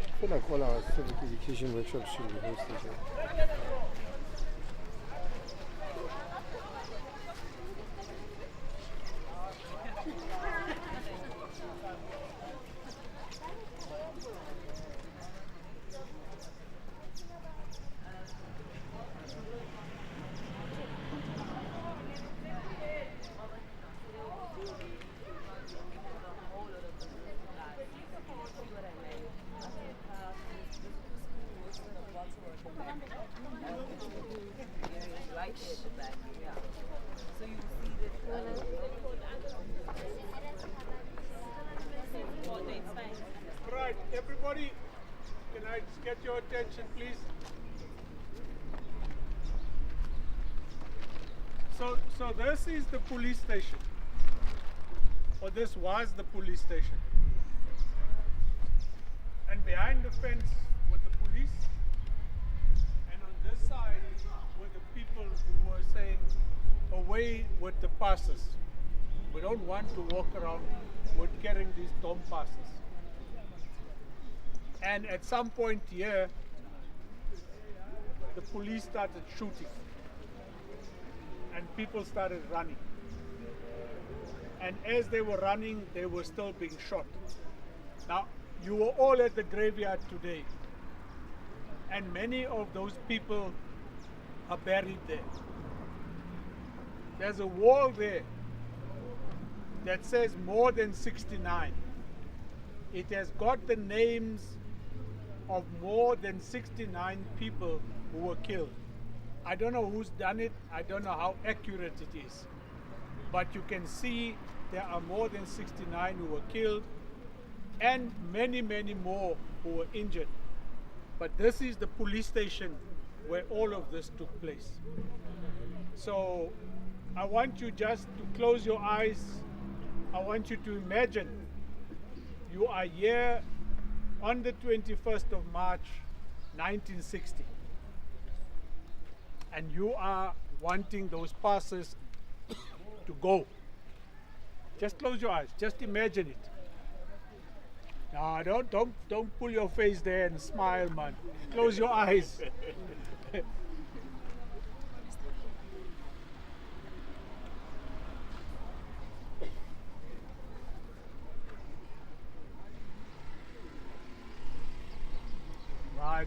I feel like all our civic education workshops should be hosted here. Right, everybody, can I just get your attention, please? So this is the police station, or this was the police station. And behind the fence were the police, and on this side were the people who were saying, away with the passes. We don't want to walk around with carrying these dumb passes. And at some point here, the police started shooting and people started running. And as they were running, they were still being shot. Now, you were all at the graveyard today, and many of those people are buried there. There's a wall there that says more than 69. It has got the names of more than 69 people who were killed. I don't know who's done it, I don't know how accurate it is, but you can see there are more than 69 who were killed and many, many more who were injured. But this is the police station where all of this took place. So I want you just to close your eyes. I want you to imagine you are here on the 21st of March, 1960. And you are wanting those passes to go. Just close your eyes, just imagine it. No, don't pull your face there and smile, man. Close your eyes.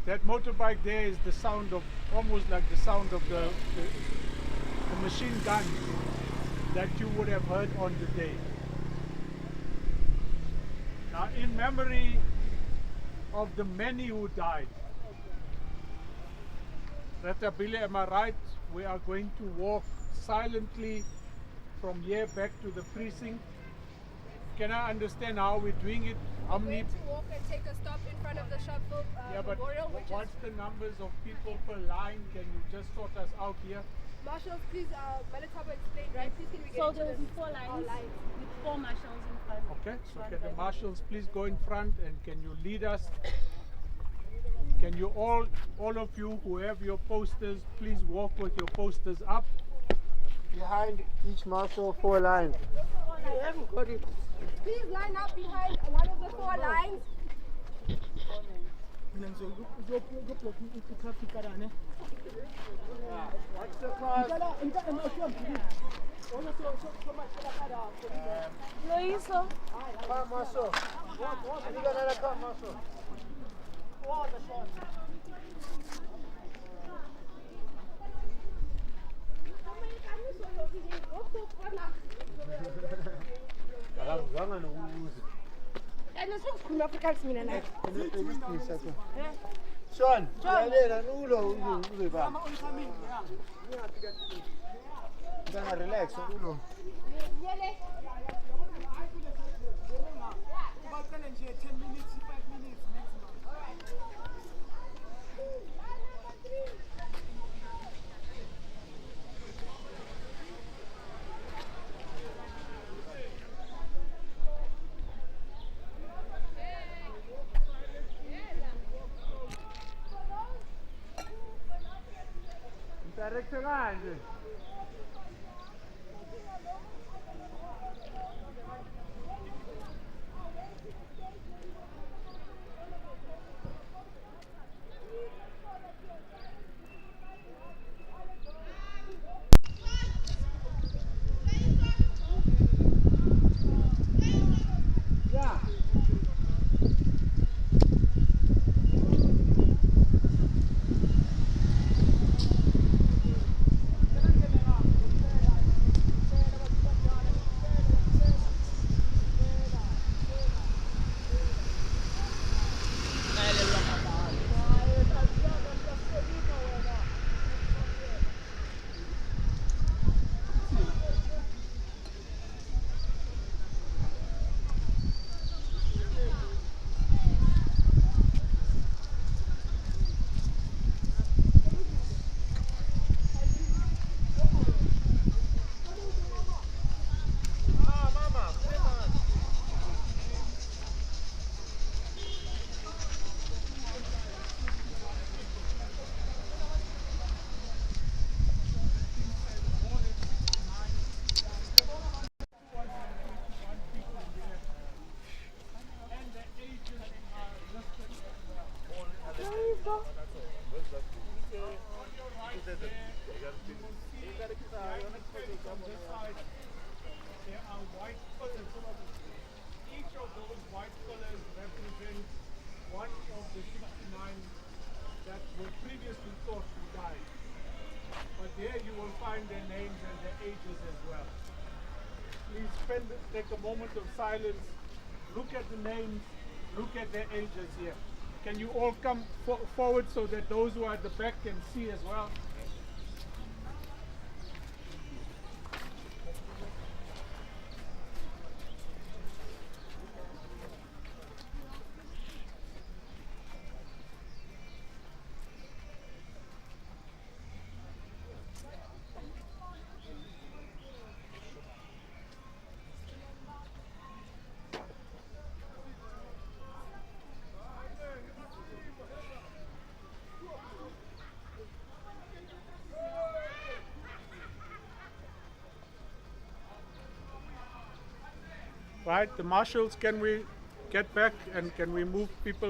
Right, that motorbike there is the sound of, almost like the sound of the machine gun that you would have heard on the day. Now, in memory of the many who died, Ratabile, am I right? We are going to walk silently from here back to the precinct. Can I understand how we're doing it? How We're many? going to walk and take a stop in front of the Sharpeville Yeah, but Memorial, which is... what's the numbers of people per line? Can you just sort us out here? Marshals, please, Manitoba explained, right? Please can we get So into there will the be 4 lines, all lines with 4 marshals in front. Okay, so can the marshals please go in front and can you lead us? Can you all of you who have your posters, please walk with your posters up. Behind each marshal, 4 lines. I haven't got it. Please line up behind one of the 4 lines. What's the cost? Loiso. Car marshal. Have you got another car marshal? Sean, relax, Director grande. Take a moment of silence, look at the names, look at their ages here. Can you all come forward so that those who are at the back can see as well? Right, the marshals, can we get back and can we move people